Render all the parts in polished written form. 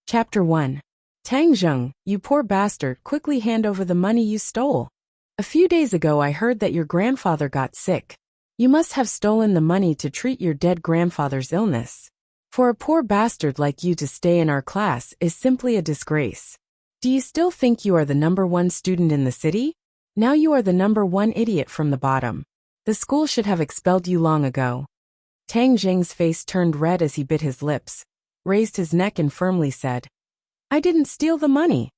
Chapter 1. Tang Zheng, you poor bastard, quickly hand over the money you stole. A few days ago I heard that your grandfather got sick. You must have stolen the money to treat your dead grandfather's illness. For a poor bastard like you to stay in our class is simply a disgrace. Do you still think you are the #1 student in the city? Now you are the #1 idiot from the bottom. The school should have expelled you long ago. Tang Zheng's face turned red as he bit his lips, raised his neck and firmly said, I didn't steal the money.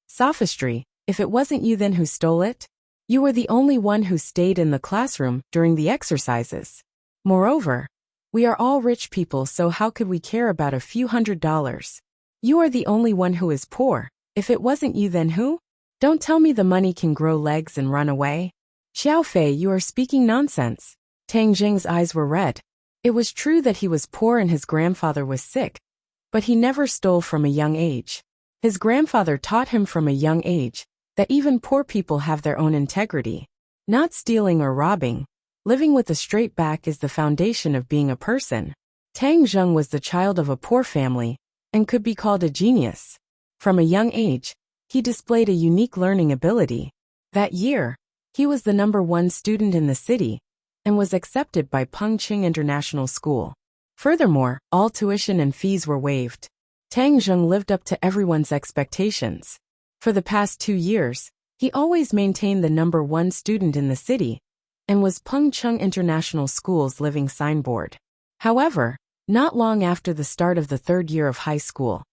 Sophistry, if it wasn't you then who stole it? You were the only one who stayed in the classroom during the exercises. Moreover, we are all rich people, so how could we care about a few $100s? You are the only one who is poor. If it wasn't you then who? Don't tell me the money can grow legs and run away. Xiao Fei, you are speaking nonsense. Tang Zheng's eyes were red. It was true that he was poor and his grandfather was sick, but he never stole from a young age. His grandfather taught him from a young age that even poor people have their own integrity. Not stealing or robbing, living with a straight back is the foundation of being a person. Tang Zheng was the child of a poor family and could be called a genius. From a young age, he displayed a unique learning ability. That year, he was the #1 student in the city and was accepted by Pengqing International School. Furthermore, all tuition and fees were waived. Tang Zheng lived up to everyone's expectations. For the past 2 years, he always maintained the #1 student in the city and was Pengqing International School's living signboard. However, not long after the start of the 3rd year of high school,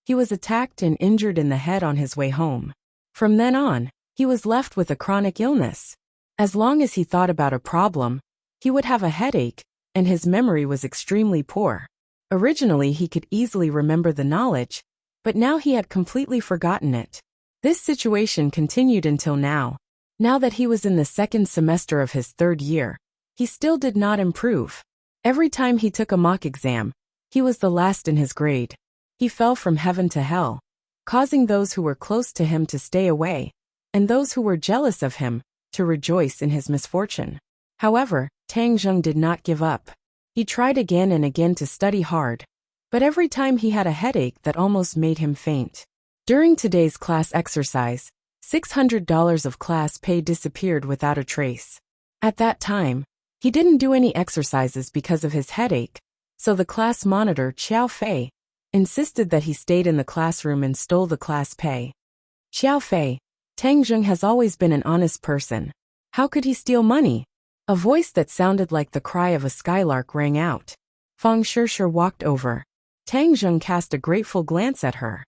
he was attacked and injured in the head on his way home. From then on, he was left with a chronic illness. As long as he thought about a problem, he would have a headache, and his memory was extremely poor. Originally he could easily remember the knowledge, but now he had completely forgotten it. This situation continued until now. Now that he was in the 2nd semester of his 3rd year, he still did not improve. Every time he took a mock exam, he was the last in his grade. He fell from heaven to hell, causing those who were close to him to stay away, and those who were jealous of him to rejoice in his misfortune. However, Tang Zheng did not give up. He tried again and again to study hard, but every time he had a headache that almost made him faint. During today's class exercise, $600 of class pay disappeared without a trace. At that time, he didn't do any exercises because of his headache, so the class monitor, Xiao Fei, insisted that he stayed in the classroom and stole the class pay. Xiao Fei, Tang Zheng has always been an honest person. How could he steal money? A voice that sounded like the cry of a skylark rang out. Fang Shishir walked over. Tang Zheng cast a grateful glance at her.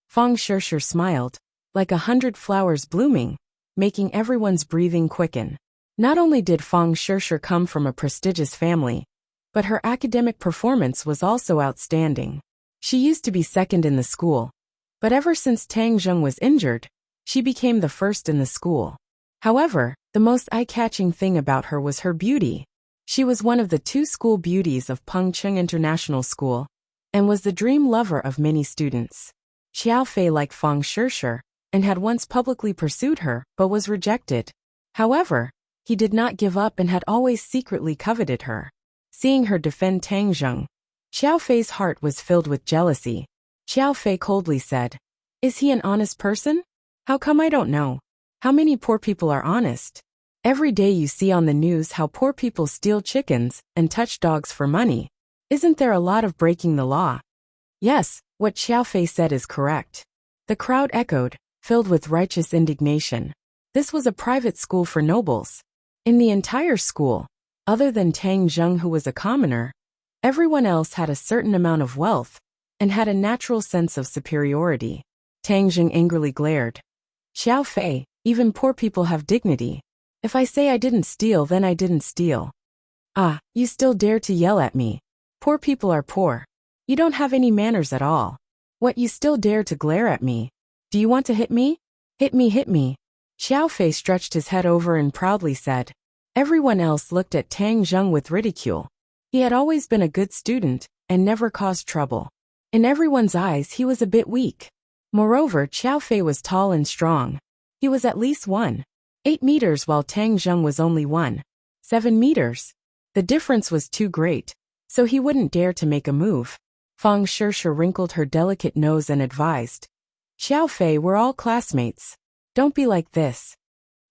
Fang Shishir smiled, like 100 flowers blooming, making everyone's breathing quicken. Not only did Fang Shishir come from a prestigious family, but her academic performance was also outstanding. She used to be 2nd in the school, but ever since Tang Zheng was injured, she became the 1st in the school. However, the most eye-catching thing about her was her beauty. She was one of the 2 school beauties of Pengqing International School, and was the dream lover of many students. Xiao Fei liked Fang Shishir, and had once publicly pursued her, but was rejected. However, he did not give up and had always secretly coveted her. Seeing her defend Tang Zheng, Xiao Fei's heart was filled with jealousy. Xiao Fei coldly said, Is he an honest person? How come I don't know? How many poor people are honest? Every day you see on the news how poor people steal chickens and touch dogs for money. Isn't there a lot of breaking the law? Yes, what Xiao Fei said is correct. The crowd echoed, filled with righteous indignation. This was a private school for nobles. In the entire school, other than Tang Zheng who was a commoner, everyone else had a certain amount of wealth and had a natural sense of superiority. Tang Zheng angrily glared. Xiao Fei, even poor people have dignity. If I say I didn't steal, then I didn't steal. Ah, you still dare to yell at me. Poor people are poor. You don't have any manners at all. What, you still dare to glare at me? Do you want to hit me? Hit me, hit me. Xiao Fei stretched his head over and proudly said. Everyone else looked at Tang Zheng with ridicule. He had always been a good student and never caused trouble. In everyone's eyes he was a bit weak. Moreover, Xiao Fei was tall and strong. He was at least 1.8 meters while Tang Zheng was only 1.7 meters. The difference was too great, so he wouldn't dare to make a move. Fang Shishir wrinkled her delicate nose and advised. Xiao Fei, we're all classmates. Don't be like this.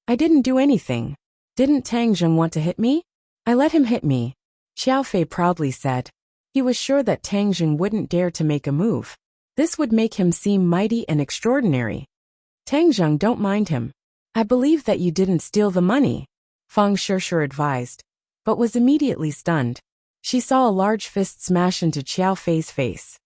I didn't do anything. Didn't Tang Zheng want to hit me? I let him hit me, Xiao Fei proudly said. He was sure that Tang Zheng wouldn't dare to make a move. This would make him seem mighty and extraordinary. Tang Zheng, don't mind him. I believe that you didn't steal the money, Fang Shishir advised, but was immediately stunned. She saw a large fist smash into Xiao Fei's face.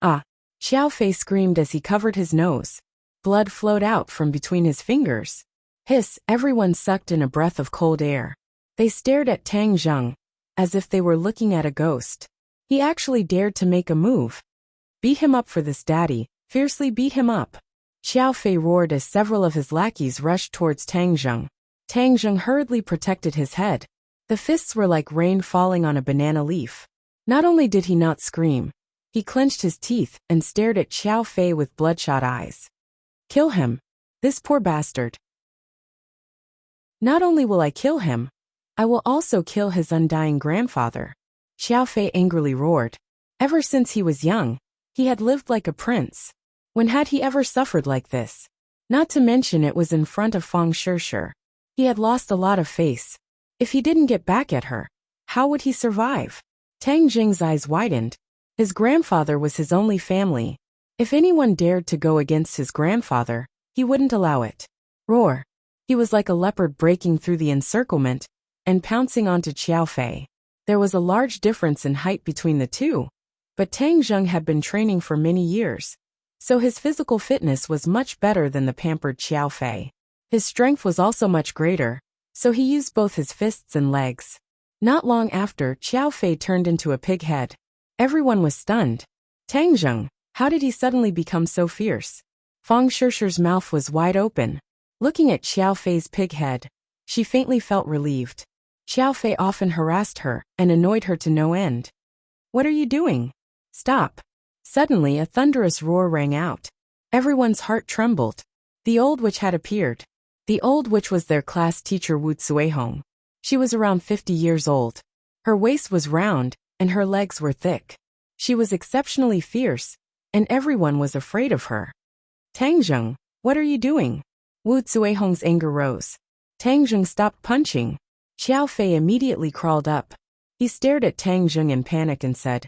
Ah! Xiao Fei screamed as he covered his nose. Blood flowed out from between his fingers. Hiss! Everyone sucked in a breath of cold air. They stared at Tang Zheng, as if they were looking at a ghost. He actually dared to make a move. Beat him up for this, Daddy. Fiercely beat him up. Xiao Fei roared as several of his lackeys rushed towards Tang Zheng. Tang Zheng hurriedly protected his head. The fists were like rain falling on a banana leaf. Not only did he not scream, he clenched his teeth and stared at Xiao Fei with bloodshot eyes. Kill him. This poor bastard. Not only will I kill him, I will also kill his undying grandfather, Xiao Fei angrily roared. Ever since he was young, he had lived like a prince. When had he ever suffered like this? Not to mention it was in front of Fang Shishir. He had lost a lot of face. If he didn't get back at her, how would he survive? Tang Jing's eyes widened. His grandfather was his only family. If anyone dared to go against his grandfather, he wouldn't allow it. Roar! He was like a leopard breaking through the encirclement and pouncing onto Xiao Fei. There was a large difference in height between the two, but Tang Zheng had been training for many years, so his physical fitness was much better than the pampered Xiao Fei. His strength was also much greater, so he used both his fists and legs. Not long after, Xiao Fei turned into a pig head. Everyone was stunned. Tang Zheng, how did he suddenly become so fierce? Fang Shishir's mouth was wide open. Looking at Xiao Fei's pig head, she faintly felt relieved. Xiao Fei often harassed her and annoyed her to no end. What are you doing? Stop. Suddenly a thunderous roar rang out. Everyone's heart trembled. The old witch had appeared. The old witch was their class teacher Wu Cuihong. She was around 50 years old. Her waist was round, and her legs were thick. She was exceptionally fierce, and everyone was afraid of her. Tang Zheng, what are you doing? Wu Cuihong's anger rose. Tang Zheng stopped punching. Xiao Fei immediately crawled up. He stared at Tang Zheng in panic and said,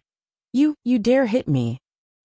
You dare hit me?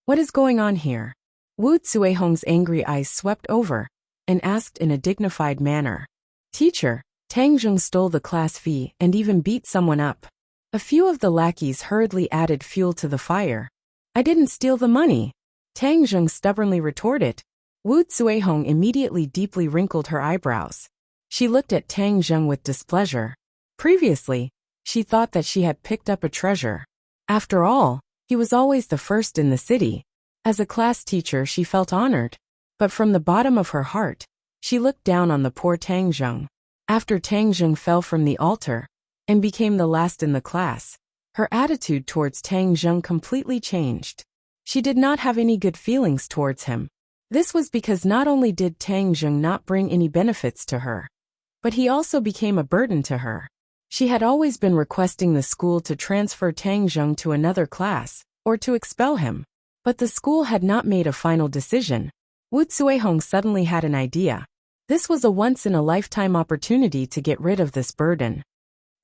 What is going on here? Wu Cuihong's angry eyes swept over and asked in a dignified manner. Teacher, Tang Zheng stole the class fee and even beat someone up. A few of the lackeys hurriedly added fuel to the fire. I didn't steal the money, Tang Zheng stubbornly retorted. Wu Cuihong immediately deeply wrinkled her eyebrows. She looked at Tang Zheng with displeasure. Previously, she thought that she had picked up a treasure. After all, he was always the first in the city. As a class teacher, she felt honored. But from the bottom of her heart, she looked down on the poor Tang Zheng. After Tang Zheng fell from the altar and became the last in the class, her attitude towards Tang Zheng completely changed. She did not have any good feelings towards him. This was because not only did Tang Zheng not bring any benefits to her, but he also became a burden to her. She had always been requesting the school to transfer Tang Zheng to another class, or to expel him. But the school had not made a final decision. Wu Cuihong suddenly had an idea. This was a once-in-a-lifetime opportunity to get rid of this burden.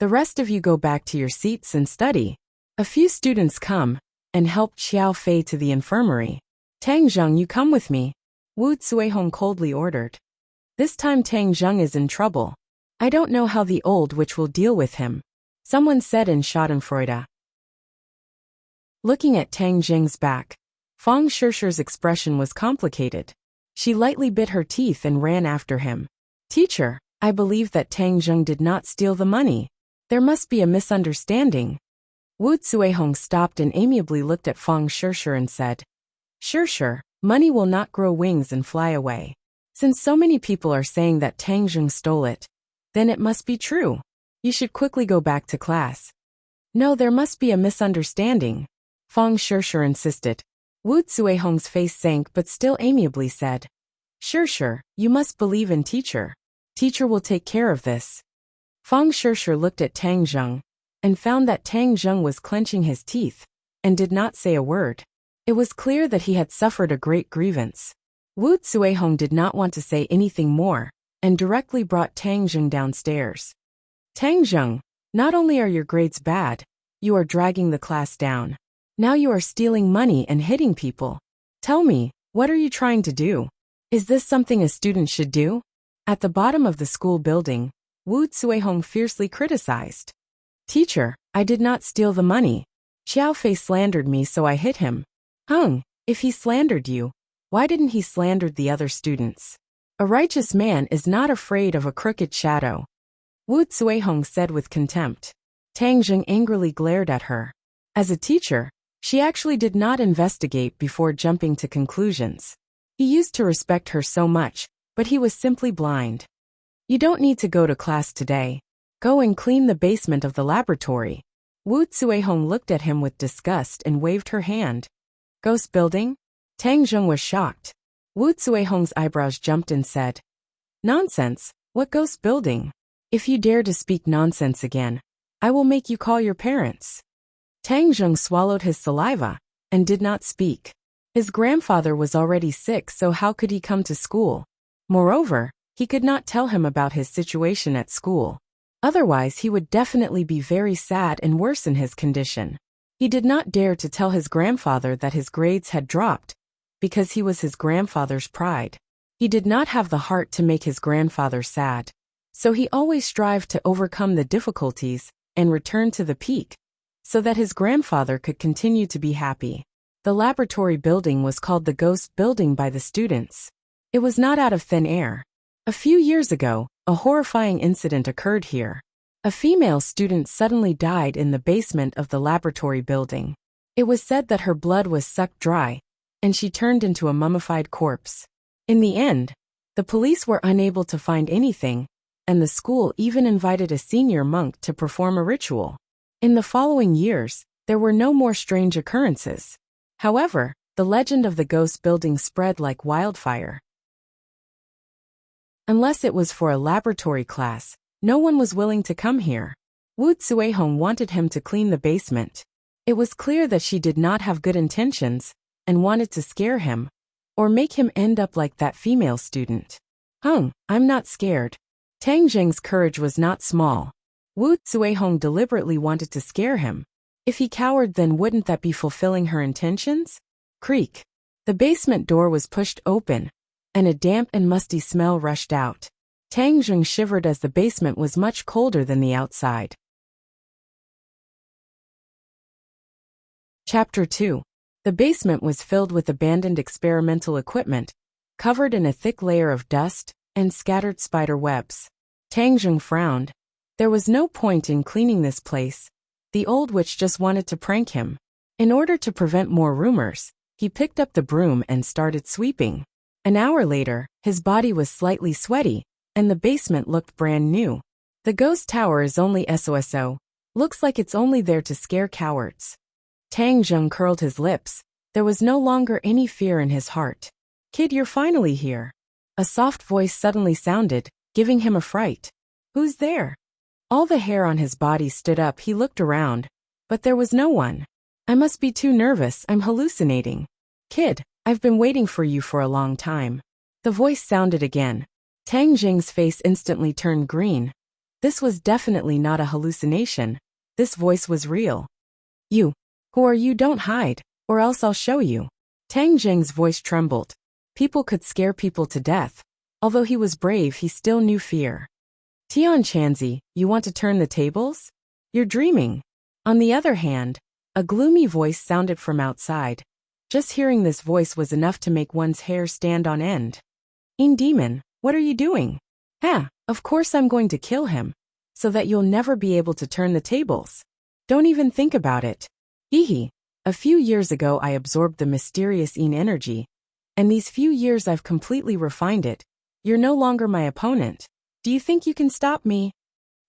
The rest of you go back to your seats and study. A few students come and helped Xiao Fei to the infirmary. Tang Zheng, you come with me, Wu Cuihong coldly ordered. This time Tang Zheng is in trouble. I don't know how the old witch will deal with him, someone said in Schadenfreude. Looking at Tang Zheng's back, Fang Shishir's expression was complicated. She lightly bit her teeth and ran after him. Teacher, I believe that Tang Zheng did not steal the money. There must be a misunderstanding. Wu Cuihong stopped and amiably looked at Fang Shishir and said, Shishir, money will not grow wings and fly away. Since so many people are saying that Tang Zheng stole it, then it must be true. You should quickly go back to class. No, there must be a misunderstanding, Fang Shishir insisted. Wu Cuihong's face sank but still amiably said, Shishir, you must believe in teacher. Teacher will take care of this. Fang Shishir looked at Tang Zheng and found that Tang Zheng was clenching his teeth and did not say a word. It was clear that he had suffered a great grievance. Wu Zuehong did not want to say anything more, and directly brought Tang Zheng downstairs. Tang Zheng, not only are your grades bad, you are dragging the class down. Now you are stealing money and hitting people. Tell me, what are you trying to do? Is this something a student should do? At the bottom of the school building, Wu Zuehong fiercely criticized. Teacher, I did not steal the money. Xiao Fei slandered me, so I hit him. If he slandered you, why didn't he slander the other students? A righteous man is not afraid of a crooked shadow. Wu Zuehong said with contempt. Tang Zheng angrily glared at her. As a teacher, she actually did not investigate before jumping to conclusions. He used to respect her so much, but he was simply blind. You don't need to go to class today. Go and clean the basement of the laboratory. Wu Zuehong looked at him with disgust and waved her hand. Ghost building? Tang Zheng was shocked. Wu Zuehong's eyebrows jumped and said, Nonsense, what ghost building? If you dare to speak nonsense again, I will make you call your parents. Tang Zheng swallowed his saliva and did not speak. His grandfather was already sick, so how could he come to school? Moreover, he could not tell him about his situation at school. Otherwise, he would definitely be very sad and worsen his condition. He did not dare to tell his grandfather that his grades had dropped, because he was his grandfather's pride. He did not have the heart to make his grandfather sad. So he always strived to overcome the difficulties and return to the peak, so that his grandfather could continue to be happy. The laboratory building was called the Ghost Building by the students. It was not out of thin air. A few years ago, a horrifying incident occurred here. A female student suddenly died in the basement of the laboratory building. It was said that her blood was sucked dry, and she turned into a mummified corpse. In the end, the police were unable to find anything, and the school even invited a senior monk to perform a ritual. In the following years, there were no more strange occurrences. However, the legend of the ghost building spread like wildfire. Unless it was for a laboratory class, no one was willing to come here. Wu Zuehong wanted him to clean the basement. It was clear that she did not have good intentions and wanted to scare him, or make him end up like that female student. I'm not scared. Tang Zheng's courage was not small. Wu Zuehong deliberately wanted to scare him. If he cowered, then wouldn't that be fulfilling her intentions? Creak. The basement door was pushed open, and a damp and musty smell rushed out. Tang Zheng shivered as the basement was much colder than the outside. Chapter 2. The basement was filled with abandoned experimental equipment, covered in a thick layer of dust and scattered spider webs. Tang Zheng frowned. There was no point in cleaning this place. The old witch just wanted to prank him. In order to prevent more rumors, he picked up the broom and started sweeping. An hour later, his body was slightly sweaty, and the basement looked brand new. The ghost tower is only SOSO. Looks like it's only there to scare cowards. Tang Zheng curled his lips. There was no longer any fear in his heart. Kid, you're finally here. A soft voice suddenly sounded, giving him a fright. Who's there? All the hair on his body stood up. He looked around, but there was no one. I must be too nervous. I'm hallucinating. Kid, I've been waiting for you for a long time. The voice sounded again. Tang Zheng's face instantly turned green. This was definitely not a hallucination. This voice was real. You. Who are you? Don't hide, or else I'll show you. Tang Zheng's voice trembled. People could scare people to death. Although he was brave, he still knew fear. Tian Chanzi, you want to turn the tables? You're dreaming. On the other hand, a gloomy voice sounded from outside. Just hearing this voice was enough to make one's hair stand on end. Demon, what are you doing? Of course I'm going to kill him, so that you'll never be able to turn the tables. Don't even think about it. Hehe. A few years ago I absorbed the mysterious energy, and these few years I've completely refined it. You're no longer my opponent. Do you think you can stop me?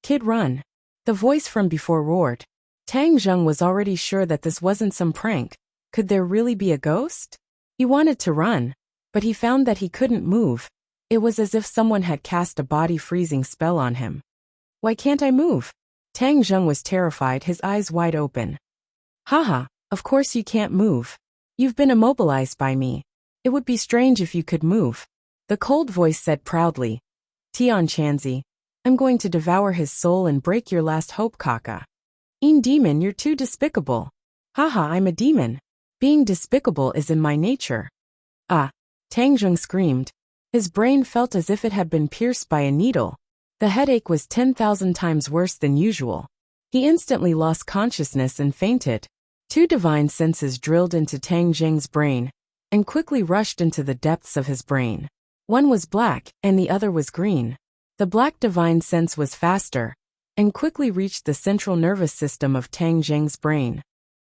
Kid, run. The voice from before roared. Tang Zheng was already sure that this wasn't some prank. Could there really be a ghost? He wanted to run, but he found that he couldn't move. It was as if someone had cast a body-freezing spell on him. Why can't I move? Tang Zheng was terrified, his eyes wide open. Haha, Of course you can't move. You've been immobilized by me. It would be strange if you could move. The cold voice said proudly. Tianchanzi, I'm going to devour his soul and break your last hope, Kaka. Demon, you're too despicable. Haha, I'm a demon. Being despicable is in my nature. Ah! Tangjung screamed. His brain felt as if it had been pierced by a needle. The headache was 10,000 times worse than usual. He instantly lost consciousness and fainted. Two divine senses drilled into Tang Jing's brain and quickly rushed into the depths of his brain. One was black and the other was green. The black divine sense was faster and quickly reached the central nervous system of Tang Jing's brain.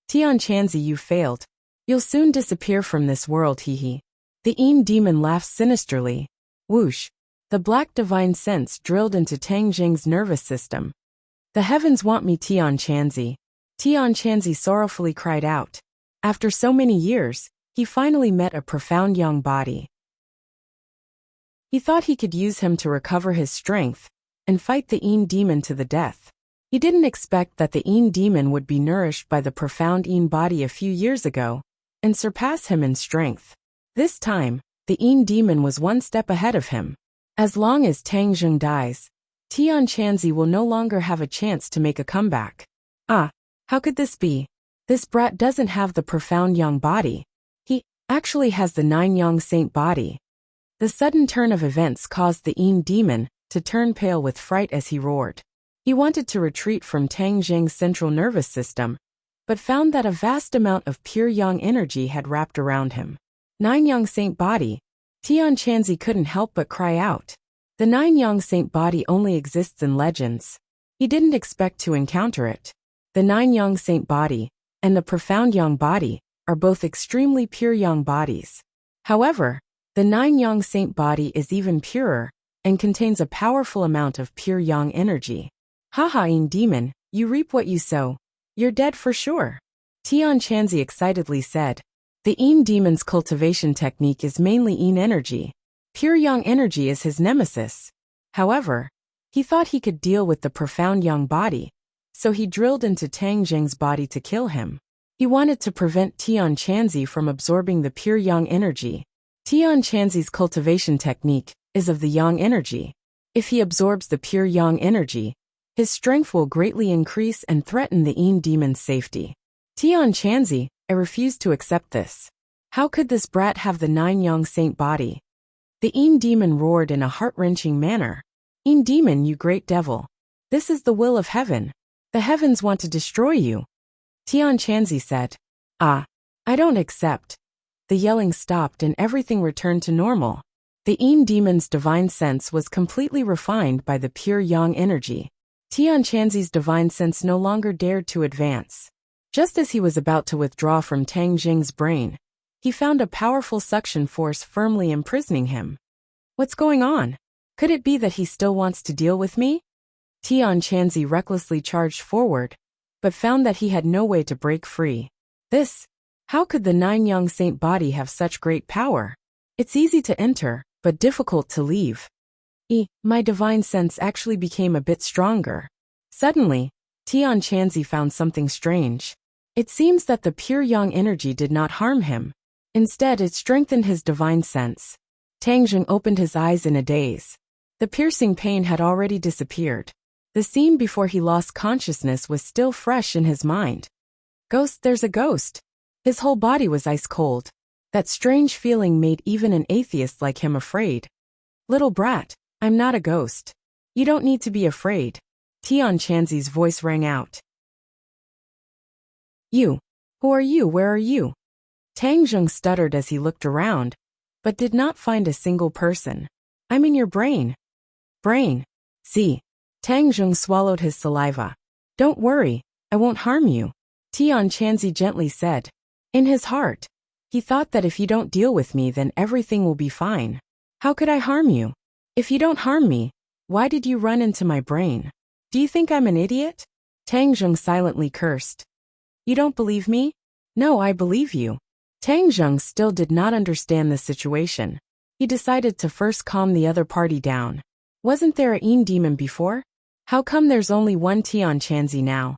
Tianchanzi, you failed. You'll soon disappear from this world, hee. The demon laughed sinisterly. Whoosh! The black divine sense drilled into Tang Jing's nervous system. The heavens want me, Tianchanzi. Tianchanzi sorrowfully cried out. After so many years, he finally met a profound young body. He thought he could use him to recover his strength and fight the demon to the death. He didn't expect that the demon would be nourished by the profound body a few years ago and surpass him in strength. This time, the demon was one step ahead of him. As long as Tang Jing dies, Tianchanzi will no longer have a chance to make a comeback. Ah, how could this be? This brat doesn't have the profound young body. He actually has the 9 young saint body. The sudden turn of events caused the demon to turn pale with fright as he roared. He wanted to retreat from Tang Jing's central nervous system, but found that a vast amount of pure yang energy had wrapped around him. 9 young saint body. Tianchanzi couldn't help but cry out. The 9 young saint body only exists in legends. He didn't expect to encounter it. The 9 young saint body and the profound yang body are both extremely pure yang bodies. However, the 9 young saint body is even purer and contains a powerful amount of pure yang energy. Haha, demon, you reap what you sow. You're dead for sure. Tianchanzi excitedly said. The demon's cultivation technique is mainly energy. Pure yang energy is his nemesis. However, he thought he could deal with the profound yang body, so he drilled into Tang Jing's body to kill him. He wanted to prevent Tianchanzi from absorbing the pure yang energy. Tianchanzi's cultivation technique is of the yang energy. If he absorbs the pure yang energy, his strength will greatly increase and threaten the demon's safety. Tianchanzi, I refuse to accept this. How could this brat have the 9 young saint body? The demon roared in a heart-wrenching manner. Demon, you great devil. This is the will of heaven. The heavens want to destroy you. Tianchanzi said. Ah, I don't accept. The yelling stopped and everything returned to normal. The demon's divine sense was completely refined by the pure yang energy. Tianchanzi's divine sense no longer dared to advance. Just as he was about to withdraw from Tang Jing's brain, he found a powerful suction force firmly imprisoning him. What's going on? Could it be that he still wants to deal with me? Tianchanzi recklessly charged forward, but found that he had no way to break free. How could the 9 young saint body have such great power? It's easy to enter, but difficult to leave. My divine sense actually became a bit stronger. Suddenly, Tianchanzi found something strange. It seems that the pure yang energy did not harm him. Instead, it strengthened his divine sense. Tang Jing opened his eyes in a daze. The piercing pain had already disappeared. The scene before he lost consciousness was still fresh in his mind. Ghost, there's a ghost. His whole body was ice cold. That strange feeling made even an atheist like him afraid. Little brat, I'm not a ghost. You don't need to be afraid. Tianchanzi's voice rang out. You. Who are you? Where are you? Tang Jing stuttered as he looked around, but did not find a single person. I'm in your brain. Brain. See. Tang Jing swallowed his saliva. Don't worry, I won't harm you. Tianchanzi gently said. In his heart, he thought that if you don't deal with me then everything will be fine. How could I harm you? If you don't harm me, why did you run into my brain? Do you think I'm an idiot? Tang Jing silently cursed. You don't believe me? No, I believe you. Tang Jing still did not understand the situation. He decided to first calm the other party down. Wasn't there a demon before? How come there's only one Tianchanzi now?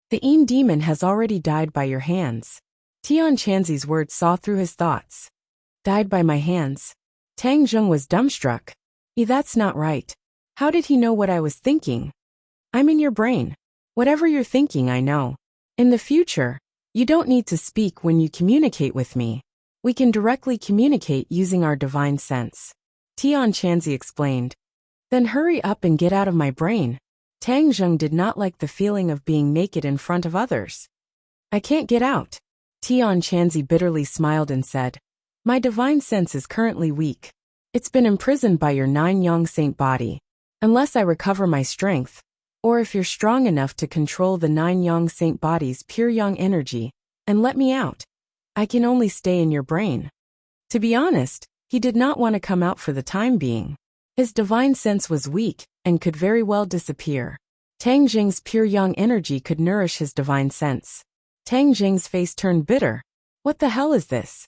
The demon has already died by your hands. Tian Chanzi's words saw through his thoughts. Died by my hands. Tang Zheng was dumbstruck. That's not right. How did he know what I was thinking? I'm in your brain. Whatever you're thinking, I know. In the future, you don't need to speak when you communicate with me. We can directly communicate using our divine sense. Tian Chanzi explained. Then hurry up and get out of my brain. Tang Zheng did not like the feeling of being naked in front of others. I can't get out. Tian Chanzi bitterly smiled and said, my divine sense is currently weak. It's been imprisoned by your 9-yang saint body. Unless I recover my strength, or if you're strong enough to control the 9-yang saint body's pure yang energy, and let me out, I can only stay in your brain. To be honest, he did not want to come out for the time being. His divine sense was weak, and could very well disappear. Tang Jing's pure yang energy could nourish his divine sense. Tang Jing's face turned bitter. What the hell is this?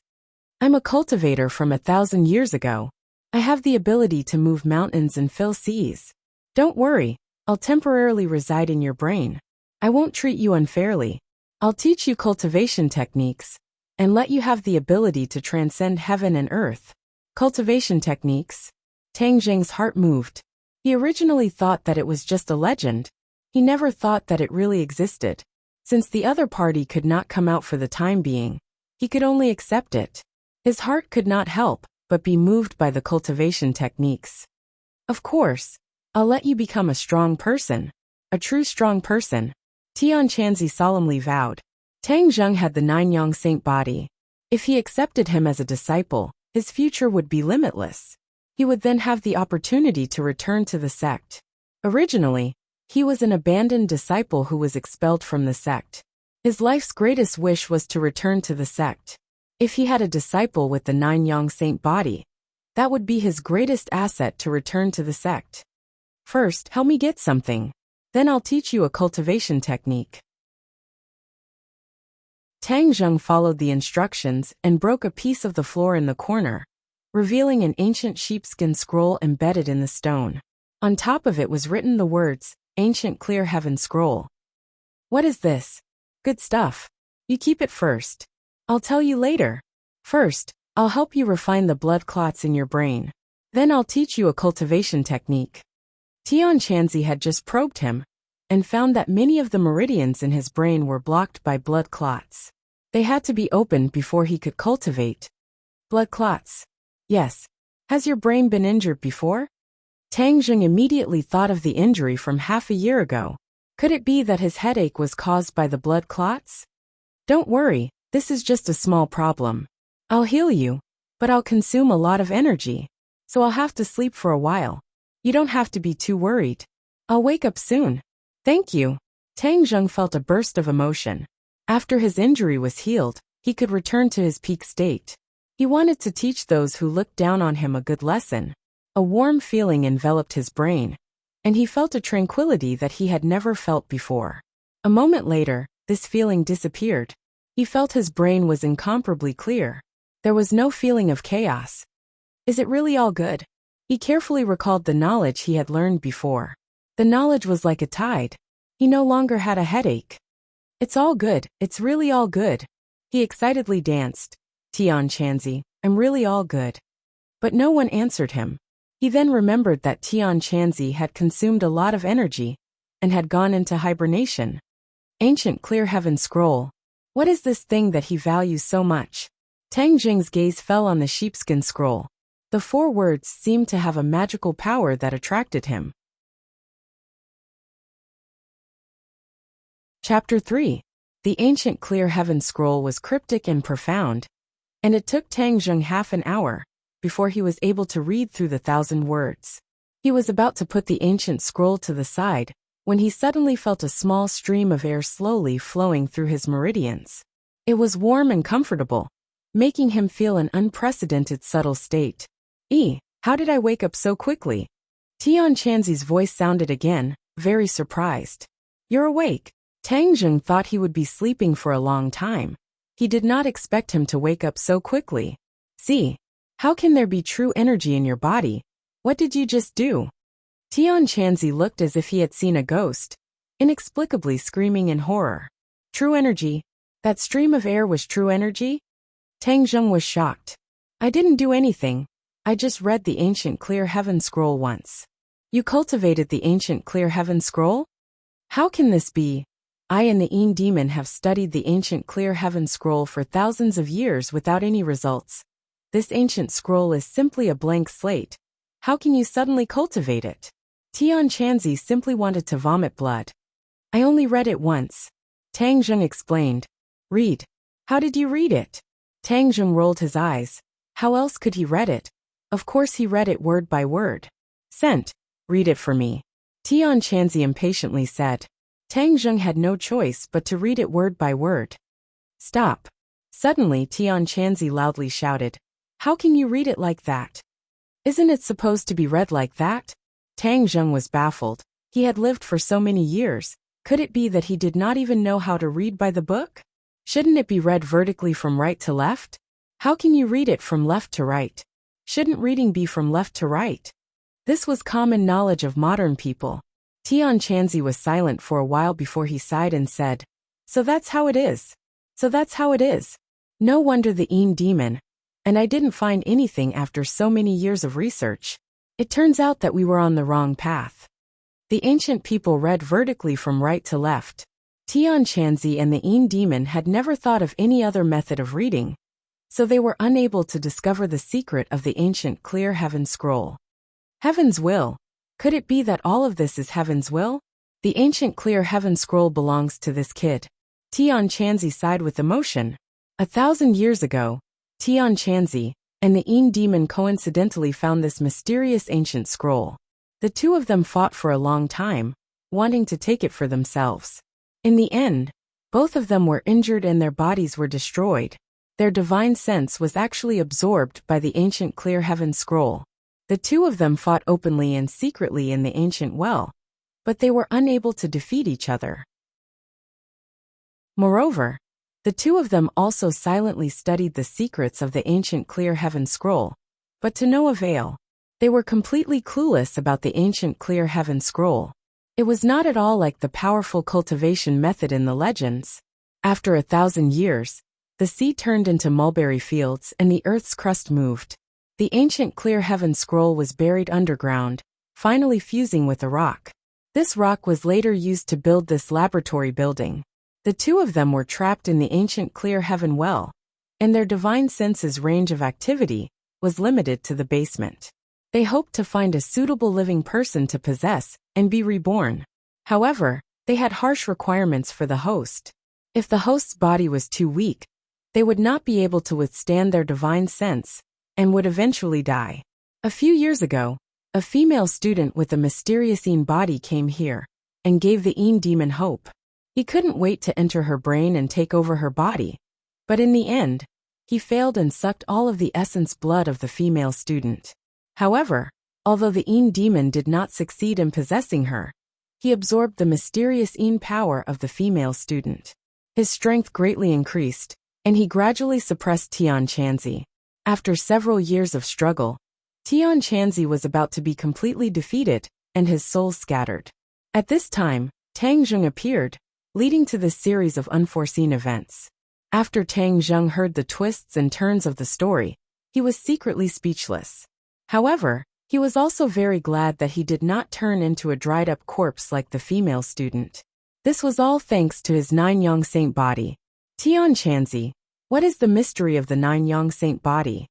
I'm a cultivator from 1,000 years ago. I have the ability to move mountains and fill seas. Don't worry, I'll temporarily reside in your brain. I won't treat you unfairly. I'll teach you cultivation techniques, and let you have the ability to transcend heaven and earth. Cultivation techniques? Tang Jing's heart moved. He originally thought that it was just a legend. He never thought that it really existed. Since the other party could not come out for the time being, he could only accept it. His heart could not help but be moved by the cultivation techniques. Of course, I'll let you become a strong person. A true strong person. Tian Chanzi solemnly vowed. Tang Zheng had the 9-yang saint body. If he accepted him as a disciple, his future would be limitless. He would then have the opportunity to return to the sect. Originally, he was an abandoned disciple who was expelled from the sect. His life's greatest wish was to return to the sect. If he had a disciple with the 9-yang saint body, that would be his greatest asset to return to the sect. First, help me get something. Then I'll teach you a cultivation technique. Tang Zheng followed the instructions and broke a piece of the floor in the corner, revealing an ancient sheepskin scroll embedded in the stone. On top of it was written the words, Ancient Clear Heaven Scroll. What is this? Good stuff. You keep it first. I'll tell you later. First, I'll help you refine the blood clots in your brain. Then I'll teach you a cultivation technique. Tian Chanzi had just probed him, and found that many of the meridians in his brain were blocked by blood clots. They had to be opened before he could cultivate. Blood clots. Yes. Has your brain been injured before? Tang Zheng immediately thought of the injury from half a year ago. Could it be that his headache was caused by the blood clots? Don't worry, this is just a small problem. I'll heal you, but I'll consume a lot of energy, so I'll have to sleep for a while. You don't have to be too worried. I'll wake up soon. Thank you. Tang Zheng felt a burst of emotion. After his injury was healed, he could return to his peak state. He wanted to teach those who looked down on him a good lesson. A warm feeling enveloped his brain, and he felt a tranquility that he had never felt before. A moment later, this feeling disappeared. He felt his brain was incomparably clear. There was no feeling of chaos. Is it really all good? He carefully recalled the knowledge he had learned before. The knowledge was like a tide. He no longer had a headache. It's all good, it's really all good. He excitedly danced. Tian Chanzi, I'm really all good. But no one answered him. He then remembered that Tian Chanzi had consumed a lot of energy, and had gone into hibernation. Ancient Clear Heaven Scroll. What is this thing that he values so much? Tang Jing's gaze fell on the sheepskin scroll. The 4 words seemed to have a magical power that attracted him. Chapter 3. The Ancient Clear Heaven Scroll was cryptic and profound, and it took Tang Zheng half an hour before he was able to read through the 1,000 words. He was about to put the ancient scroll to the side when he suddenly felt a small stream of air slowly flowing through his meridians. It was warm and comfortable, making him feel an unprecedented subtle state. How did I wake up so quickly? Tian Chanzi's voice sounded again, very surprised. You're awake. Tang Zheng thought he would be sleeping for a long time. He did not expect him to wake up so quickly. See, how can there be true energy in your body? What did you just do? Tian Chanzi looked as if he had seen a ghost, inexplicably screaming in horror. True energy? That stream of air was true energy? Tang Zheng was shocked. I didn't do anything. I just read the ancient Clear Heaven Scroll once. You cultivated the ancient Clear Heaven Scroll? How can this be? I and the Een demon have studied the ancient Clear Heaven Scroll for thousands of years without any results. This ancient scroll is simply a blank slate. How can you suddenly cultivate it? Tian Chanzi simply wanted to vomit blood. I only read it once. Tang Zheng explained. Read. How did you read it? Tang Zheng rolled his eyes. How else could he read it? Of course he read it word by word. Sent. Read it for me. Tian Chanzi impatiently said. Tang Zheng had no choice but to read it word by word. Stop. Suddenly Tian Chanzi loudly shouted. How can you read it like that? Isn't it supposed to be read like that? Tang Zheng was baffled. He had lived for so many years. Could it be that he did not even know how to read by the book? Shouldn't it be read vertically from right to left? How can you read it from left to right? Shouldn't reading be from left to right? This was common knowledge of modern people. Tian Chanzi was silent for a while before he sighed and said, So that's how it is. So that's how it is. No wonder the Een demon. And I didn't find anything after so many years of research. It turns out that we were on the wrong path. The ancient people read vertically from right to left. Tian Chanzi and the Een demon had never thought of any other method of reading, so they were unable to discover the secret of the ancient Clear Heaven Scroll. Heaven's will. Could it be that all of this is Heaven's will? The ancient Clear Heaven Scroll belongs to this kid. Tian Chanzi sighed with emotion. 1,000 years ago, Tian Chanzi and the Een demon coincidentally found this mysterious ancient scroll. The two of them fought for a long time, wanting to take it for themselves. In the end, both of them were injured and their bodies were destroyed. Their divine sense was actually absorbed by the ancient Clear Heaven Scroll. The two of them fought openly and secretly in the ancient well, but they were unable to defeat each other. Moreover, the two of them also silently studied the secrets of the ancient Clear Heaven Scroll, but to no avail. They were completely clueless about the ancient Clear Heaven Scroll. It was not at all like the powerful cultivation method in the legends. After 1,000 years, the sea turned into mulberry fields and the earth's crust moved. The ancient Clear Heaven Scroll was buried underground, finally fusing with a rock. This rock was later used to build this laboratory building. The two of them were trapped in the ancient Clear Heaven well, and their divine senses' range of activity was limited to the basement. They hoped to find a suitable living person to possess and be reborn. However, they had harsh requirements for the host. If the host's body was too weak, they would not be able to withstand their divine sense and would eventually die. A few years ago, a female student with a mysterious Een body came here and gave the Een demon hope. He couldn't wait to enter her brain and take over her body, but in the end, he failed and sucked all of the essence blood of the female student. However, although the Een demon did not succeed in possessing her, he absorbed the mysterious Een power of the female student. His strength greatly increased, and he gradually suppressed Tian Chanzi. After several years of struggle, Tian Chanzi was about to be completely defeated, and his soul scattered. At this time, Tang Zheng appeared, leading to this series of unforeseen events. After Tang Zheng heard the twists and turns of the story, he was secretly speechless. However, he was also very glad that he did not turn into a dried-up corpse like the female student. This was all thanks to his nine-yang saint body. Tian Chanzi, what is the mystery of the nine-yang saint body?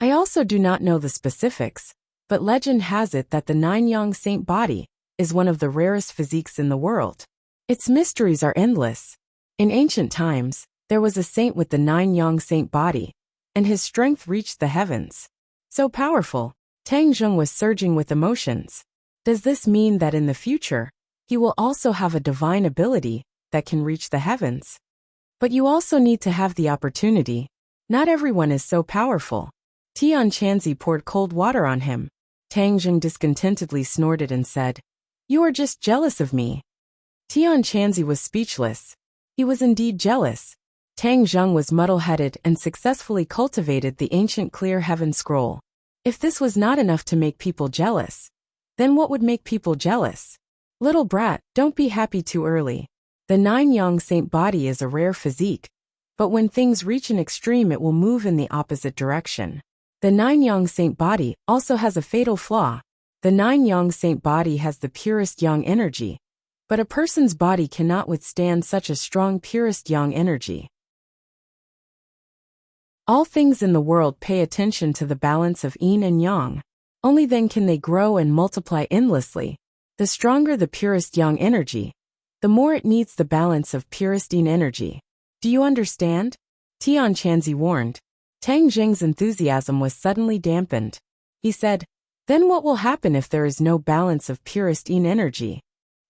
I also do not know the specifics, but legend has it that the nine-yang saint body is one of the rarest physiques in the world. Its mysteries are endless. In ancient times, there was a saint with the nine-yang saint body, and his strength reached the heavens. So powerful, Tang Zheng was surging with emotions. Does this mean that in the future, he will also have a divine ability that can reach the heavens? But you also need to have the opportunity. Not everyone is so powerful. Tian Chanzi poured cold water on him. Tang Zheng discontentedly snorted and said, You are just jealous of me. Tian Chanzi was speechless. He was indeed jealous. Tang Zheng was muddle-headed and successfully cultivated the ancient Clear Heaven Scroll. If this was not enough to make people jealous, then what would make people jealous? Little brat, don't be happy too early. The nine-yang saint body is a rare physique, But when things reach an extreme, it will move in the opposite direction. The nine-yang saint body also has a fatal flaw. The nine-yang saint body has the purest yang energy, but a person's body cannot withstand such a strong purest yang energy. All things in the world pay attention to the balance of yin and yang. Only then can they grow and multiply endlessly. The stronger the purest yang energy, the more it needs the balance of purest yin energy. Do you understand? Tian Chanzi warned. Tang Jing's enthusiasm was suddenly dampened. He said, "Then what will happen if there is no balance of purest yin energy?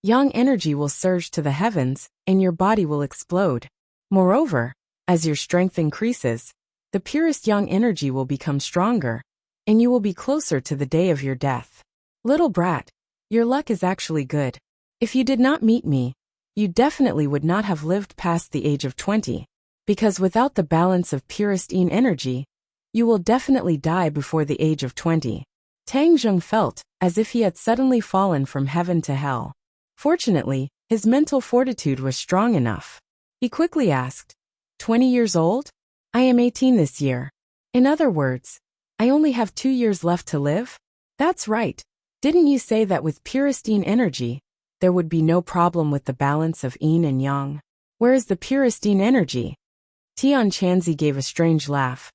Yang energy will surge to the heavens, and your body will explode. Moreover, as your strength increases, the purest yang energy will become stronger, and you will be closer to the day of your death. Little brat, your luck is actually good. If you did not meet me, you definitely would not have lived past the age of 20, because without the balance of purest yin energy, you will definitely die before the age of 20. Tang Zheng felt as if he had suddenly fallen from heaven to hell. Fortunately, his mental fortitude was strong enough. He quickly asked, 20 years old? I am 18 this year. In other words, I only have 2 years left to live? That's right. Didn't you say that with purest yin energy, there would be no problem with the balance of yin and yang? Where is the purest yin energy? Tian Chanzi gave a strange laugh.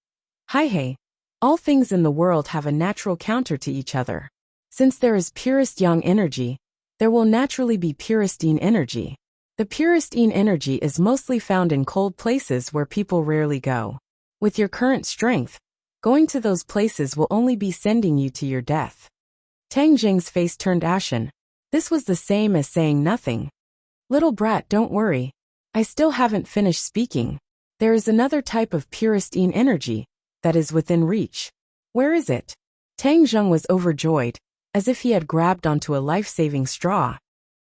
Hey, all things in the world have a natural counter to each other. Since there is purest yang energy, there will naturally be purest yin energy. The purest yin energy is mostly found in cold places where people rarely go. With your current strength, going to those places will only be sending you to your death. Tang Jing's face turned ashen. This was the same as saying nothing. Little brat, don't worry. I still haven't finished speaking. There is another type of purest yin energy that is within reach. Where is it? Tang Zheng was overjoyed, as if he had grabbed onto a life-saving straw.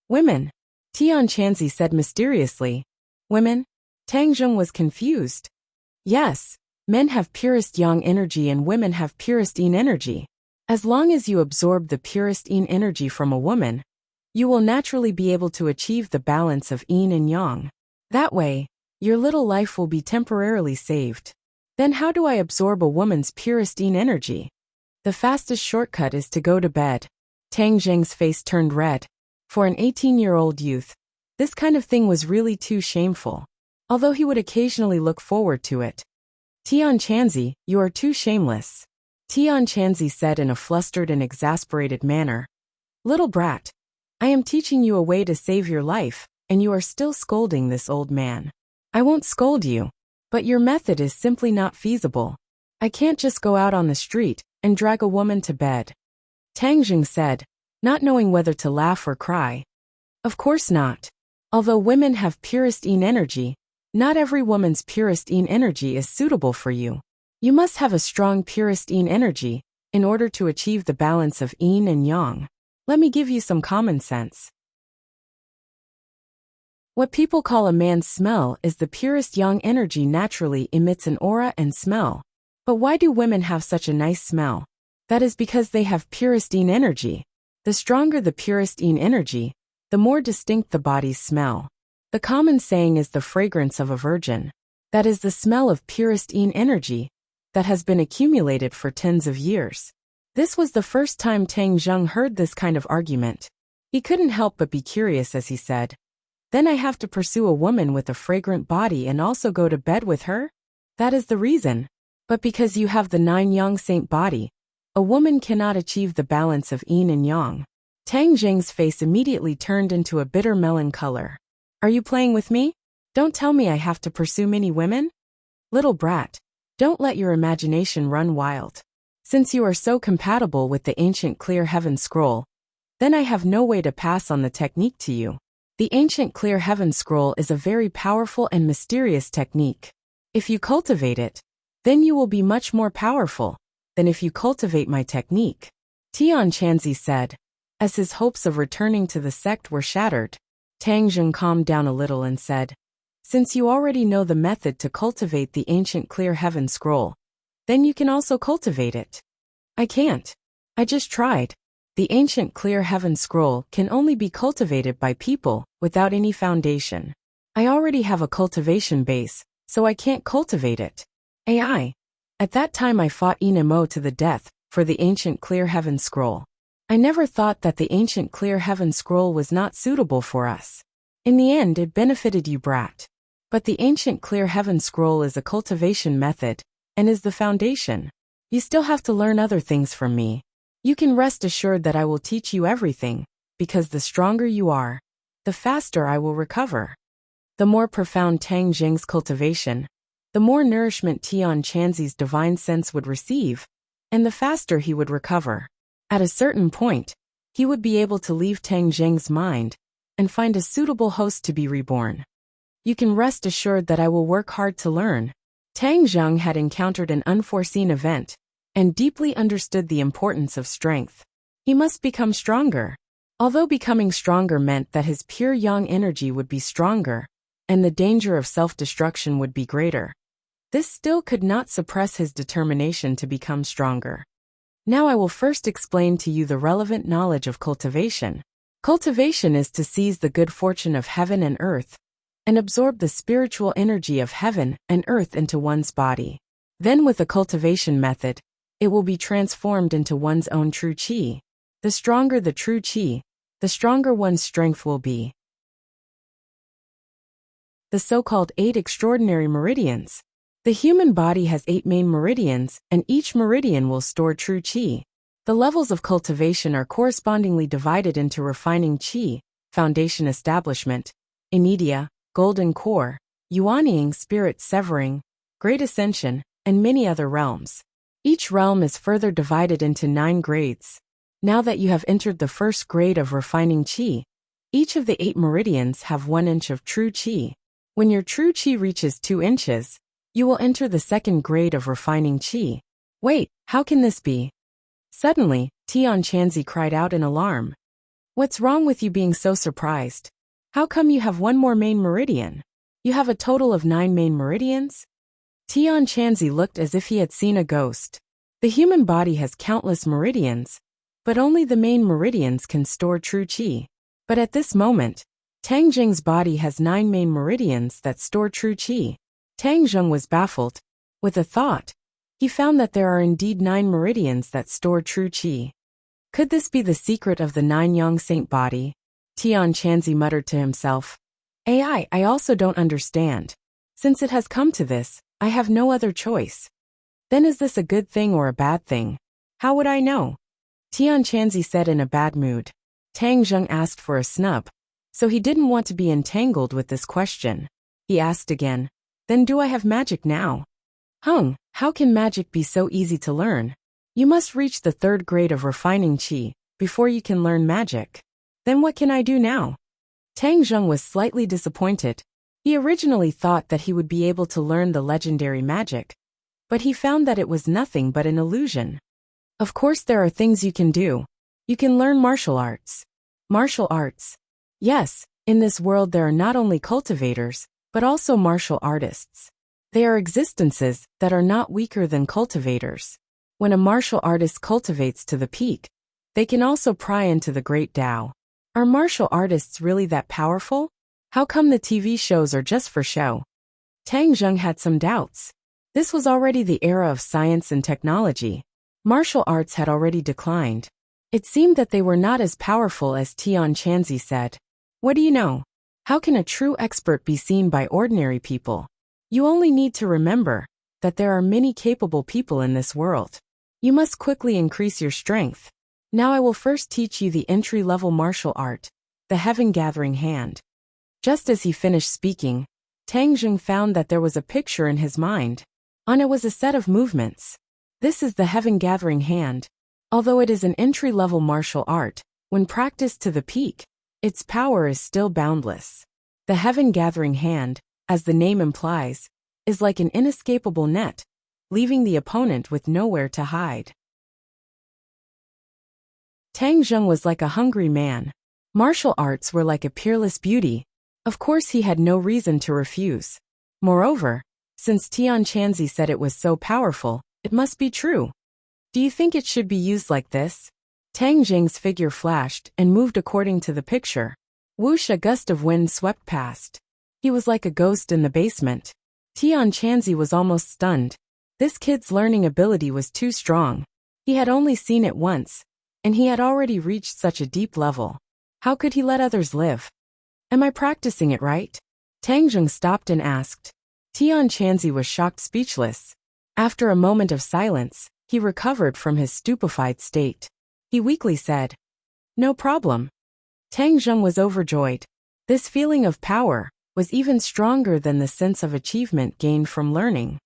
Women, Tian Chanzi said mysteriously. Women? Tang Zheng was confused. Yes, men have purest yang energy and women have purest yin energy. As long as you absorb the purest yin energy from a woman, you will naturally be able to achieve the balance of yin and yang. That way, your little life will be temporarily saved. Then how do I absorb a woman's purest yin energy? The fastest shortcut is to go to bed. Tang Zheng's face turned red. For an 18-year-old youth, this kind of thing was really too shameful, although he would occasionally look forward to it. Tian Chanzi, you are too shameless. Tian Chanzi said in a flustered and exasperated manner. Little brat, I am teaching you a way to save your life, and you are still scolding this old man. I won't scold you, but your method is simply not feasible. I can't just go out on the street and drag a woman to bed. Tang Jing said, not knowing whether to laugh or cry. Of course not. Although women have purest yin energy, not every woman's purest yin energy is suitable for you. You must have a strong purest yin energy in order to achieve the balance of yin and yang. Let me give you some common sense. What people call a man's smell is the purest yang energy naturally emits an aura and smell. But why do women have such a nice smell? That is because they have purest yin energy. The stronger the purest yin energy, the more distinct the body's smell. The common saying is the fragrance of a virgin. That is the smell of purest yin energy that has been accumulated for tens of years. This was the first time Tang Zheng heard this kind of argument. He couldn't help but be curious as he said, Then I have to pursue a woman with a fragrant body and also go to bed with her? That is the reason. But because you have the nine-yang saint body, a woman cannot achieve the balance of yin and yang. Tang Jing's face immediately turned into a bitter melon color. Are you playing with me? Don't tell me I have to pursue many women? Little brat, don't let your imagination run wild. Since you are so compatible with the ancient clear heaven scroll, then I have no way to pass on the technique to you. The ancient clear heaven scroll is a very powerful and mysterious technique. If you cultivate it, then you will be much more powerful than if you cultivate my technique. Tian Chanzi said, as his hopes of returning to the sect were shattered. Tang Zheng calmed down a little and said, Since you already know the method to cultivate the ancient clear heaven scroll, then you can also cultivate it. I can't. I just tried. The ancient clear heaven scroll can only be cultivated by people without any foundation. I already have a cultivation base, so I can't cultivate it. AI. At that time I fought Inemo to the death for the ancient Clear Heaven Scroll. I never thought that the ancient Clear Heaven Scroll was not suitable for us. In the end it benefited you, brat. But the ancient Clear Heaven Scroll is a cultivation method, and is the foundation. You still have to learn other things from me. You can rest assured that I will teach you everything, because the stronger you are, the faster I will recover. The more profound Tang Jing's cultivation, the more nourishment Tian Chanzi's divine sense would receive, and the faster he would recover. At a certain point, he would be able to leave Tang Jing's mind and find a suitable host to be reborn. You can rest assured that I will work hard to learn. Tang Zheng had encountered an unforeseen event and deeply understood the importance of strength. He must become stronger. Although becoming stronger meant that his pure yang energy would be stronger, and the danger of self-destruction would be greater, this still could not suppress his determination to become stronger. Now I will first explain to you the relevant knowledge of cultivation. Cultivation is to seize the good fortune of heaven and earth, and absorb the spiritual energy of heaven and earth into one's body. Then with the cultivation method, it will be transformed into one's own true qi. The stronger the true qi, the stronger one's strength will be. The so-called 8 extraordinary meridians. The human body has 8 main meridians, and each meridian will store true qi. The levels of cultivation are correspondingly divided into refining qi, foundation establishment, immediate, golden core, yuanying spirit severing, great ascension, and many other realms. Each realm is further divided into 9 grades. Now that you have entered the first grade of refining qi, each of the 8 meridians have 1 inch of true qi. When your true qi reaches 2 inches, you will enter the second grade of refining qi. Wait, how can this be? Suddenly, Tian Chanzi cried out in alarm. What's wrong with you being so surprised? How come you have 1 more main meridian? You have a total of 9 main meridians? Tian Chanzi looked as if he had seen a ghost. The human body has countless meridians, but only the main meridians can store true qi. But at this moment, Tang Jing's body has 9 main meridians that store true qi. Tang Zheng was baffled. With a thought, he found that there are indeed 9 meridians that store true qi. Could this be the secret of the 9 Yang Saint body? Tian Chanzi muttered to himself. I also don't understand. Since it has come to this, I have no other choice. Then is this a good thing or a bad thing? How would I know? Tian Chanzi said in a bad mood. Tang Zheng asked for a snub, so he didn't want to be entangled with this question. He asked again, then do I have magic now? How can magic be so easy to learn? You must reach the 3rd grade of refining qi before you can learn magic. Then what can I do now? Tang Zheng was slightly disappointed. He originally thought that he would be able to learn the legendary magic, but he found that it was nothing but an illusion. Of course there are things you can do. You can learn martial arts. Martial arts. Yes, in this world there are not only cultivators, but also martial artists. They are existences that are not weaker than cultivators. When a martial artist cultivates to the peak, they can also pry into the great Tao. Are martial artists really that powerful? How come the TV shows are just for show? Tang Zheng had some doubts. This was already the era of science and technology. Martial arts had already declined. It seemed that they were not as powerful as Tian Chanzi said. What do you know? How can a true expert be seen by ordinary people? You only need to remember that there are many capable people in this world. You must quickly increase your strength. Now I will first teach you the entry-level martial art, the heaven-gathering hand. Just as he finished speaking, Tang Zheng found that there was a picture in his mind. On it was a set of movements. This is the heaven-gathering hand. Although it is an entry-level martial art, when practiced to the peak, its power is still boundless. The heaven-gathering hand, as the name implies, is like an inescapable net, leaving the opponent with nowhere to hide. Tang Zheng was like a hungry man. Martial arts were like a peerless beauty. Of course he had no reason to refuse. Moreover, since Tian Chanzi said it was so powerful, it must be true. Do you think it should be used like this? Tang Zheng's figure flashed and moved according to the picture. Whoosh, a gust of wind swept past. He was like a ghost in the basement. Tian Chanzi was almost stunned. This kid's learning ability was too strong. He had only seen it once, and he had already reached such a deep level. How could he let others live? Am I practicing it right? Tang Zheng stopped and asked. Tian Chanzi was shocked speechless. After a moment of silence, he recovered from his stupefied state. He weakly said, "No problem." Tang Zheng was overjoyed. This feeling of power was even stronger than the sense of achievement gained from learning.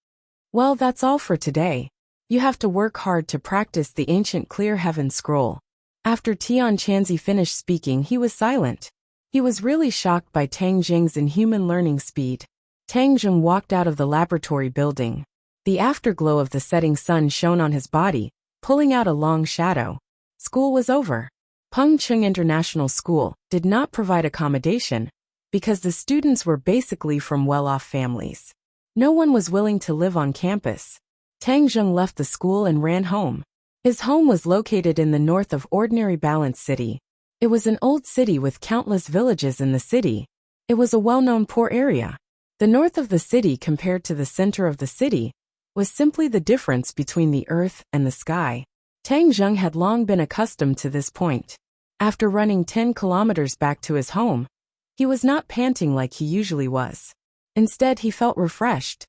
Well, that's all for today. You have to work hard to practice the ancient Clear Heaven scroll. After Tian Chanzi finished speaking, he was silent. He was really shocked by Tang Zheng's inhuman learning speed. Tang Zheng walked out of the laboratory building. The afterglow of the setting sun shone on his body, pulling out a long shadow. School was over. Pengcheng International School did not provide accommodation because the students were basically from well-off families. No one was willing to live on campus. Tang Zheng left the school and ran home. His home was located in the north of Ordinary Balance City. It was an old city with countless villages in the city. It was a well-known poor area. The north of the city compared to the center of the city was simply the difference between the earth and the sky. Tang Zheng had long been accustomed to this point. After running 10 kilometers back to his home, he was not panting like he usually was. Instead, he felt refreshed.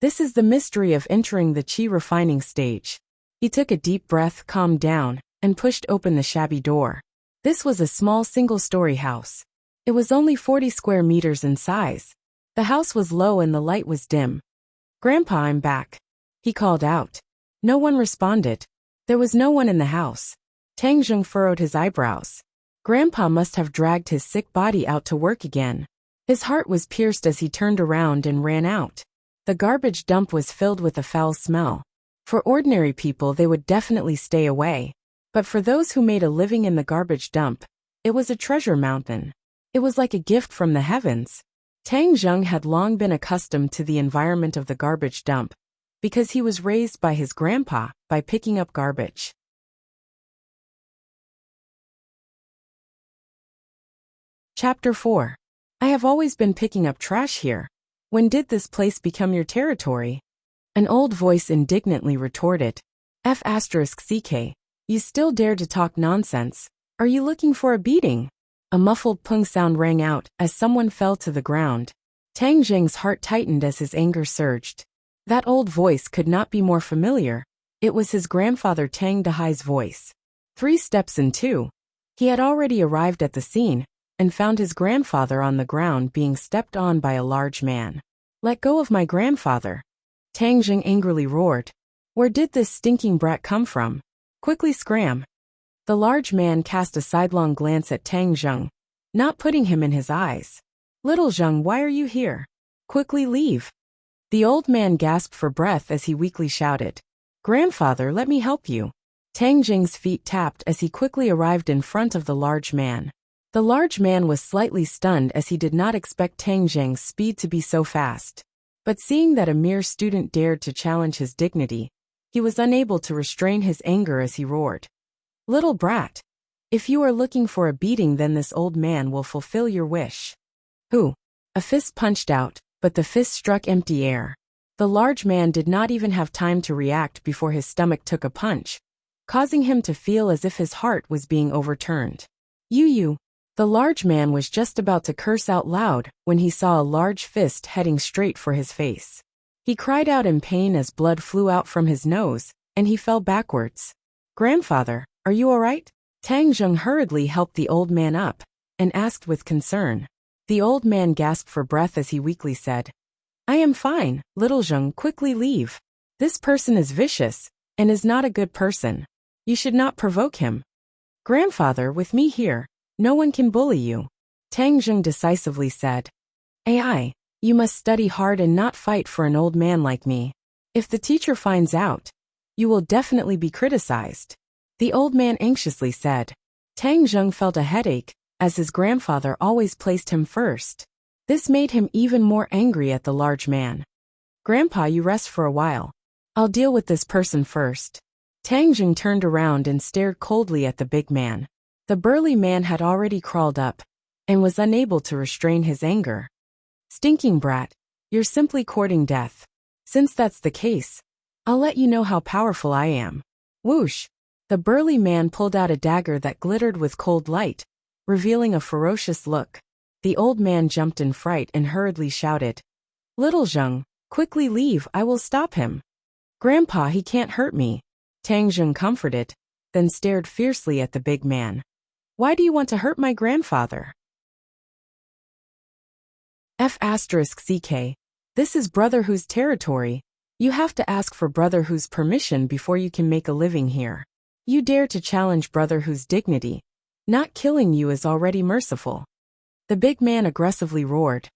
This is the mystery of entering the qi refining stage. He took a deep breath, calmed down, and pushed open the shabby door. This was a small single-story house. It was only 40 square meters in size. The house was low and the light was dim. "Grandpa, I'm back," he called out. No one responded. There was no one in the house. Tang Zheng furrowed his eyebrows. Grandpa must have dragged his sick body out to work again. His heart was pierced as he turned around and ran out. The garbage dump was filled with a foul smell. For ordinary people, they would definitely stay away. But for those who made a living in the garbage dump, it was a treasure mountain. It was like a gift from the heavens. Tang Zheng had long been accustomed to the environment of the garbage dump, because he was raised by his grandpa by picking up garbage. Chapter 4. I have always been picking up trash here. When did this place become your territory? An old voice indignantly retorted. F*ck, you still dare to talk nonsense? Are you looking for a beating? A muffled pung sound rang out as someone fell to the ground. Tang Zheng's heart tightened as his anger surged. That old voice could not be more familiar. It was his grandfather Tang Dehai's voice. 3 steps and 2. He had already arrived at the scene and found his grandfather on the ground being stepped on by a large man. "Let go of my grandfather!" Tang Zheng angrily roared. "Where did this stinking brat come from? Quickly scram!" The large man cast a sidelong glance at Tang Zheng, not putting him in his eyes. "Little Zheng, why are you here? Quickly leave!" The old man gasped for breath as he weakly shouted. "Grandfather, let me help you." Tang Zheng's feet tapped as he quickly arrived in front of the large man. The large man was slightly stunned as he did not expect Tang Zheng's speed to be so fast. But seeing that a mere student dared to challenge his dignity, he was unable to restrain his anger as he roared. "Little brat! If you are looking for a beating, then this old man will fulfill your wish." "Who?" A fist punched out, but the fist struck empty air. The large man did not even have time to react before his stomach took a punch, causing him to feel as if his heart was being overturned. You. The large man was just about to curse out loud when he saw a large fist heading straight for his face. He cried out in pain as blood flew out from his nose, and he fell backwards. "Grandfather, are you all right?" Tang Zheng hurriedly helped the old man up and asked with concern. The old man gasped for breath as he weakly said, "I am fine, little Zheng, quickly leave. This person is vicious and is not a good person. You should not provoke him." "Grandfather, with me here, no one can bully you," Tang Zheng decisively said. "Ai, you must study hard and not fight for an old man like me. If the teacher finds out, you will definitely be criticized," the old man anxiously said. Tang Zheng felt a headache, as his grandfather always placed him first. This made him even more angry at the large man. "Grandpa, you rest for a while. I'll deal with this person first." Tang Zheng turned around and stared coldly at the big man. The burly man had already crawled up and was unable to restrain his anger. "Stinking brat, You're simply courting death. Since that's the case, I'll let you know how powerful I am. Whoosh! The burly man pulled out a dagger that glittered with cold light, revealing a ferocious look. The old man jumped in fright and hurriedly shouted, "Little Zheng, quickly leave, I will stop him." "Grandpa, he can't hurt me." Tang Zheng comforted, then stared fiercely at the big man. "Why do you want to hurt my grandfather?" F***CK. This is Brother Hu's territory. You have to ask for Brother Hu's permission before you can make a living here. You dare to challenge Brother Hu's dignity. Not killing you is already merciful. The big man aggressively roared.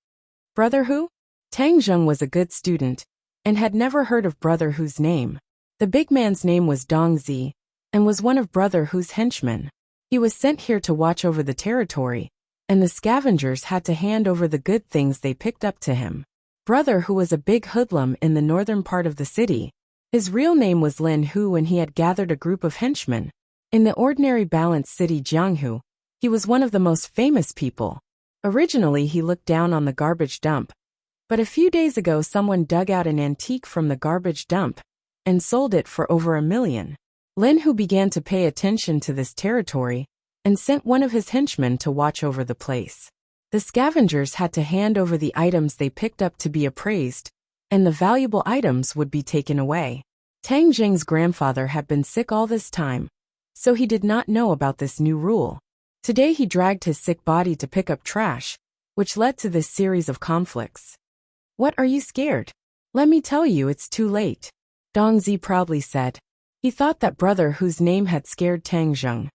Brother Hu? Tang Zheng was a good student, and had never heard of Brother Hu's name. The big man's name was Dong Zi, and was one of Brother Hu's henchmen. He was sent here to watch over the territory, and the scavengers had to hand over the good things they picked up to him. Brother Hu was a big hoodlum in the northern part of the city. His real name was Lin Hu, and he had gathered a group of henchmen. In the ordinary balanced city Jianghu, he was one of the most famous people. Originally he looked down on the garbage dump, but a few days ago someone dug out an antique from the garbage dump and sold it for over $1 million. Lin Hu began to pay attention to this territory and sent one of his henchmen to watch over the place. The scavengers had to hand over the items they picked up to be appraised, and the valuable items would be taken away. Tang Zheng's grandfather had been sick all this time, so he did not know about this new rule. Today he dragged his sick body to pick up trash, which led to this series of conflicts. What are you scared? Let me tell you, it's too late. Dong Zi proudly said. He thought that Brother Hu's name had scared Tang Zheng.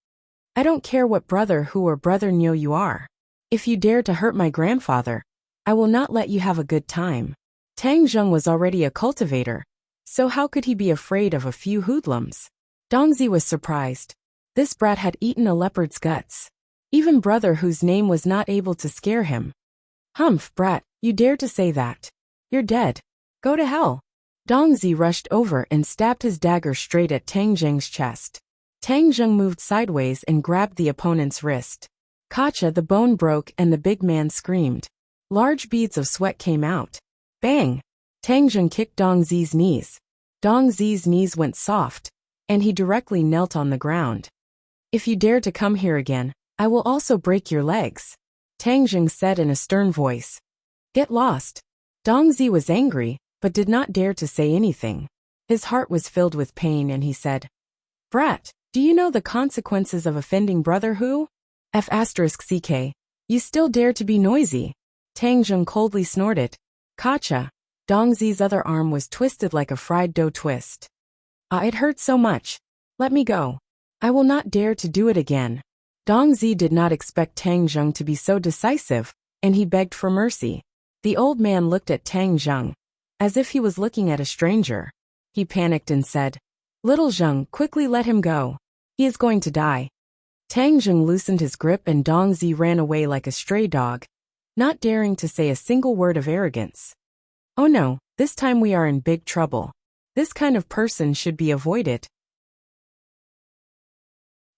I don't care what Brother Hu or Brother Niu you are. If you dare to hurt my grandfather, I will not let you have a good time. Tang Zheng was already a cultivator, so how could he be afraid of a few hoodlums? Dong Zi was surprised. This brat had eaten a leopard's guts. Even Brother Hu's name was not able to scare him. Humph, brat, you dare to say that. You're dead. Go to hell. Dong Zi rushed over and stabbed his dagger straight at Tang Zheng's chest. Tang Zheng moved sideways and grabbed the opponent's wrist. Kacha, the bone broke and the big man screamed. Large beads of sweat came out. Bang! Tang Zheng kicked Dong Zi's knees. Dong Zi's knees went soft, and he directly knelt on the ground. If you dare to come here again, I will also break your legs, Tang Zheng said in a stern voice. Get lost. Dong Zi was angry, but did not dare to say anything. His heart was filled with pain and he said, Brat, do you know the consequences of offending Brother Hu? F***CK. You still dare to be noisy. Tang Zheng coldly snorted. Kacha. Dong Zi's other arm was twisted like a fried dough twist. It hurt so much. Let me go. I will not dare to do it again. Dong Zi did not expect Tang Zheng to be so decisive, and he begged for mercy. The old man looked at Tang Zheng, as if he was looking at a stranger. He panicked and said, Little Zheng, quickly let him go. He is going to die. Tang Zheng loosened his grip and Dong Zi ran away like a stray dog, not daring to say a single word of arrogance. Oh no, this time we are in big trouble. This kind of person should be avoided.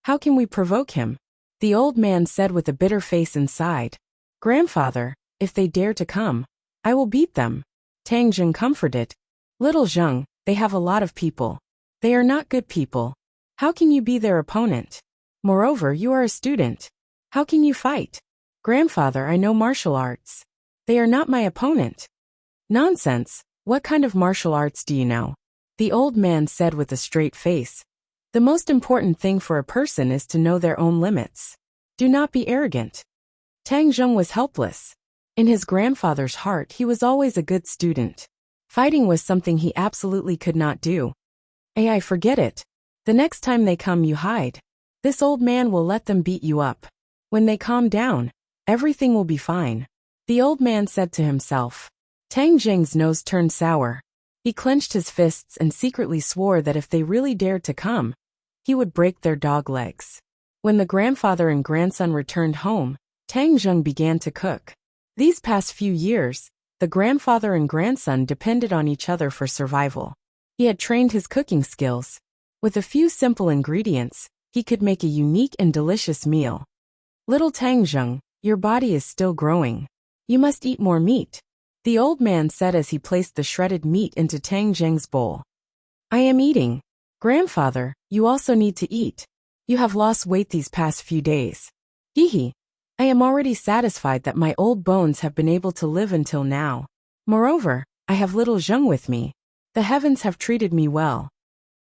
How can we provoke him? The old man said with a bitter face inside. Grandfather, if they dare to come, I will beat them. Tang Zheng comforted. Little Zheng, they have a lot of people. They are not good people. How can you be their opponent? Moreover, you are a student. How can you fight? Grandfather, I know martial arts. They are not my opponent. Nonsense. What kind of martial arts do you know? The old man said with a straight face. The most important thing for a person is to know their own limits. Do not be arrogant. Tang Zheng was helpless. In his grandfather's heart, he was always a good student. Fighting was something he absolutely could not do. I forget it. The next time they come, you hide. This old man will let them beat you up. When they calm down, everything will be fine. The old man said to himself. Tang Zheng's nose turned sour. He clenched his fists and secretly swore that if they really dared to come, he would break their dog legs. When the grandfather and grandson returned home, Tang Zheng began to cook. These past few years, the grandfather and grandson depended on each other for survival. He had trained his cooking skills. With a few simple ingredients, he could make a unique and delicious meal. Little Tang Zheng, your body is still growing. You must eat more meat. The old man said as he placed the shredded meat into Tang Zheng's bowl. I am eating. Grandfather, you also need to eat. You have lost weight these past few days. Hee. I am already satisfied that my old bones have been able to live until now. Moreover, I have little Zheng with me. The heavens have treated me well.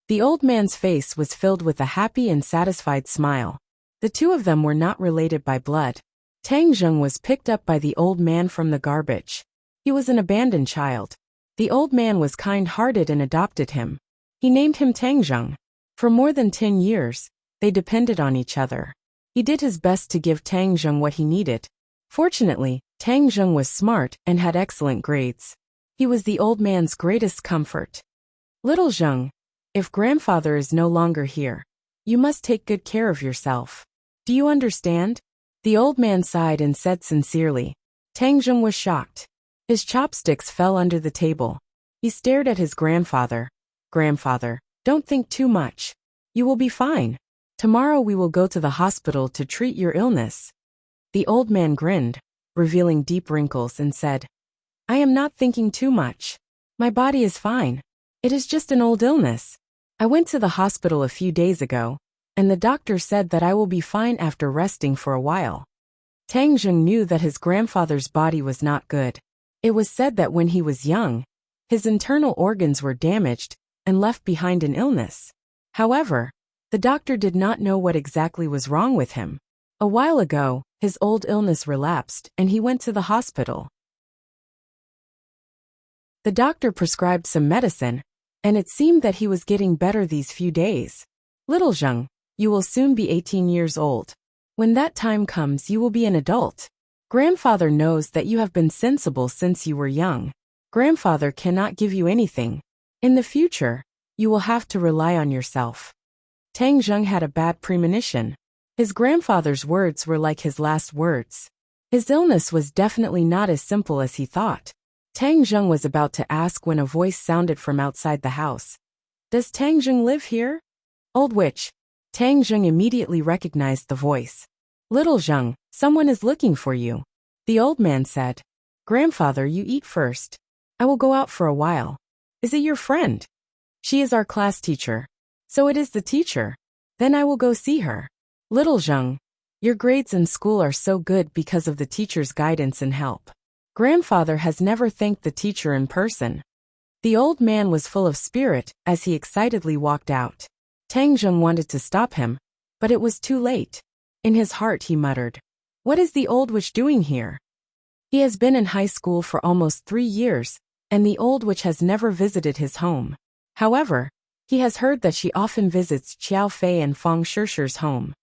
The old man's face was filled with a happy and satisfied smile. The two of them were not related by blood. Tang Zheng was picked up by the old man from the garbage. He was an abandoned child. The old man was kind-hearted and adopted him. He named him Tang Zheng. For more than 10 years, they depended on each other. He did his best to give Tang Zheng what he needed. Fortunately, Tang Zheng was smart and had excellent grades. He was the old man's greatest comfort. Little Zheng, if grandfather is no longer here, you must take good care of yourself. Do you understand? The old man sighed and said sincerely. Tang Zheng was shocked. His chopsticks fell under the table. He stared at his grandfather. Grandfather, don't think too much. You will be fine. Tomorrow we will go to the hospital to treat your illness. The old man grinned, revealing deep wrinkles, and said, I am not thinking too much. My body is fine. It is just an old illness. I went to the hospital a few days ago, and the doctor said that I will be fine after resting for a while. Tang Zheng knew that his grandfather's body was not good. It was said that when he was young, his internal organs were damaged and left behind an illness. However, the doctor did not know what exactly was wrong with him. A while ago, his old illness relapsed and he went to the hospital. The doctor prescribed some medicine, and it seemed that he was getting better these few days. Little Zheng, you will soon be 18 years old. When that time comes, you will be an adult. Grandfather knows that you have been sensible since you were young. Grandfather cannot give you anything. In the future, you will have to rely on yourself. Tang Zheng had a bad premonition. His grandfather's words were like his last words. His illness was definitely not as simple as he thought. Tang Zheng was about to ask when a voice sounded from outside the house. Does Tang Zheng live here? Old witch. Tang Zheng immediately recognized the voice. Little Zheng, someone is looking for you. The old man said. Grandfather, you eat first. I will go out for a while. Is it your friend? She is our class teacher. So it is the teacher. Then I will go see her. Little Zheng, your grades in school are so good because of the teacher's guidance and help. Grandfather has never thanked the teacher in person. The old man was full of spirit as he excitedly walked out. Tang Zheng wanted to stop him, but it was too late. In his heart he muttered, what is the old witch doing here? He has been in high school for almost 3 years, and the old witch has never visited his home. However, he has heard that she often visits Qiao Fei and Fang Shishir's home.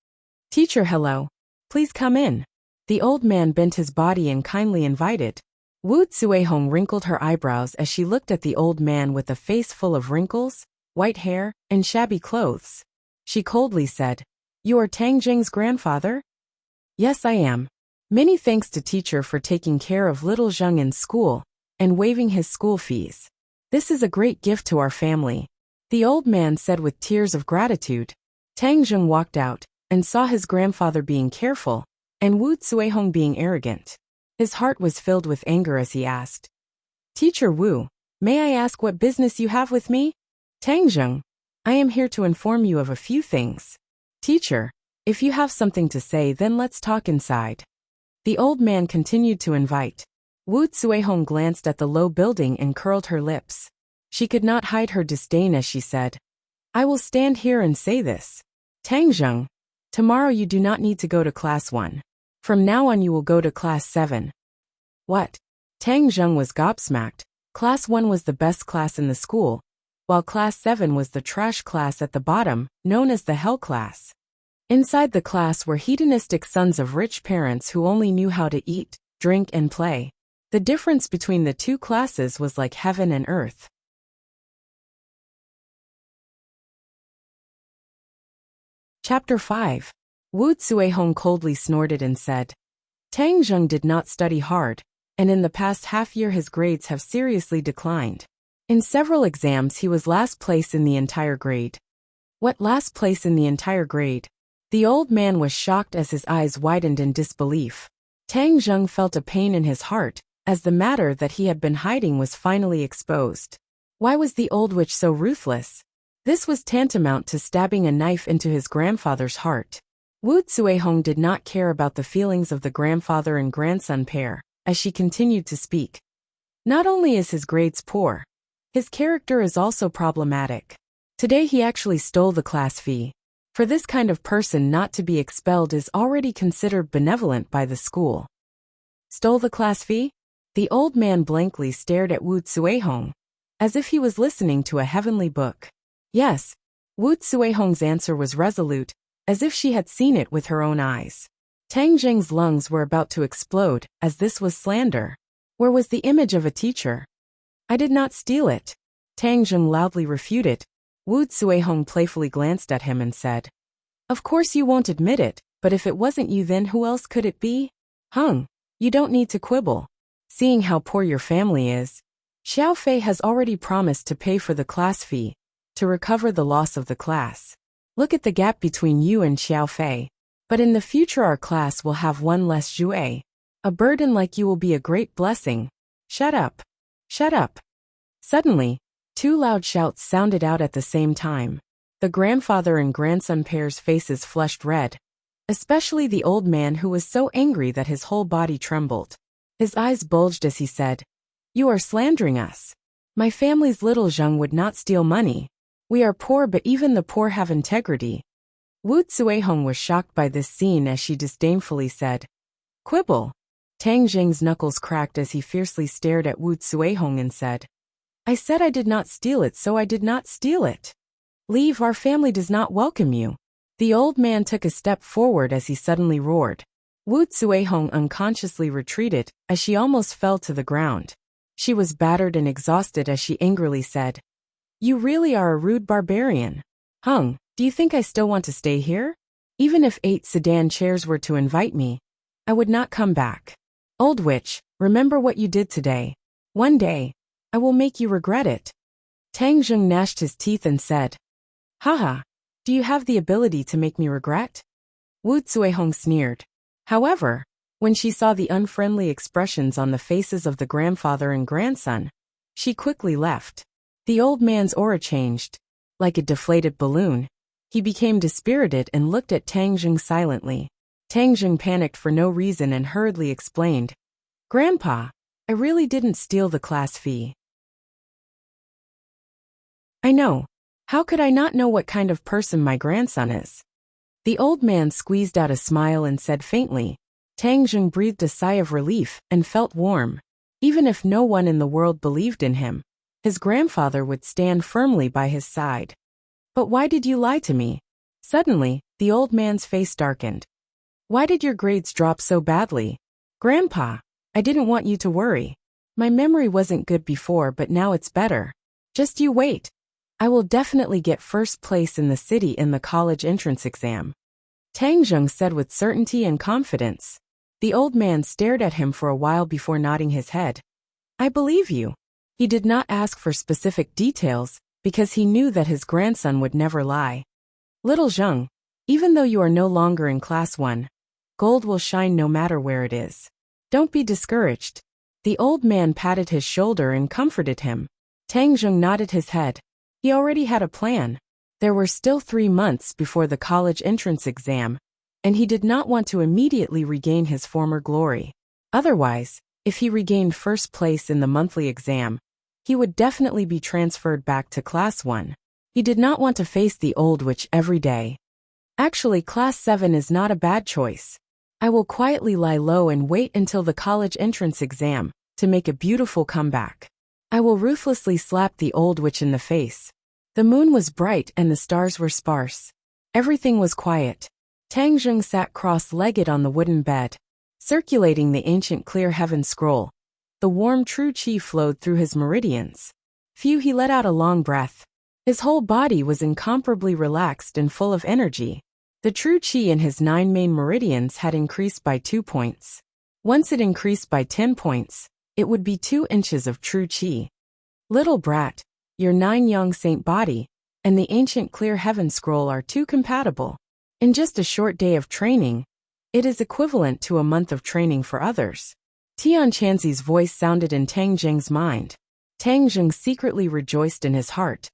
Teacher, hello. Please come in. The old man bent his body and kindly invited. Wu Zuehong wrinkled her eyebrows as she looked at the old man with a face full of wrinkles, white hair, and shabby clothes. She coldly said, You are Tang Zheng's grandfather? Yes, I am. Many thanks to teacher for taking care of little Zheng in school and waiving his school fees. This is a great gift to our family. The old man said with tears of gratitude. Tang Zheng walked out and saw his grandfather being careful and Wu Zuehong being arrogant. His heart was filled with anger as he asked, Teacher Wu, may I ask what business you have with me? Tang Zheng, I am here to inform you of a few things. Teacher, if you have something to say, then let's talk inside. The old man continued to invite. Wu Zuehong glanced at the low building and curled her lips. She could not hide her disdain as she said, I will stand here and say this. Tang Zheng, tomorrow you do not need to go to class 1. From now on you will go to class 7. What? Tang Zheng was gobsmacked. Class 1 was the best class in the school, while class 7 was the trash class at the bottom, known as the hell class. Inside the class were hedonistic sons of rich parents who only knew how to eat, drink, and play. The difference between the two classes was like heaven and earth. Chapter 5. Wu Zuehong coldly snorted and said, Tang Zheng did not study hard, and in the past half-year his grades have seriously declined. In several exams he was last place in the entire grade. What, last place in the entire grade? The old man was shocked as his eyes widened in disbelief. Tang Zheng felt a pain in his heart as the matter that he had been hiding was finally exposed. Why was the old witch so ruthless? This was tantamount to stabbing a knife into his grandfather's heart. Wu Zuehong did not care about the feelings of the grandfather and grandson pair, as she continued to speak. Not only is his grades poor, his character is also problematic. Today he actually stole the class fee. For this kind of person not to be expelled is already considered benevolent by the school. Stole the class fee? The old man blankly stared at Wu Zuehong, as if he was listening to a heavenly book. Yes, Wu Zuehong's answer was resolute, as if she had seen it with her own eyes. Tang Zheng's lungs were about to explode, as this was slander. Where was the image of a teacher? I did not steal it. Tang Zheng loudly refuted. Wu Zuehong playfully glanced at him and said, Of course you won't admit it, but if it wasn't you then who else could it be? Hung, you don't need to quibble. Seeing how poor your family is, Xiao Fei has already promised to pay for the class fee, to recover the loss of the class. Look at the gap between you and Xiao Fei. But in the future our class will have one less Zhuai. A burden like you will be a great blessing. Shut up. Shut up. Suddenly, two loud shouts sounded out at the same time. The grandfather and grandson pair's faces flushed red, especially the old man who was so angry that his whole body trembled. His eyes bulged as he said, You are slandering us. My family's little Zheng would not steal money. We are poor but even the poor have integrity. Wu Zuehong was shocked by this scene as she disdainfully said, Quibble. Tang Zheng's knuckles cracked as he fiercely stared at Wu Zuehong and said, I said I did not steal it, so I did not steal it. Leave, our family does not welcome you. The old man took a step forward as he suddenly roared. Wu Zuehong unconsciously retreated, as she almost fell to the ground. She was battered and exhausted as she angrily said, You really are a rude barbarian. Hung, do you think I still want to stay here? Even if 8 sedan chairs were to invite me, I would not come back. Old witch, remember what you did today. One day, I will make you regret it. Tang Zheng gnashed his teeth and said, Haha, do you have the ability to make me regret? Wu Zuehong sneered. However, when she saw the unfriendly expressions on the faces of the grandfather and grandson, she quickly left. The old man's aura changed. Like a deflated balloon, he became dispirited and looked at Tang Zheng silently. Tang Zheng panicked for no reason and hurriedly explained, Grandpa, I really didn't steal the class fee. I know. How could I not know what kind of person my grandson is? The old man squeezed out a smile and said faintly. Tang Zheng breathed a sigh of relief and felt warm. Even if no one in the world believed in him, his grandfather would stand firmly by his side. But why did you lie to me? Suddenly, the old man's face darkened. Why did your grades drop so badly? Grandpa, I didn't want you to worry. My memory wasn't good before, but now it's better. Just you wait. I will definitely get first place in the city in the college entrance exam. Tang Zheng said with certainty and confidence. The old man stared at him for a while before nodding his head. I believe you. He did not ask for specific details, because he knew that his grandson would never lie. Little Zheng, even though you are no longer in class 1, gold will shine no matter where it is. Don't be discouraged. The old man patted his shoulder and comforted him. Tang Zheng nodded his head. He already had a plan. There were still 3 months before the college entrance exam, and he did not want to immediately regain his former glory. Otherwise, if he regained first place in the monthly exam, he would definitely be transferred back to class 1. He did not want to face the old witch every day. Actually, class 7 is not a bad choice. I will quietly lie low and wait until the college entrance exam to make a beautiful comeback. I will ruthlessly slap the old witch in the face. The moon was bright and the stars were sparse. Everything was quiet. Tang Zheng sat cross-legged on the wooden bed, circulating the ancient clear heaven scroll. The warm true qi flowed through his meridians. He let out a long breath. His whole body was incomparably relaxed and full of energy. The true qi in his 9 main meridians had increased by 2 points. Once it increased by 10 points, it would be 2 inches of true qi. Little brat, your 9 young saint body and the ancient clear heaven scroll are too compatible. In just a short day of training, it is equivalent to a month of training for others. Tian Chanzi's voice sounded in Tang Jing's mind. Tang Jing secretly rejoiced in his heart,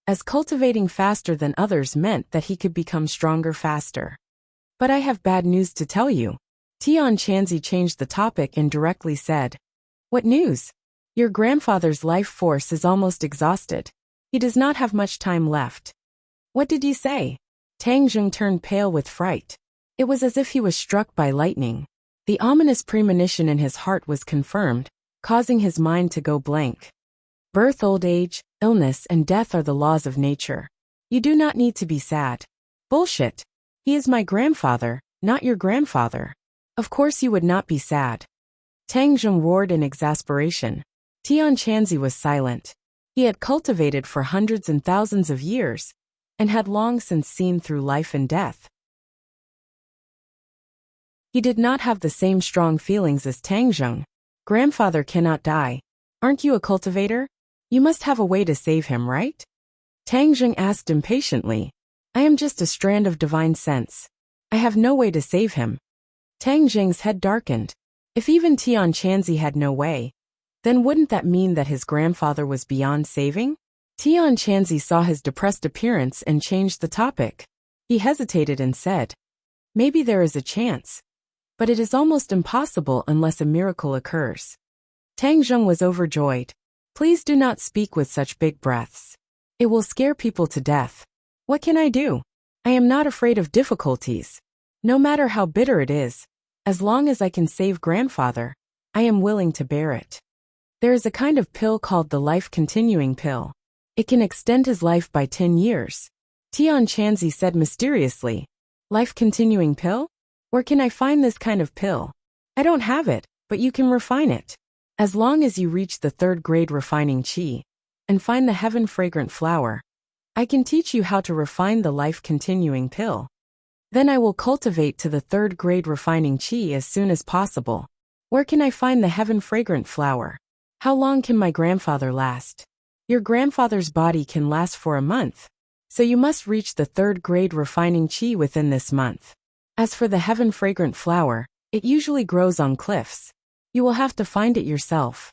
as cultivating faster than others meant that he could become stronger faster. But I have bad news to tell you. Tian Chanzi changed the topic and directly said, "What news? Your grandfather's life force is almost exhausted. He does not have much time left." "What did you say?" Tang Jing turned pale with fright. It was as if he was struck by lightning. The ominous premonition in his heart was confirmed, causing his mind to go blank. Birth, old age, illness, and death are the laws of nature. You do not need to be sad. Bullshit. He is my grandfather, not your grandfather. Of course you would not be sad. Tang Jing roared in exasperation. Tian Chanzi was silent. He had cultivated for hundreds and thousands of years, and had long since seen through life and death. He did not have the same strong feelings as Tang Jing. Grandfather cannot die. Aren't you a cultivator? You must have a way to save him, right? Tang Jing asked impatiently. I am just a strand of divine sense. I have no way to save him. Tang Jing's head darkened. If even Tian Chanzi had no way, then wouldn't that mean that his grandfather was beyond saving? Tian Chanzi saw his depressed appearance and changed the topic. He hesitated and said, maybe there is a chance, but it is almost impossible unless a miracle occurs. Tang Jing was overjoyed. Please do not speak with such big breaths. It will scare people to death. What can I do? I am not afraid of difficulties. No matter how bitter it is, as long as I can save grandfather, I am willing to bear it. There is a kind of pill called the life-continuing pill. It can extend his life by 10 years. Tian Chanzi said mysteriously. Life-continuing pill? Where can I find this kind of pill? I don't have it, but you can refine it. As long as you reach the 3rd grade refining chi, and find the heaven-fragrant flower, I can teach you how to refine the life-continuing pill. Then I will cultivate to the 3rd grade refining chi as soon as possible. Where can I find the heaven-fragrant flower? How long can my grandfather last? Your grandfather's body can last for a month, so you must reach the 3rd grade refining chi within this month. As for the heaven-fragrant flower, it usually grows on cliffs. You will have to find it yourself.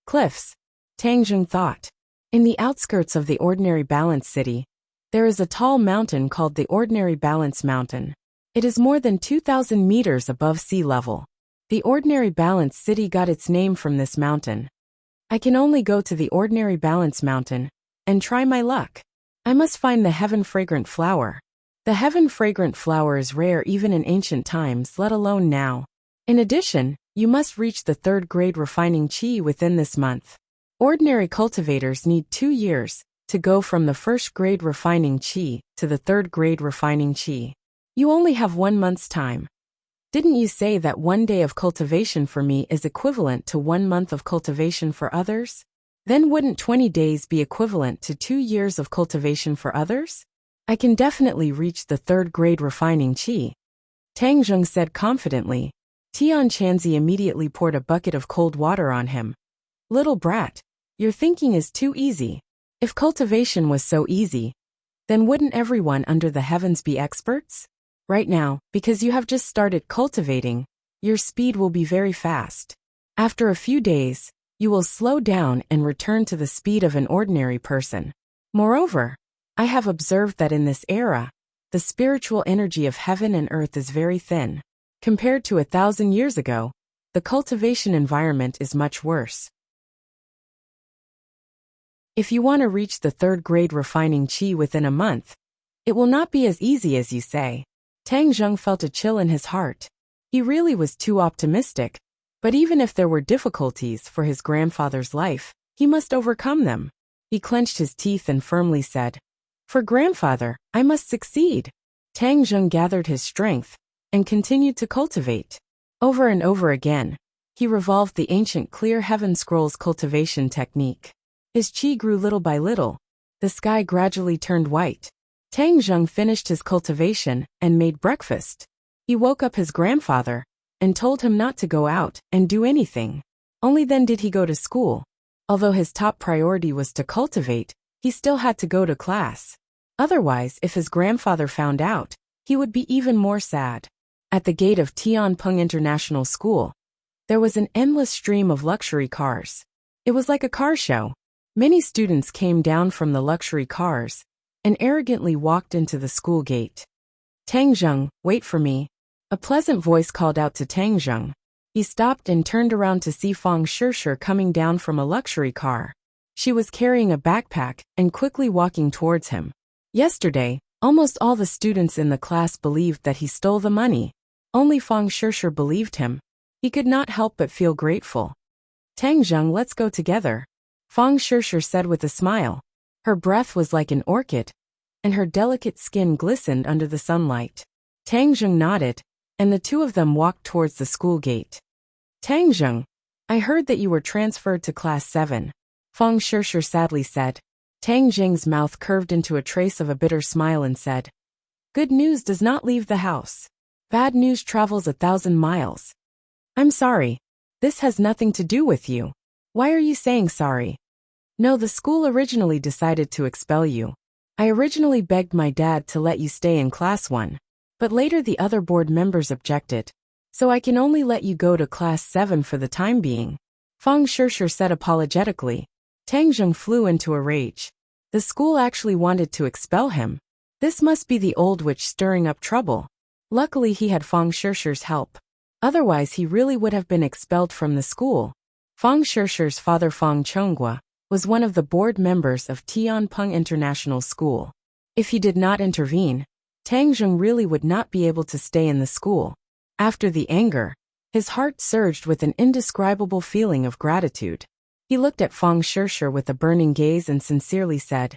Cliffs, Tang Jing thought. In the outskirts of the Ordinary Balance City, there is a tall mountain called the Ordinary Balance Mountain. It is more than 2,000 meters above sea level. The Ordinary Balance City got its name from this mountain. I can only go to the Ordinary Balance Mountain and try my luck. I must find the heaven-fragrant flower. The heaven-fragrant flower is rare even in ancient times, let alone now. In addition, you must reach the 3rd grade refining chi within this month. Ordinary cultivators need 2 years to go from the 1st grade refining chi to the 3rd grade refining chi. You only have 1 month's time. Didn't you say that 1 day of cultivation for me is equivalent to 1 month of cultivation for others? Then wouldn't 20 days be equivalent to 2 years of cultivation for others? I can definitely reach the 3rd grade refining chi. Tang Jing said confidently. Tian Chanzi immediately poured a bucket of cold water on him. Little brat, your thinking is too easy. If cultivation was so easy, then wouldn't everyone under the heavens be experts? Right now, because you have just started cultivating, your speed will be very fast. After a few days, you will slow down and return to the speed of an ordinary person. Moreover, I have observed that in this era, the spiritual energy of heaven and earth is very thin. Compared to 1,000 years ago, the cultivation environment is much worse. If you want to reach the 3rd grade refining chi within a month, it will not be as easy as you say. Tang Jing felt a chill in his heart. He really was too optimistic, but even if there were difficulties for his grandfather's life, he must overcome them. He clenched his teeth and firmly said, for grandfather, I must succeed. Tang Jing gathered his strength and continued to cultivate. Over and over again, he revolved the ancient clear heaven scrolls cultivation technique. His chi grew little by little. The sky gradually turned white. Tang Jing finished his cultivation and made breakfast. He woke up his grandfather and told him not to go out and do anything. Only then did he go to school. Although his top priority was to cultivate, he still had to go to class. Otherwise, if his grandfather found out, he would be even more sad. At the gate of Tianpeng International School, There was an endless stream of luxury cars. It was like a car show. Many students came down from the luxury cars and arrogantly walked into the school gate. Tang Zheng, wait for me. A pleasant voice called out to Tang Zheng. He stopped and turned around to see Fang Shishir coming down from a luxury car. She was carrying a backpack and quickly walking towards him. Yesterday, almost all the students in the class believed that he stole the money. Only Fang Shishir believed him. He could not help but feel grateful. Tang Zheng, let's go together, Fang Shishir said with a smile. Her breath was like an orchid, and her delicate skin glistened under the sunlight. Tang Zheng nodded, and the two of them walked towards the school gate. Tang Zheng, I heard that you were transferred to Class 7, Fang Shishir sadly said. Tang Zheng's mouth curved into a trace of a bitter smile and said, Good news does not leave the house. Bad news travels 1,000 miles. I'm sorry. This has nothing to do with you. Why are you saying sorry? No, the school originally decided to expel you. I originally begged my dad to let you stay in Class 1. But later the other board members objected. So I can only let you go to Class 7 for the time being, Fang Shishir said apologetically. Tang Zheng flew into a rage. The school actually wanted to expel him. This must be the old witch stirring up trouble. Luckily he had Fang Shishir's help. Otherwise he really would have been expelled from the school. Fang Shishir's father Fang Chonghua was one of the board members of Tianpeng International School. If he did not intervene, Tang Zheng really would not be able to stay in the school. After the anger, his heart surged with an indescribable feeling of gratitude. He looked at Fang Shishir with a burning gaze and sincerely said,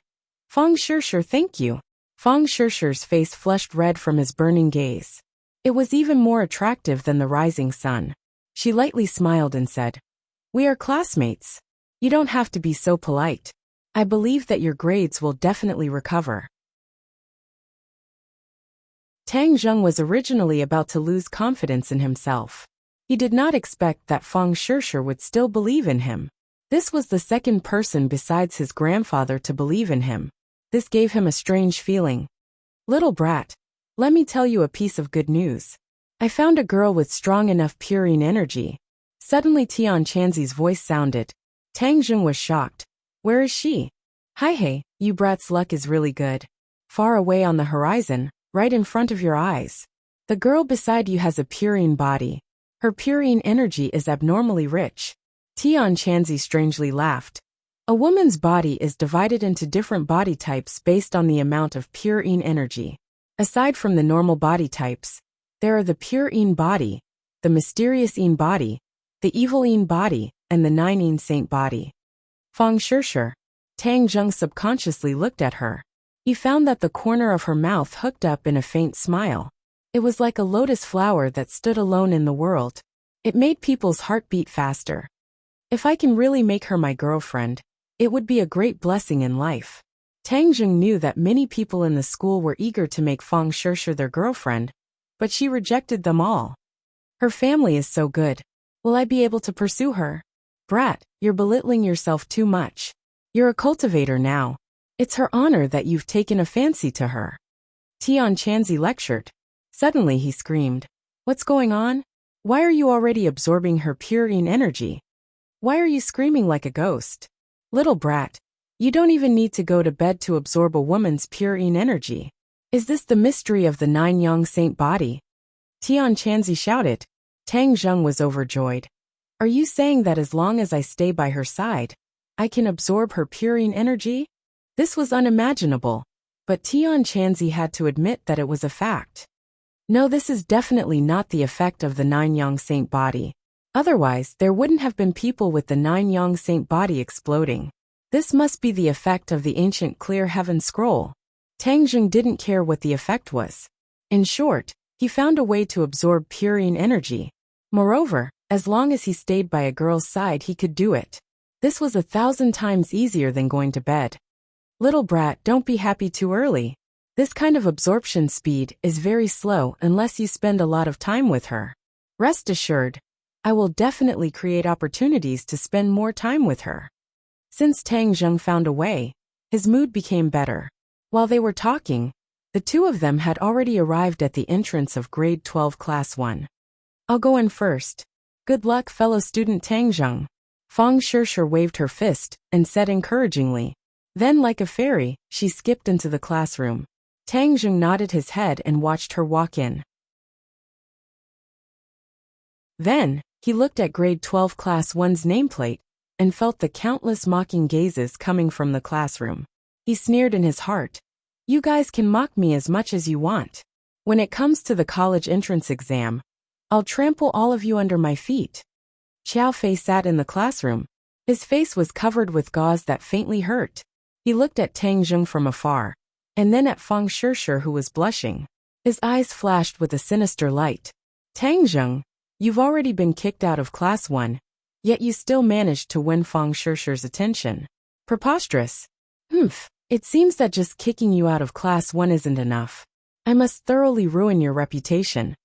Fang Shishir, thank you. Fang Shishir's face flushed red from his burning gaze. It was even more attractive than the rising sun. She lightly smiled and said, We are classmates. You don't have to be so polite. I believe that your grades will definitely recover. Tang Zheng was originally about to lose confidence in himself. He did not expect that Fang Shishir would still believe in him. This was the second person besides his grandfather to believe in him. This gave him a strange feeling. Little brat, let me tell you a piece of good news. I found a girl with strong enough purine energy. Suddenly Tian Chanzi's voice sounded. Tang Zheng was shocked. Where is she? Hi hey, you brat's luck is really good. Far away on the horizon, right in front of your eyes. The girl beside you has a purine body. Her purine energy is abnormally rich. Tian Chanzi strangely laughed. A woman's body is divided into different body types based on the amount of purine energy. Aside from the normal body types, there are the pure Yin body, the mysterious Yin body, the evil Yin body, and the 9 Yin saint body. Fang Shishir, Tang Zheng subconsciously looked at her. He found that the corner of her mouth hooked up in a faint smile. It was like a lotus flower that stood alone in the world. It made people's heart beat faster. If I can really make her my girlfriend, it would be a great blessing in life. Tang Zheng knew that many people in the school were eager to make Fang Shishir their girlfriend, but she rejected them all. Her family is so good. Will I be able to pursue her? Brat, you're belittling yourself too much. You're a cultivator now. It's her honor that you've taken a fancy to her. Tian Chanzi lectured. Suddenly he screamed. What's going on? Why are you already absorbing her purine energy? Why are you screaming like a ghost? Little brat, you don't even need to go to bed to absorb a woman's purine energy. Is this the mystery of the 9 Yang saint body? Tian Chanzi shouted. Tang Zheng was overjoyed. Are you saying that as long as I stay by her side, I can absorb her purine energy? This was unimaginable, but Tian Chanzi had to admit that it was a fact. No, this is definitely not the effect of the 9 Yang saint body. Otherwise, there wouldn't have been people with the 9 Yang saint body exploding. This must be the effect of the ancient clear heaven scroll. Tang Zheng didn't care what the effect was. In short, he found a way to absorb purine energy. Moreover, as long as he stayed by a girl's side he could do it. This was 1,000 times easier than going to bed. Little brat, don't be happy too early. This kind of absorption speed is very slow unless you spend a lot of time with her. Rest assured, I will definitely create opportunities to spend more time with her. Since Tang Zheng found a way, his mood became better. While they were talking, the two of them had already arrived at the entrance of grade 12 class 1. I'll go in first. Good luck, fellow student Tang Zheng. Fang Shishir waved her fist and said encouragingly. Then, like a fairy, she skipped into the classroom. Tang Zheng nodded his head and watched her walk in. Then, he looked at grade 12 class 1's nameplate and felt the countless mocking gazes coming from the classroom. He sneered in his heart. You guys can mock me as much as you want. When it comes to the college entrance exam, I'll trample all of you under my feet. Xiao Fei sat in the classroom. His face was covered with gauze that faintly hurt. He looked at Tang Zheng from afar, and then at Fang Shishir, who was blushing. His eyes flashed with a sinister light. Tang Zheng, you've already been kicked out of class 1, yet you still managed to win Fang Shishir's attention. Preposterous. It seems that just kicking you out of class 1 isn't enough. I must thoroughly ruin your reputation.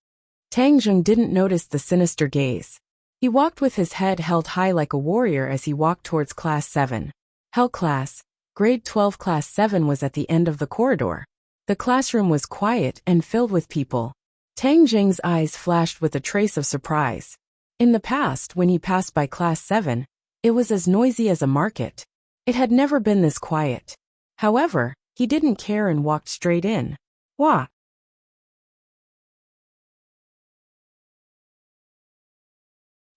Tang Zheng didn't notice the sinister gaze. He walked with his head held high like a warrior as he walked towards class 7. Hell class, grade 12 class 7 was at the end of the corridor. The classroom was quiet and filled with people. Tang Zheng's eyes flashed with a trace of surprise. In the past, when he passed by class 7, it was as noisy as a market. It had never been this quiet. However, he didn't care and walked straight in. Wah!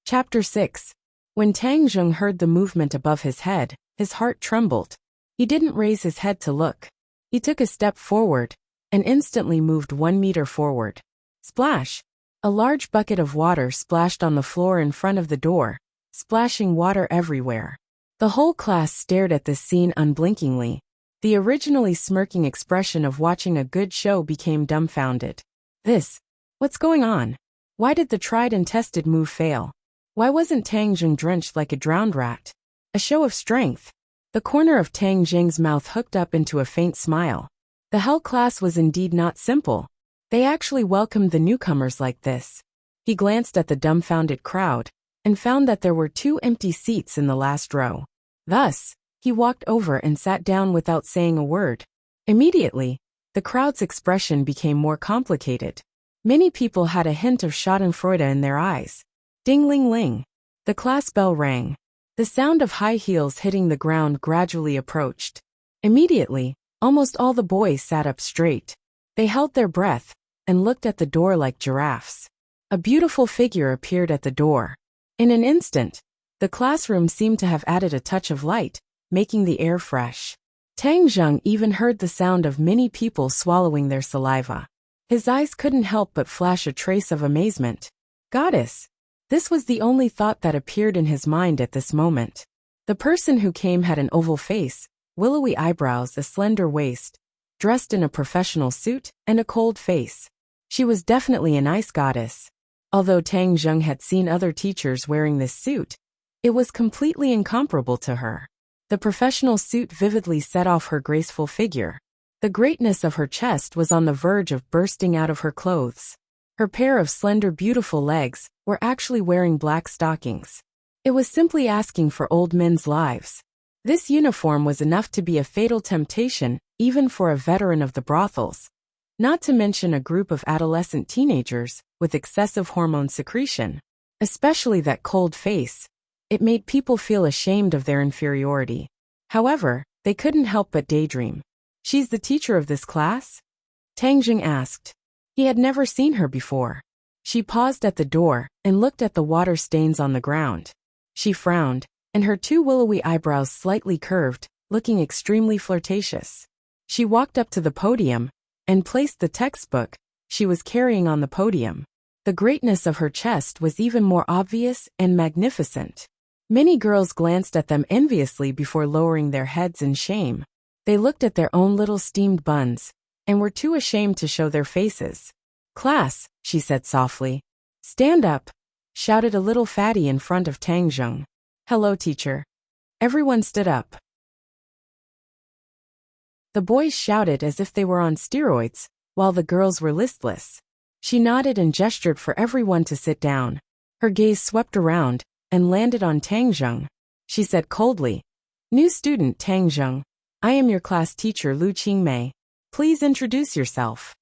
Chapter 6. When Tang Zheng heard the movement above his head, his heart trembled. He didn't raise his head to look. He took a step forward, and instantly moved 1 meter forward. Splash! A large bucket of water splashed on the floor in front of the door, splashing water everywhere. The whole class stared at this scene unblinkingly. The originally smirking expression of watching a good show became dumbfounded. What's going on? Why did the tried and tested move fail? Why wasn't Tang Zheng drenched like a drowned rat? A show of strength. The corner of Tang Zheng's mouth hooked up into a faint smile. The Hell class was indeed not simple. They actually welcomed the newcomers like this. He glanced at the dumbfounded crowd and found that there were 2 empty seats in the last row. Thus, he walked over and sat down without saying a word. Immediately, the crowd's expression became more complicated. Many people had a hint of schadenfreude in their eyes. Ding-ling-ling. The class bell rang. The sound of high heels hitting the ground gradually approached. Immediately, almost all the boys sat up straight. They held their breath and looked at the door like giraffes. A beautiful figure appeared at the door. In an instant, the classroom seemed to have added a touch of light, making the air fresh. Tang Zheng even heard the sound of many people swallowing their saliva. His eyes couldn't help but flash a trace of amazement. Goddess! This was the only thought that appeared in his mind at this moment. The person who came had an oval face, willowy eyebrows, a slender waist, dressed in a professional suit, and a cold face. She was definitely an ice goddess. Although Tang Zheng had seen other teachers wearing this suit, it was completely incomparable to her. The professional suit vividly set off her graceful figure. The greatness of her chest was on the verge of bursting out of her clothes. Her pair of slender, beautiful legs were actually wearing black stockings. It was simply asking for old men's lives. This uniform was enough to be a fatal temptation, even for a veteran of the brothels. Not to mention a group of adolescent teenagers with excessive hormone secretion. Especially that cold face. It made people feel ashamed of their inferiority. However, they couldn't help but daydream. She's the teacher of this class? Tang Zheng asked. He had never seen her before. She paused at the door and looked at the water stains on the ground. She frowned, and her 2 willowy eyebrows slightly curved, looking extremely flirtatious. She walked up to the podium and placed the textbook she was carrying on the podium. The greatness of her chest was even more obvious and magnificent. Many girls glanced at them enviously before lowering their heads in shame. They looked at their own little steamed buns and were too ashamed to show their faces. Class, she said softly. Stand up, shouted a little fatty in front of Tang Zheng. Hello, teacher. Everyone stood up. The boys shouted as if they were on steroids, while the girls were listless. She nodded and gestured for everyone to sit down. Her gaze swept around and landed on Tang Zheng. She said coldly, New student Tang Zheng, I am your class teacher Lu Qingmei. Please introduce yourself.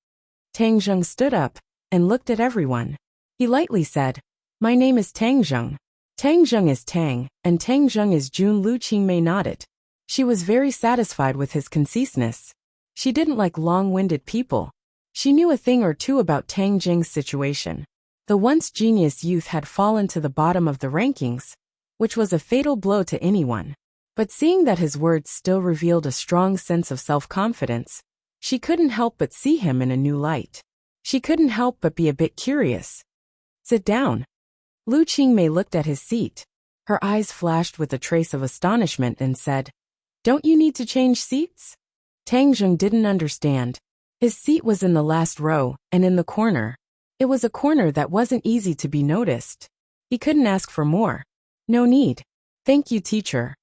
Tang Zheng stood up and looked at everyone. He lightly said, My name is Tang Zheng. Tang Zheng is Tang, and Tang Zheng is June. Lu Qingmei nodded. She was very satisfied with his conciseness. She didn't like long-winded people. She knew a thing or two about Tang Zheng's situation. The once genius youth had fallen to the bottom of the rankings, which was a fatal blow to anyone. But seeing that his words still revealed a strong sense of self-confidence, she couldn't help but see him in a new light. She couldn't help but be a bit curious. Sit down. Lu Qingmei looked at his seat. Her eyes flashed with a trace of astonishment and said, "Don't you need to change seats?" Tang Zheng didn't understand. His seat was in the last row, and in the corner. It was a corner that wasn't easy to be noticed. He couldn't ask for more. No need. Thank you, teacher.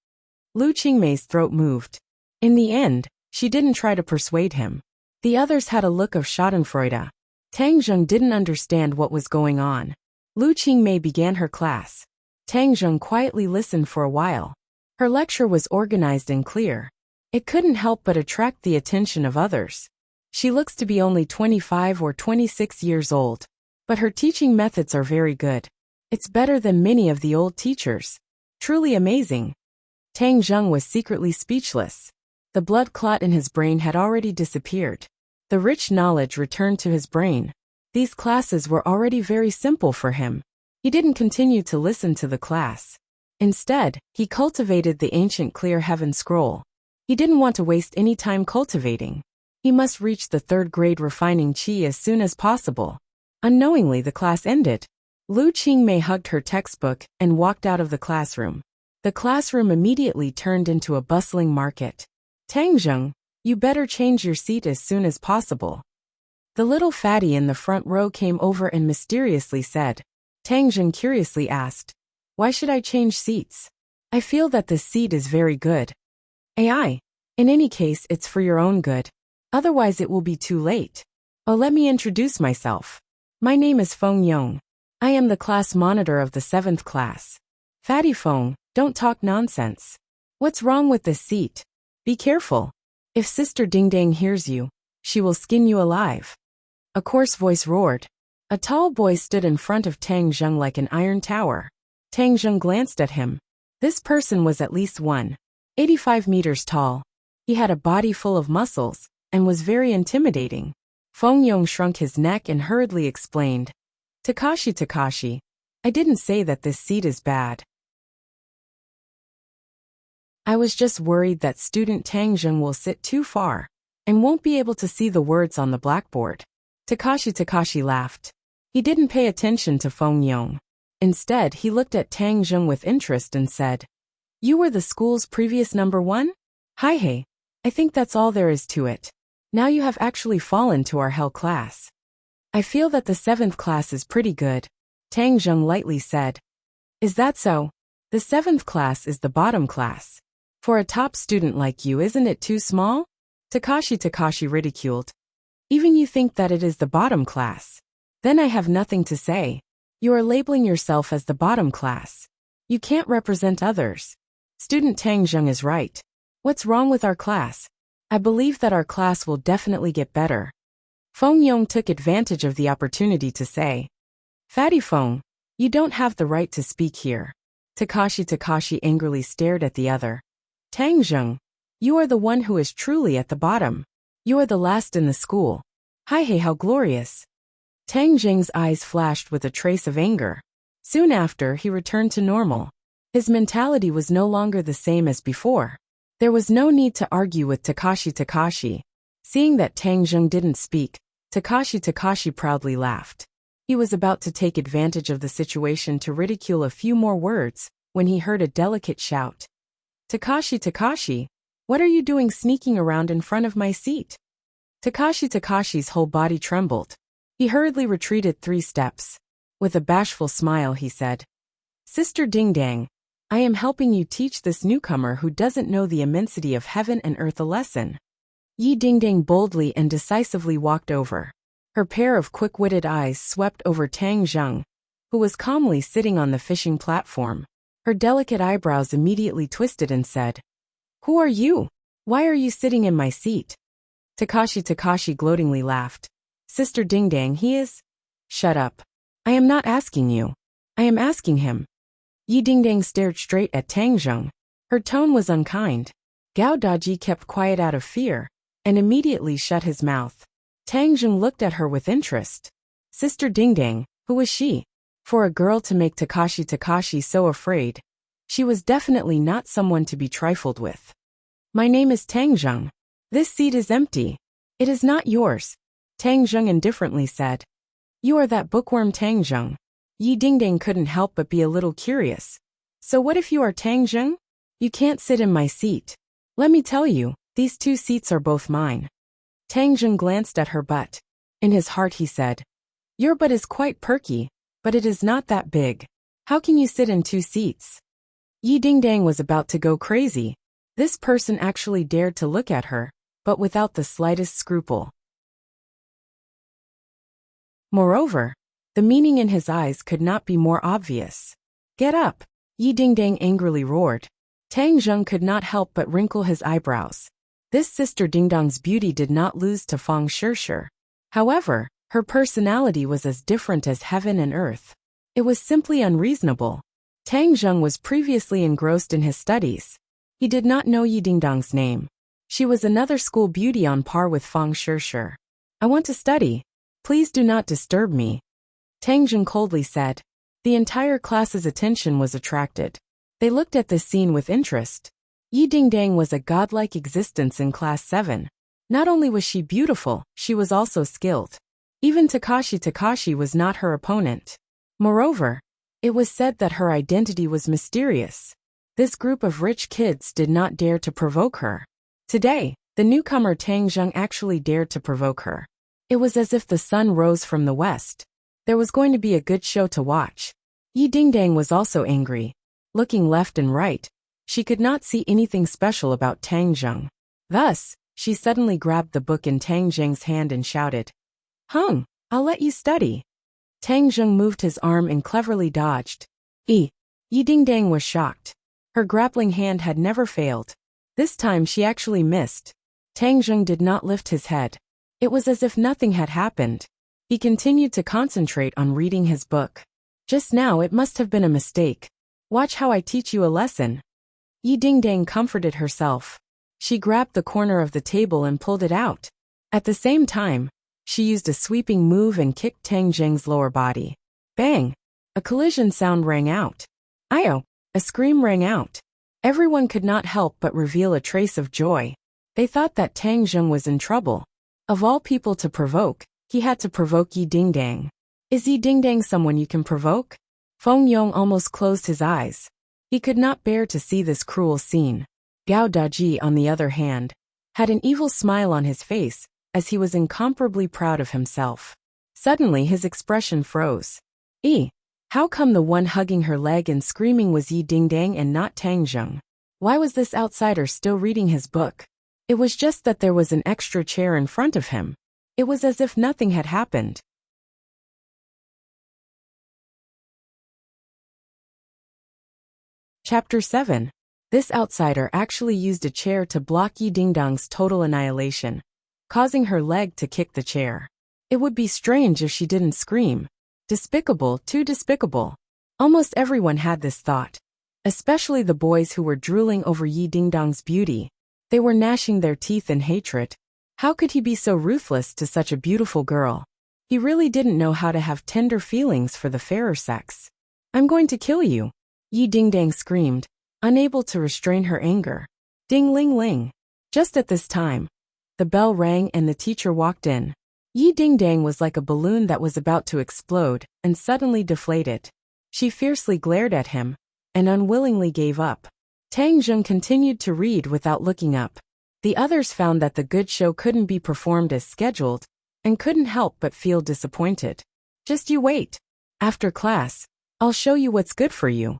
Lu Qingmei's throat moved. In the end, she didn't try to persuade him. The others had a look of schadenfreude. Tang Zheng didn't understand what was going on. Lu Qingmei began her class. Tang Zheng quietly listened for a while. Her lecture was organized and clear. It couldn't help but attract the attention of others. She looks to be only 25 or 26 years old. But her teaching methods are very good. It's better than many of the old teachers. Truly amazing. Tang Zheng was secretly speechless. The blood clot in his brain had already disappeared. The rich knowledge returned to his brain. These classes were already very simple for him. He didn't continue to listen to the class. Instead, he cultivated the ancient clear heaven scroll. He didn't want to waste any time cultivating. He must reach the 3rd grade refining qi as soon as possible. Unknowingly, the class ended. Lu Qingmei hugged her textbook and walked out of the classroom. The classroom immediately turned into a bustling market. Tang Zheng, you better change your seat as soon as possible. The little fatty in the front row came over and mysteriously said. Tang Zheng curiously asked, "Why should I change seats? I feel that this seat is very good." AI. In any case, it's for your own good. Otherwise it will be too late. Oh, let me introduce myself. My name is Feng Yong. I am the class monitor of the 7th class. Fatty Feng, don't talk nonsense. What's wrong with this seat? Be careful. If Sister Ding Dang hears you, she will skin you alive. A coarse voice roared. A tall boy stood in front of Tang Zheng like an iron tower. Tang Zheng glanced at him. This person was at least 185 meters tall. He had a body full of muscles, and was very intimidating. Feng Yong shrunk his neck and hurriedly explained. Takashi, I didn't say that this seat is bad. I was just worried that student Tang Zheng will sit too far, and won't be able to see the words on the blackboard. Takashi laughed. He didn't pay attention to Feng Yong. Instead, he looked at Tang Zheng with interest and said, "You were the school's previous number 1? Hi hey, I think that's all there is to it. Now you have actually fallen to our hell class." "I feel that the 7th class is pretty good," Tang Zheng lightly said. "Is that so? The 7th class is the bottom class. For a top student like you, isn't it too small?" Takashi ridiculed. "Even you think that it is the bottom class? Then I have nothing to say. You are labeling yourself as the bottom class. You can't represent others." Student Tang Zheng is right. What's wrong with our class? I believe that our class will definitely get better. Feng Yong took advantage of the opportunity to say, "Fatty Feng, you don't have the right to speak here." Takashi angrily stared at the other. "Tang Zheng, you are the one who is truly at the bottom. You are the last in the school. Hi hey, how glorious." Tang Zheng's eyes flashed with a trace of anger. Soon after, he returned to normal. His mentality was no longer the same as before. There was no need to argue with Takashi. Seeing that Tang Zheng didn't speak, Takashi proudly laughed. He was about to take advantage of the situation to ridicule a few more words, when he heard a delicate shout. Takashi, what are you doing sneaking around in front of my seat?" Takashi's whole body trembled. He hurriedly retreated 3 steps. With a bashful smile, he said, "Sister Ding Dang, I am helping you teach this newcomer who doesn't know the immensity of heaven and earth a lesson." Yi Ding Dang boldly and decisively walked over. Her pair of quick-witted eyes swept over Tang Zheng, who was calmly sitting on the fishing platform. Her delicate eyebrows immediately twisted and said, "Who are you? Why are you sitting in my seat?" Takashi gloatingly laughed. "Sister Ding Dang, he is—" "Shut up. I am not asking you. I am asking him. Yi Dingdang stared straight at Tang Zheng. Her tone was unkind. Gao Daji kept quiet out of fear, and immediately shut his mouth. Tang Zheng looked at her with interest. Sister Dingdang, who was she? For a girl to make Takashi so afraid, she was definitely not someone to be trifled with. My name is Tang Zheng. This seat is empty. It is not yours, Tang Zheng indifferently said. You are that bookworm Tang Zheng. Yi Dingdang couldn't help but be a little curious. So what if you are Tang Zheng? You can't sit in my seat. Let me tell you, these 2 seats are both mine. Tang Zheng glanced at her butt. In his heart he said, your butt is quite perky, but it is not that big. How can you sit in 2 seats? Yi Dingdang was about to go crazy. This person actually dared to look at her, but without the slightest scruple. Moreover, the meaning in his eyes could not be more obvious. Get up, Yi Dingdang angrily roared. Tang Zheng could not help but wrinkle his eyebrows. This sister Dingdong's beauty did not lose to Feng Shishir. However, her personality was as different as heaven and earth. It was simply unreasonable. Tang Zheng was previously engrossed in his studies. He did not know Yi Dingdong's name. She was another school beauty on par with Feng Shishir. I want to study. Please do not disturb me, Tang Zheng coldly said. The entire class's attention was attracted. They looked at this scene with interest. Yi Dingdang was a godlike existence in Class 7. Not only was she beautiful, she was also skilled. Even Takashi was not her opponent. Moreover, it was said that her identity was mysterious. This group of rich kids did not dare to provoke her. Today, the newcomer Tang Zheng actually dared to provoke her. It was as if the sun rose from the west. There was going to be a good show to watch. Yi Dingdang was also angry. Looking left and right, she could not see anything special about Tang Zheng. Thus, she suddenly grabbed the book in Tang Zheng's hand and shouted, Hung, I'll let you study. Tang Zheng moved his arm and cleverly dodged. Yi Dingdang was shocked. Her grappling hand had never failed. This time she actually missed. Tang Zheng did not lift his head. It was as if nothing had happened. He continued to concentrate on reading his book. Just now it must have been a mistake. Watch how I teach you a lesson. Yi Dingdang comforted herself. She grabbed the corner of the table and pulled it out. At the same time, she used a sweeping move and kicked Tang Zheng's lower body. Bang! A collision sound rang out. Ayo! A scream rang out. Everyone could not help but reveal a trace of joy. They thought that Tang Zheng was in trouble. Of all people to provoke, he had to provoke Yi Dingdang. Is Yi Dingdang someone you can provoke? Feng Yong almost closed his eyes. He could not bear to see this cruel scene. Gao Daji, on the other hand, had an evil smile on his face, as he was incomparably proud of himself. Suddenly his expression froze. How come the one hugging her leg and screaming was Yi Dingdang and not Tang Zheng? Why was this outsider still reading his book? It was just that there was an extra chair in front of him. It was as if nothing had happened. Chapter 7. This outsider actually used a chair to block Yi Dingdang's total annihilation, causing her leg to kick the chair. It would be strange if she didn't scream. Despicable, too despicable. Almost everyone had this thought. Especially the boys who were drooling over Yi Dingdang's beauty. They were gnashing their teeth in hatred. How could he be so ruthless to such a beautiful girl? He really didn't know how to have tender feelings for the fairer sex. I'm going to kill you, Yi Dingdang screamed, unable to restrain her anger. Ding-ling-ling. Just at this time, the bell rang and the teacher walked in. Yi Dingdang was like a balloon that was about to explode and suddenly deflated. She fiercely glared at him and unwillingly gave up. Tang Zheng continued to read without looking up. The others found that the good show couldn't be performed as scheduled and couldn't help but feel disappointed. Just you wait. After class, I'll show you what's good for you.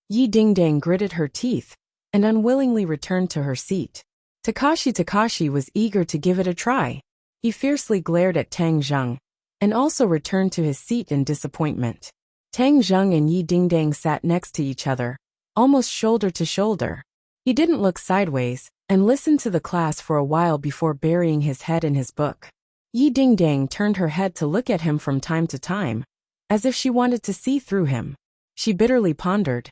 Yi Dingdang gritted her teeth and unwillingly returned to her seat. Takashi was eager to give it a try. He fiercely glared at Tang Zheng and also returned to his seat in disappointment. Tang Zheng and Yi Dingdang sat next to each other, almost shoulder to shoulder. He didn't look sideways and listened to the class for a while before burying his head in his book. Yi Dingdang turned her head to look at him from time to time, as if she wanted to see through him. She bitterly pondered.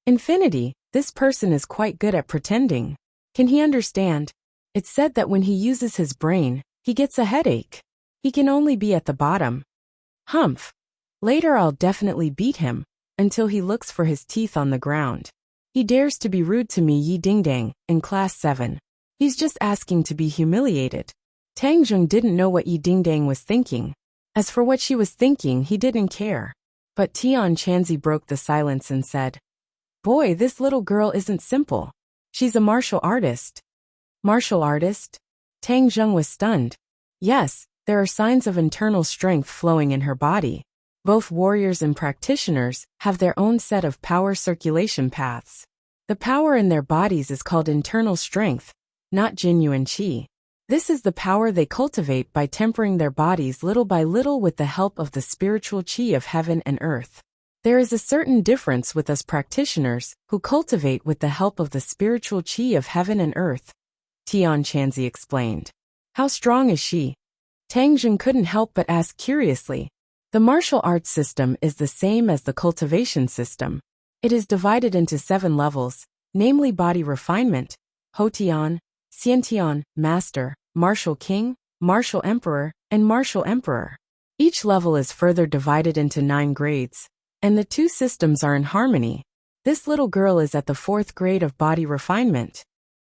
Infinity, this person is quite good at pretending. Can he understand? It's said that when he uses his brain, he gets a headache. He can only be at the bottom. Humph. Later I'll definitely beat him, until he looks for his teeth on the ground. He dares to be rude to me, Yi Dingdang, in class 7. He's just asking to be humiliated. Tang Zheng didn't know what Yi Dingdang was thinking. As for what she was thinking, he didn't care. But Tian Chanzi broke the silence and said, "Boy, this little girl isn't simple. She's a martial artist." Martial artist? Tang Zheng was stunned. Yes, there are signs of internal strength flowing in her body. Both warriors and practitioners have their own set of power circulation paths. The power in their bodies is called internal strength, not genuine qi. This is the power they cultivate by tempering their bodies little by little with the help of the spiritual qi of heaven and earth. There is a certain difference with us practitioners, who cultivate with the help of the spiritual qi of heaven and earth, Tian Chanzi explained. How strong is she? Tang Zheng couldn't help but ask curiously. The martial arts system is the same as the cultivation system. It is divided into 7 levels, namely body refinement, Hotian, Xiantian, Master, Martial King, Martial Emperor, and Martial Emperor. Each level is further divided into 9 grades, and the 2 systems are in harmony. This little girl is at the 4th grade of body refinement.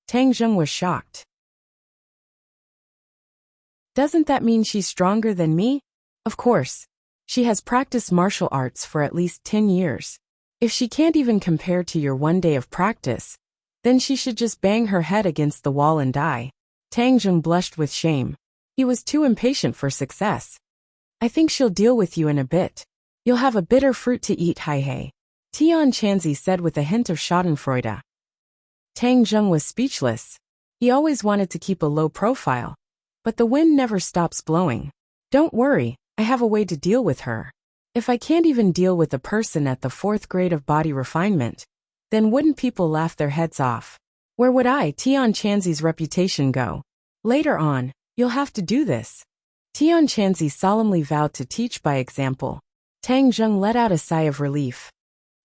Tang Zheng was shocked. Doesn't that mean she's stronger than me? Of course. She has practiced martial arts for at least 10 years. If she can't even compare to your 1 day of practice, then she should just bang her head against the wall and die. Tang Zheng blushed with shame. He was too impatient for success. I think she'll deal with you in a bit. You'll have a bitter fruit to eat, Hai. Tian Chanzi said with a hint of schadenfreude. Tang Zheng was speechless. He always wanted to keep a low profile. But the wind never stops blowing. Don't worry, I have a way to deal with her. If I can't even deal with a person at the 4th grade of body refinement, then wouldn't people laugh their heads off? Where would Tian Chanzi's reputation go? Later on, you'll have to do this. Tian Chanzi solemnly vowed to teach by example. Tang Zheng let out a sigh of relief.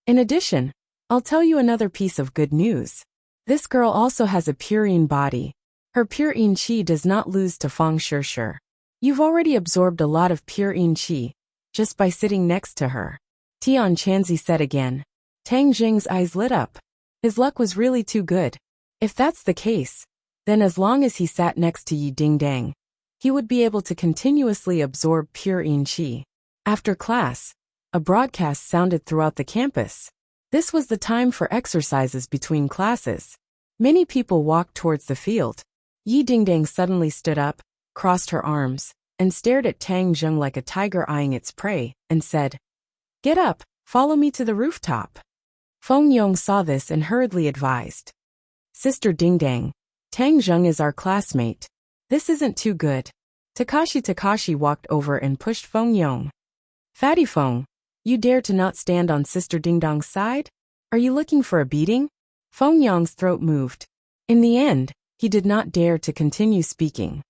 In addition, I'll tell you another piece of good news. This girl also has a purine body. Her purine qi does not lose to Feng Shishir. You've already absorbed a lot of purine qi, just by sitting next to her. Tian Chanzi said again. Tang Zheng's eyes lit up. His luck was really too good. If that's the case, then as long as he sat next to Yi Dingdang, he would be able to continuously absorb purine qi. After class, a broadcast sounded throughout the campus. This was the time for exercises between classes. Many people walked towards the field. Yi Dingdang suddenly stood up, crossed her arms, and stared at Tang Zheng like a tiger eyeing its prey, and said, "Get up, follow me to the rooftop." Feng Yong saw this and hurriedly advised. "Sister Dingdang, Tang Zheng is our classmate. This isn't too good." Takashi walked over and pushed Feng Yong. "Fatty Feng, you dare to not stand on Sister Dingdang's side? Are you looking for a beating?" Feng Yong's throat moved. In the end, he did not dare to continue speaking.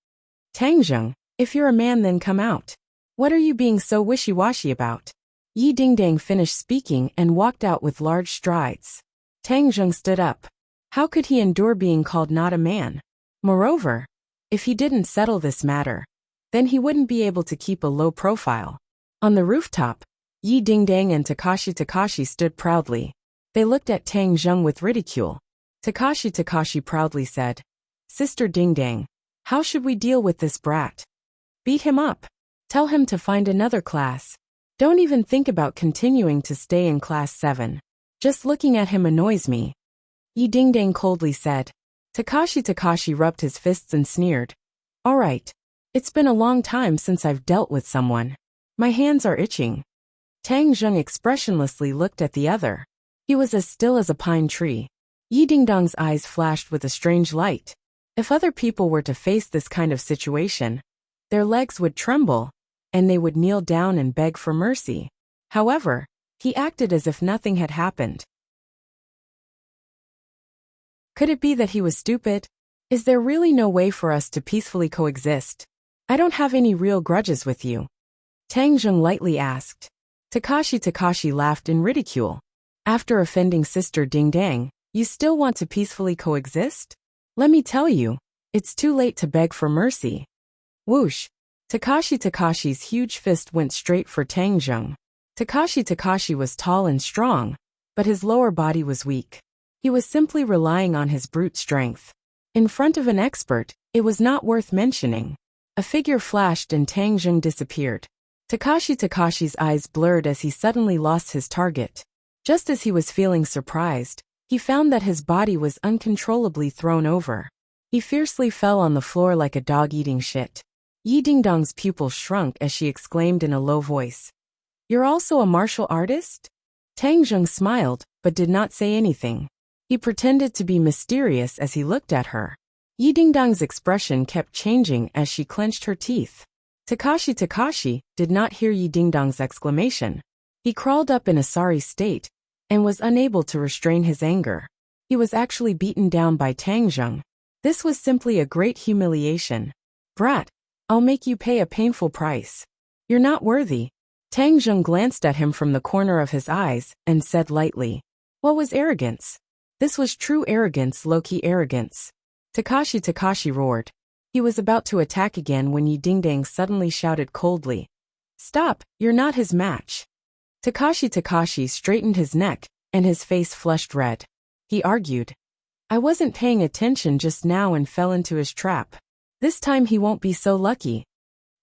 "Tang Zheng, if you're a man then come out. What are you being so wishy-washy about?" Yi Dingdang finished speaking and walked out with large strides. Tang Zheng stood up. How could he endure being called not a man? Moreover, if he didn't settle this matter, then he wouldn't be able to keep a low profile. On the rooftop, Yi Dingdang and Takashi stood proudly. They looked at Tang Zheng with ridicule. Takashi proudly said, "Sister Dingdang, how should we deal with this brat? Beat him up. Tell him to find another class. Don't even think about continuing to stay in class 7. Just looking at him annoys me." Yi Dingdang coldly said. Takashi rubbed his fists and sneered. "All right. It's been a long time since I've dealt with someone. My hands are itching." Tang Zheng expressionlessly looked at the other. He was as still as a pine tree. Yi Dingdang's eyes flashed with a strange light. If other people were to face this kind of situation, their legs would tremble, and they would kneel down and beg for mercy. However, he acted as if nothing had happened. Could it be that he was stupid? Is there really no way for us to peacefully coexist? I don't have any real grudges with you. Tang Zheng lightly asked. Takashi laughed in ridicule. After offending Sister Ding Dang, you still want to peacefully coexist? Let me tell you, it's too late to beg for mercy. Whoosh! Takashi's huge fist went straight for Tang Zheng. Takashi was tall and strong, but his lower body was weak. He was simply relying on his brute strength. In front of an expert, it was not worth mentioning. A figure flashed and Tang Zheng disappeared. Takashi's eyes blurred as he suddenly lost his target. Just as he was feeling surprised, he found that his body was uncontrollably thrown over. He fiercely fell on the floor like a dog eating shit. Yi Dingdong's pupils shrunk as she exclaimed in a low voice. You're also a martial artist? Tang Zheng smiled, but did not say anything. He pretended to be mysterious as he looked at her. Yi Dingdong's expression kept changing as she clenched her teeth. Takashi did not hear Yi Dingdong's exclamation. He crawled up in a sorry state and was unable to restrain his anger. He was actually beaten down by Tang Zheng. This was simply a great humiliation. Brat, I'll make you pay a painful price. You're not worthy. Tang Zheng glanced at him from the corner of his eyes and said lightly. What was arrogance? This was true arrogance, low-key arrogance. Takashi roared. He was about to attack again when Yi Dingdang suddenly shouted coldly. Stop, you're not his match. Takashi straightened his neck, and his face flushed red. He argued. I wasn't paying attention just now and fell into his trap. This time he won't be so lucky.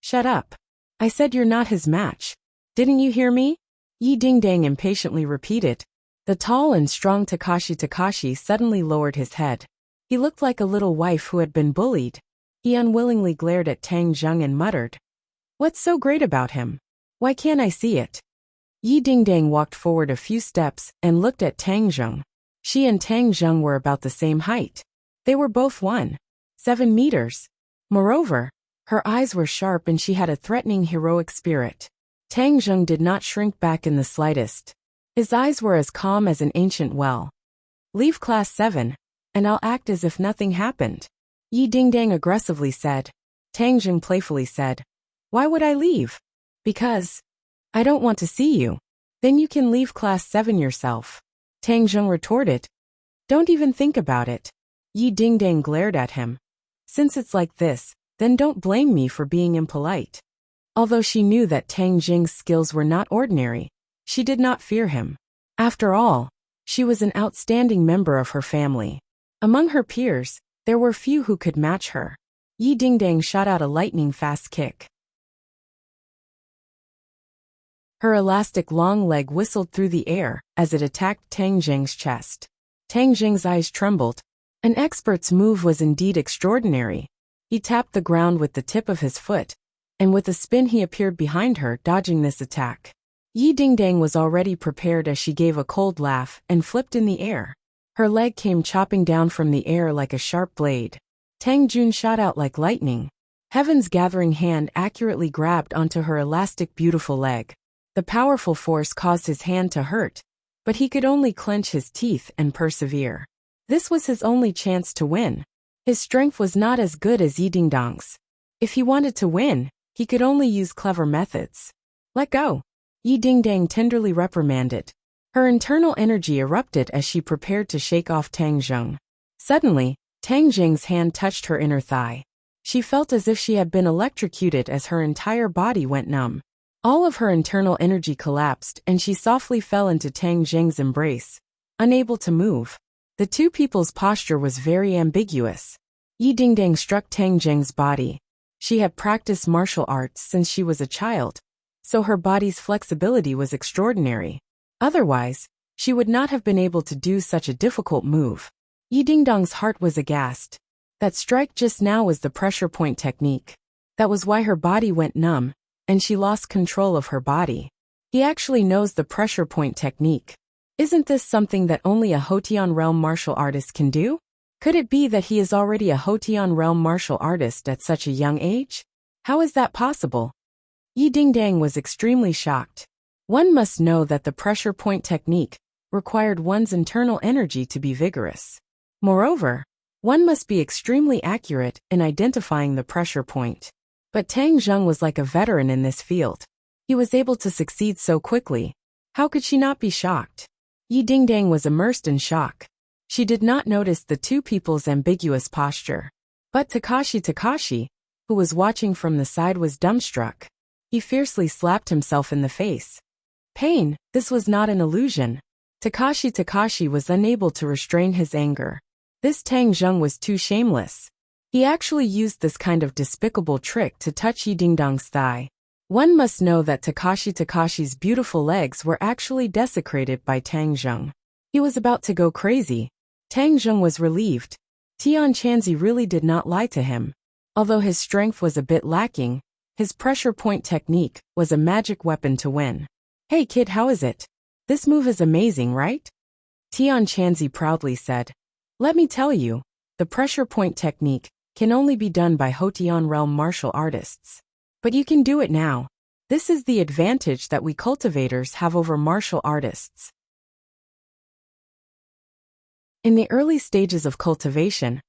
Shut up. I said you're not his match. Didn't you hear me? Yi Dingdang impatiently repeated. The tall and strong Takashi suddenly lowered his head. He looked like a little wife who had been bullied. He unwillingly glared at Tang Zheng and muttered. What's so great about him? Why can't I see it? Yi Dingdang walked forward a few steps and looked at Tang Zheng. She and Tang Zheng were about the same height. They were both 1.7 meters. Moreover, her eyes were sharp and she had a threatening heroic spirit. Tang Zheng did not shrink back in the slightest. His eyes were as calm as an ancient well. Leave class 7, and I'll act as if nothing happened. Yi Dingdang aggressively said. Tang Zheng playfully said. Why would I leave? Because I don't want to see you. Then you can leave class 7 yourself. Tang Zheng retorted. Don't even think about it. Yi Dingdang glared at him. Since it's like this, then don't blame me for being impolite. Although she knew that Tang Zheng's skills were not ordinary, she did not fear him. After all, she was an outstanding member of her family. Among her peers, there were few who could match her. Yi Dingdang shot out a lightning-fast kick. Her elastic long leg whistled through the air as it attacked Tang Zheng's chest. Tang Zheng's eyes trembled. An expert's move was indeed extraordinary. He tapped the ground with the tip of his foot, and with a spin he appeared behind her, dodging this attack. Yi Dingdang was already prepared as she gave a cold laugh and flipped in the air. Her leg came chopping down from the air like a sharp blade. Tang Jun shot out like lightning. Heaven's gathering hand accurately grabbed onto her elastic beautiful leg. The powerful force caused his hand to hurt, but he could only clench his teeth and persevere. This was his only chance to win. His strength was not as good as Yi Dingdang's. If he wanted to win, he could only use clever methods. Let go. Yi Dingdang tenderly reprimanded. Her internal energy erupted as she prepared to shake off Tang Zheng. Suddenly, Tang Zheng's hand touched her inner thigh. She felt as if she had been electrocuted as her entire body went numb. All of her internal energy collapsed and she softly fell into Tang Zheng's embrace, unable to move. The two people's posture was very ambiguous. Yi Dingdang struck Tang Zheng's body. She had practiced martial arts since she was a child, so her body's flexibility was extraordinary. Otherwise, she would not have been able to do such a difficult move. Yi Dingdang's heart was aghast. That strike just now was the pressure point technique. That was why her body went numb, and she lost control of her body. He actually knows the pressure point technique. Isn't this something that only a Hotian realm martial artist can do? Could it be that he is already a Hotian realm martial artist at such a young age? How is that possible? Yi Dingdang was extremely shocked. One must know that the pressure point technique required one's internal energy to be vigorous. Moreover, one must be extremely accurate in identifying the pressure point. But Tang Zheng was like a veteran in this field. He was able to succeed so quickly. How could she not be shocked? Yi Dingdang was immersed in shock. She did not notice the two people's ambiguous posture. But Takashi, who was watching from the side, was dumbstruck. He fiercely slapped himself in the face. Pain, this was not an illusion. Takashi was unable to restrain his anger. This Tang Zheng was too shameless. He actually used this kind of despicable trick to touch Yi Dingdang's thigh. One must know that Takashi's beautiful legs were actually desecrated by Tang Zheng. He was about to go crazy. Tang Zheng was relieved. Tian Chanzi really did not lie to him. Although his strength was a bit lacking, his pressure point technique was a magic weapon to win. Hey kid, how is it? This move is amazing, right? Tian Chanzi proudly said. Let me tell you, the pressure point technique can only be done by Hotian realm martial artists. But you can do it now. This is the advantage that we cultivators have over martial artists. In the early stages of cultivation,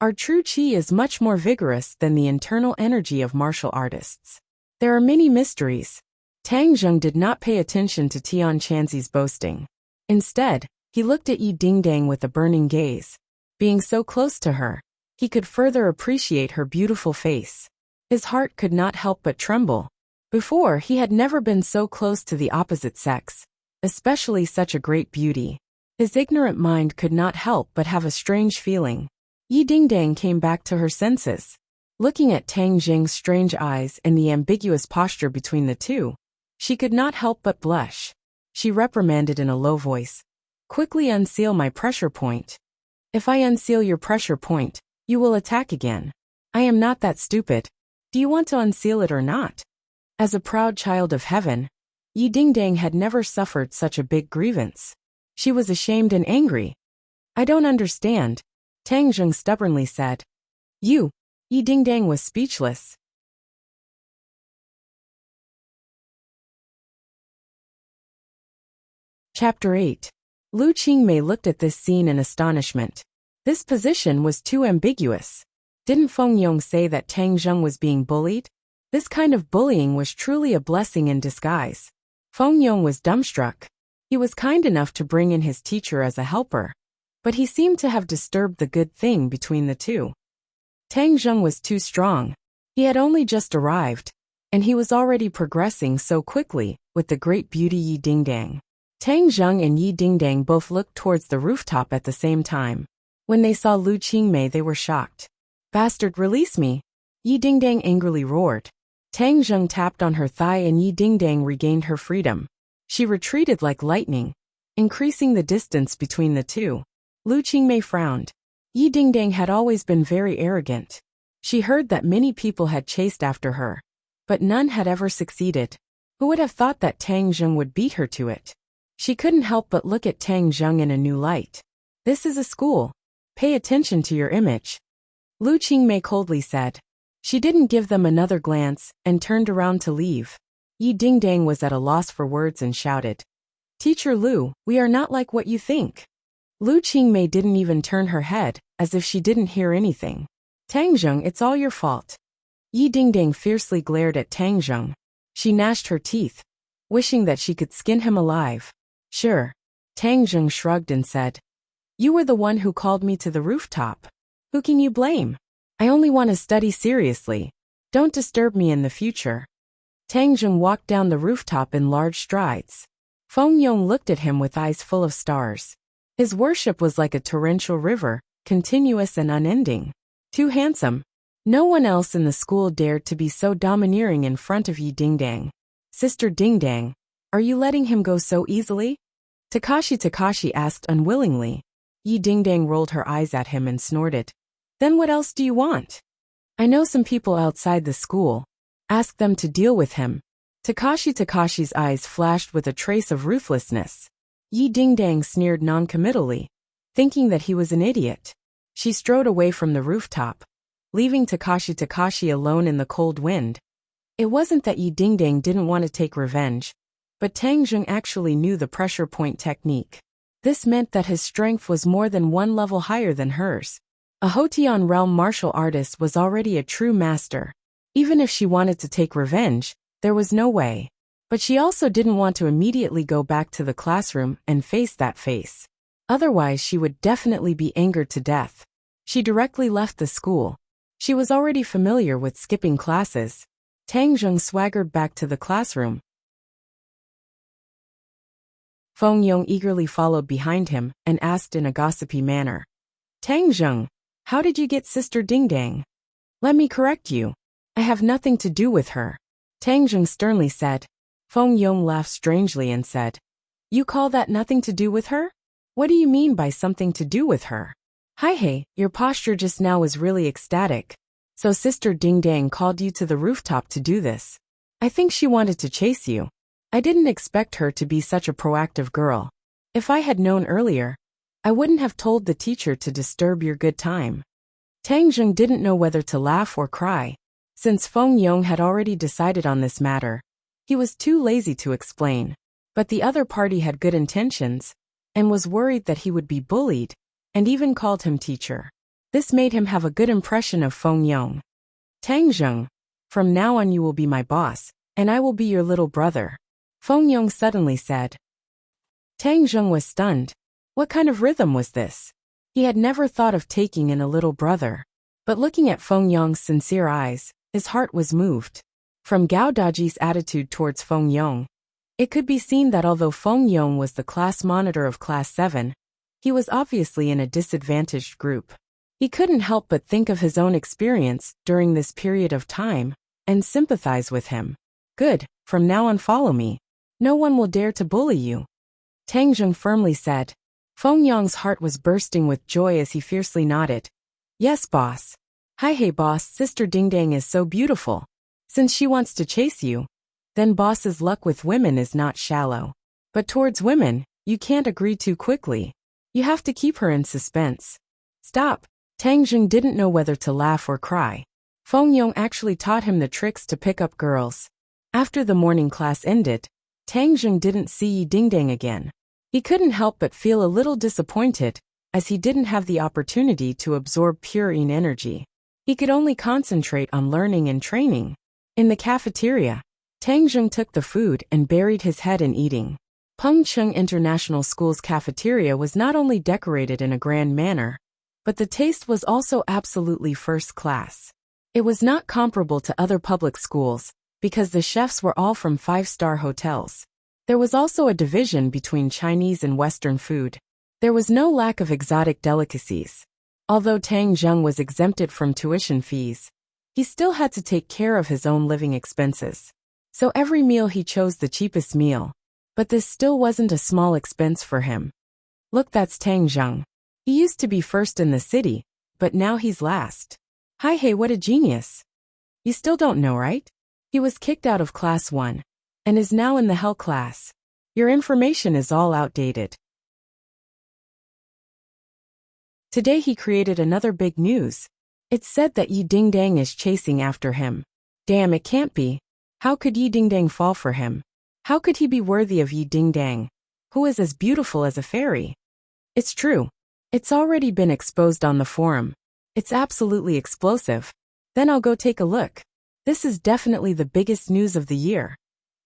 our true chi is much more vigorous than the internal energy of martial artists. There are many mysteries. Tang Zheng did not pay attention to Tian Chanzi's boasting. Instead, he looked at Yi Dingdang with a burning gaze. Being so close to her, he could further appreciate her beautiful face. His heart could not help but tremble. Before, he had never been so close to the opposite sex, especially such a great beauty. His ignorant mind could not help but have a strange feeling. Yi Dingdang came back to her senses. Looking at Tang Zheng's strange eyes and the ambiguous posture between the two, she could not help but blush. She reprimanded in a low voice. Quickly unseal my pressure point. If I unseal your pressure point, you will attack again. I am not that stupid. Do you want to unseal it or not? As a proud child of heaven, Yi Dingdang had never suffered such a big grievance. She was ashamed and angry. I don't understand, Tang Zheng stubbornly said. Yi Dingdang was speechless. Chapter 8. Lu Qingmei looked at this scene in astonishment. This position was too ambiguous. Didn't Feng Yong say that Tang Zheng was being bullied? This kind of bullying was truly a blessing in disguise. Feng Yong was dumbstruck. He was kind enough to bring in his teacher as a helper, but he seemed to have disturbed the good thing between the two. Tang Zheng was too strong. He had only just arrived, and he was already progressing so quickly with the great beauty Yi Dingdang. Tang Zheng and Yi Dingdang both looked towards the rooftop at the same time. When they saw Lu Qingmei, they were shocked. Bastard, release me! Yi Dingdang angrily roared. Tang Zheng tapped on her thigh and Yi Dingdang regained her freedom. She retreated like lightning, increasing the distance between the two. Lu Qingmei frowned. Yi Dingdang had always been very arrogant. She heard that many people had chased after her, but none had ever succeeded. Who would have thought that Tang Zheng would beat her to it? She couldn't help but look at Tang Zheng in a new light. This is a school. Pay attention to your image. Lu Qingmei coldly said. She didn't give them another glance and turned around to leave. Yi Dingdang was at a loss for words and shouted. Teacher Lu, we are not like what you think. Lu Qingmei didn't even turn her head, as if she didn't hear anything. Tang Zheng, it's all your fault. Yi Dingdang fiercely glared at Tang Zheng. She gnashed her teeth, wishing that she could skin him alive. Sure. Tang Zheng shrugged and said. You were the one who called me to the rooftop. Who can you blame? I only want to study seriously. Don't disturb me in the future. Tang Zheng walked down the rooftop in large strides. Feng Yong looked at him with eyes full of stars. His worship was like a torrential river, continuous and unending. Too handsome. No one else in the school dared to be so domineering in front of Yi Dingdang. Sister Dingdang, are you letting him go so easily? Takashi asked unwillingly. Yi Dingdang rolled her eyes at him and snorted. Then what else do you want? I know some people outside the school. Ask them to deal with him. Takashi's eyes flashed with a trace of ruthlessness. Yi Dingdang sneered noncommittally, thinking that he was an idiot. She strode away from the rooftop, leaving Takashi alone in the cold wind. It wasn't that Yi Dingdang didn't want to take revenge, but Tang Zheng actually knew the pressure point technique. This meant that his strength was more than one level higher than hers. A Hotian realm martial artist was already a true master. Even if she wanted to take revenge, there was no way. But she also didn't want to immediately go back to the classroom and face that face. Otherwise, she would definitely be angered to death. She directly left the school. She was already familiar with skipping classes. Tang Zheng swaggered back to the classroom. Feng Yong eagerly followed behind him and asked in a gossipy manner, Tang Zheng, how did you get Sister Ding Dang? Let me correct you. I have nothing to do with her. Tang Zheng sternly said. Feng Yong laughed strangely and said, You call that nothing to do with her? What do you mean by something to do with her? Hi, your posture just now was really ecstatic. So Sister Ding Dang called you to the rooftop to do this. I think she wanted to chase you. I didn't expect her to be such a proactive girl. If I had known earlier, I wouldn't have told the teacher to disturb your good time. Tang Zheng didn't know whether to laugh or cry. Since Feng Yong had already decided on this matter, he was too lazy to explain. But the other party had good intentions, and was worried that he would be bullied, and even called him teacher. This made him have a good impression of Feng Yong. Tang Zheng, from now on you will be my boss, and I will be your little brother. Feng Yong suddenly said. Tang Zheng was stunned. What kind of rhythm was this? He had never thought of taking in a little brother. But looking at Feng Yong's sincere eyes, his heart was moved. From Gao Daji's attitude towards Feng Yong, it could be seen that although Feng Yong was the class monitor of Class 7, he was obviously in a disadvantaged group. He couldn't help but think of his own experience during this period of time, and sympathize with him. Good, from now on follow me. No one will dare to bully you. Tang Zheng firmly said. Feng Yong's heart was bursting with joy as he fiercely nodded. Yes, boss. Hi, boss, Sister Ding Dang is so beautiful. Since she wants to chase you, then boss's luck with women is not shallow. But towards women, you can't agree too quickly. You have to keep her in suspense. Stop. Tang Zheng didn't know whether to laugh or cry. Feng Yong actually taught him the tricks to pick up girls. After the morning class ended, Tang Zheng didn't see Yi Ding Dang again. He couldn't help but feel a little disappointed, as he didn't have the opportunity to absorb pure yin energy. He could only concentrate on learning and training. In the cafeteria, Tang Zheng took the food and buried his head in eating. Pengcheng International School's cafeteria was not only decorated in a grand manner, but the taste was also absolutely first class. It was not comparable to other public schools, because the chefs were all from 5-star hotels. There was also a division between Chinese and Western food. There was no lack of exotic delicacies. Although Tang Zheng was exempted from tuition fees, he still had to take care of his own living expenses. So every meal he chose the cheapest meal. But this still wasn't a small expense for him. Look, that's Tang Zheng. He used to be first in the city, but now he's last. Hi, what a genius. You still don't know, right? He was kicked out of Class 1, and is now in the Hell class. Your information is all outdated. Today he created another big news. It's said that Yi Ding Dang is chasing after him. Damn, it can't be. How could Yi Ding Dang fall for him? How could he be worthy of Yi Ding Dang, who is as beautiful as a fairy? It's true. It's already been exposed on the forum. It's absolutely explosive. Then I'll go take a look. This is definitely the biggest news of the year.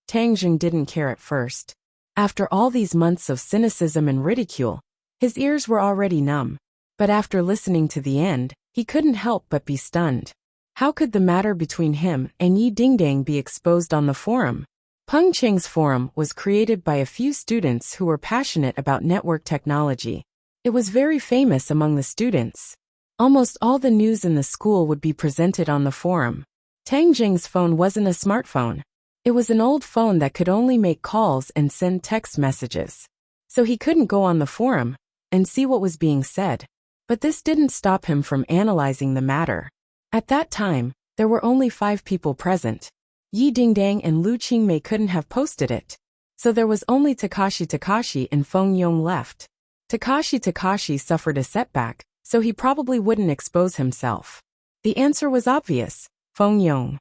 Tang Zheng didn't care at first. After all these months of cynicism and ridicule, his ears were already numb. But after listening to the end, he couldn't help but be stunned. How could the matter between him and Yi Ding Dang be exposed on the forum? Pengcheng's forum was created by a few students who were passionate about network technology. It was very famous among the students. Almost all the news in the school would be presented on the forum. Tang Zheng's phone wasn't a smartphone. It was an old phone that could only make calls and send text messages. So he couldn't go on the forum and see what was being said. But this didn't stop him from analyzing the matter. At that time, there were only 5 people present. Yi Ding Dang and Lu Qingmei couldn't have posted it. So there was only Takashi and Feng Yong left. Takashi suffered a setback, so he probably wouldn't expose himself. The answer was obvious. Feng Yong.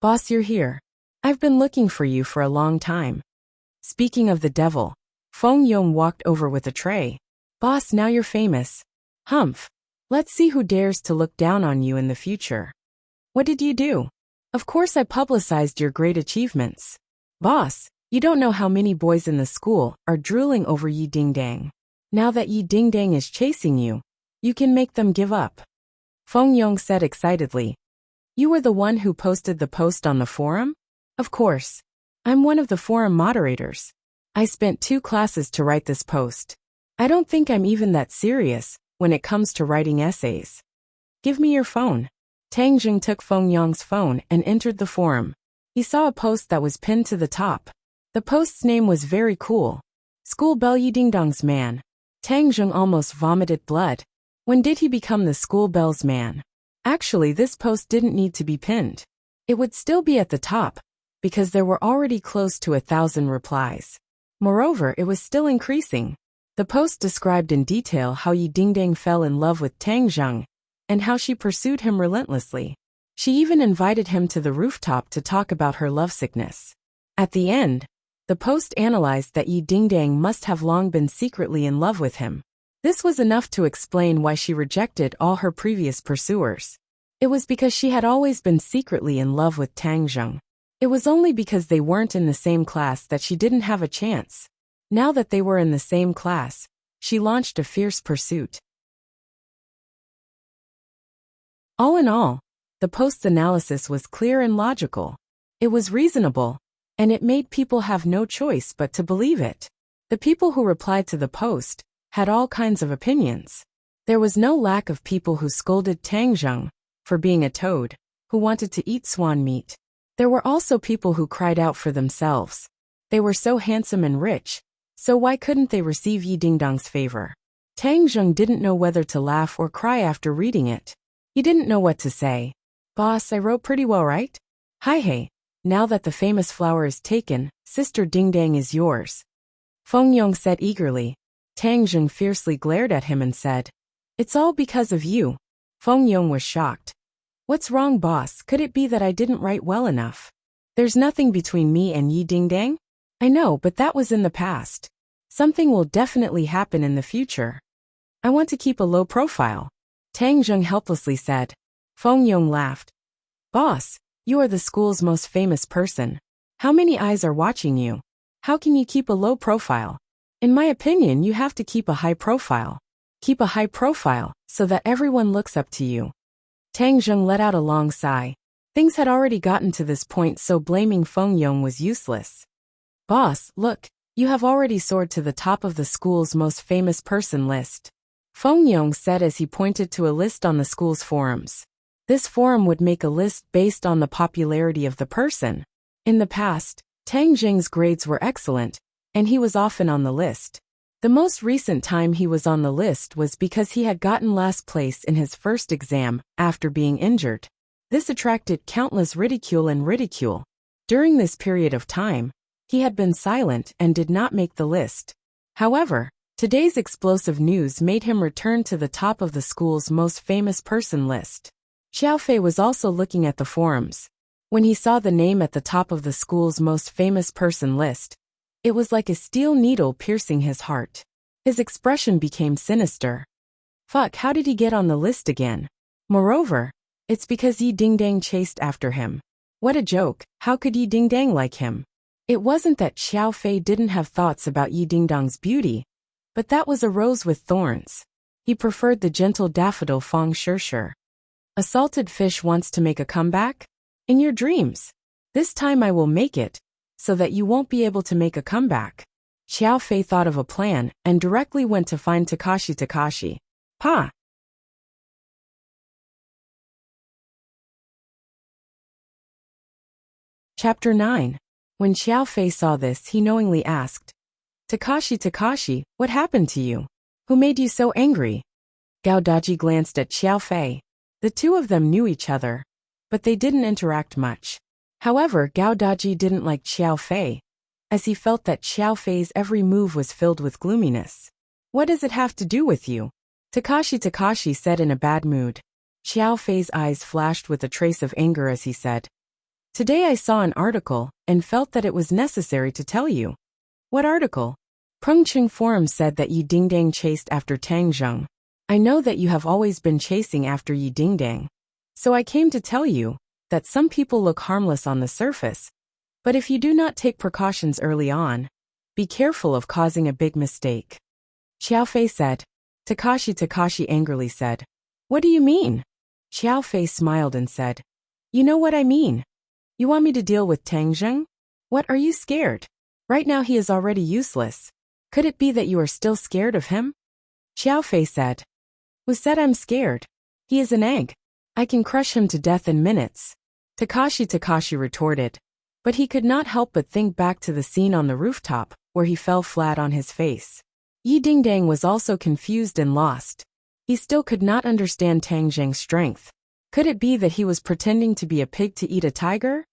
Boss, you're here. I've been looking for you for a long time. Speaking of the devil, Feng Yong walked over with a tray. Boss, now you're famous. Humph. Let's see who dares to look down on you in the future. What did you do? Of course I publicized your great achievements. Boss, You don't know how many boys in the school are drooling over Yi Dingdang. Now that Yi Dingdang is chasing you, you can make them give up. Feng Yong said excitedly. You were the one who posted the post on the forum? Of course. I'm one of the forum moderators. I spent 2 classes to write this post. I don't think I'm even that serious when it comes to writing essays. Give me your phone. Tang Jing took Feng Yong's phone and entered the forum. He saw a post that was pinned to the top. The post's name was very cool. School Bell Yi Dingdong's man. Tang Jing almost vomited blood. When did he become the school bell's man? Actually, this post didn't need to be pinned. It would still be at the top, because there were already close to 1,000 replies. Moreover, it was still increasing. The post described in detail how Yi Dingdang fell in love with Tang Jing, and how she pursued him relentlessly. She even invited him to the rooftop to talk about her lovesickness. At the end, the post analyzed that Yi Dingdang must have long been secretly in love with him. This was enough to explain why she rejected all her previous pursuers. It was because she had always been secretly in love with Tang Jing. It was only because they weren't in the same class that she didn't have a chance. Now that they were in the same class, she launched a fierce pursuit. All in all, the post's analysis was clear and logical. It was reasonable, and it made people have no choice but to believe it. The people who replied to the post had all kinds of opinions. There was no lack of people who scolded Tang Jing for being a toad, who wanted to eat swan meat. There were also people who cried out for themselves. They were so handsome and rich, so why couldn't they receive Yi Dingdong's favor? Tang Jing didn't know whether to laugh or cry after reading it. He didn't know what to say. Boss, I wrote pretty well, right? Hi hey, now that the famous flower is taken, Sister Dingdang is yours. Feng Yong said eagerly. Tang Jing fiercely glared at him and said, It's all because of you. Feng Yong was shocked. What's wrong, boss? Could it be that I didn't write well enough? There's nothing between me and Yi Dingdang? I know, but that was in the past. Something will definitely happen in the future. I want to keep a low profile. Tang Jing helplessly said. Feng Yong laughed. Boss, you are the school's most famous person. How many eyes are watching you? How can you keep a low profile? In my opinion, you have to keep a high profile. Keep a high profile, so that everyone looks up to you. Tang Jing let out a long sigh. Things had already gotten to this point, so blaming Feng Yong was useless. Boss, look, you have already soared to the top of the school's most famous person list. Feng Yong said as he pointed to a list on the school's forums. This forum would make a list based on the popularity of the person. In the past, Tang Jing's grades were excellent, and he was often on the list. The most recent time he was on the list was because he had gotten last place in his first exam after being injured. This attracted countless ridicule. During this period of time, he had been silent and did not make the list. However, today's explosive news made him return to the top of the school's most famous person list. Xiaofei was also looking at the forums. When he saw the name at the top of the school's most famous person list, it was like a steel needle piercing his heart. His expression became sinister. Fuck, how did he get on the list again? Moreover, it's because Yi Dingdang chased after him. What a joke, how could Yi Dingdang like him? It wasn't that Xiaofei didn't have thoughts about Yi Dingdang's beauty, but that was a rose with thorns. He preferred the gentle daffodil Feng Shishir. A salted fish wants to make a comeback? In your dreams. This time I will make it, so that you won't be able to make a comeback. Xiaofei thought of a plan and directly went to find Takashi. Pa! Chapter 9. When Xiaofei saw this, he knowingly asked, Takashi, what happened to you? Who made you so angry? Gao Daji glanced at Xiaofei. The two of them knew each other, but they didn't interact much. However, Gao Daji didn't like Xiaofei, as he felt that Xiaofei's every move was filled with gloominess. What does it have to do with you? Takashi said in a bad mood. Xiaofei's eyes flashed with a trace of anger as he said, Today I saw an article and felt that it was necessary to tell you. What article? Pengqing Forum said that Yi Dingdang chased after Tang Jing. I know that you have always been chasing after Yi Dingdang. So I came to tell you that some people look harmless on the surface, But if you do not take precautions early on, be careful of causing a big mistake. Xiaofei said. Takashi angrily said, "What do you mean?" Xiaofei smiled and said, "You know what I mean. You want me to deal with Tang Zheng? What, are you scared? Right now he is already useless. Could it be that you are still scared of him?" Xiaofei said. "Who said I'm scared? He is an egg. I can crush him to death in minutes." Takashi retorted. But he could not help but think back to the scene on the rooftop, where he fell flat on his face. Yi Dingdang was also confused and lost. He still could not understand Tang Zheng's strength. Could it be that he was pretending to be a pig to eat a tiger?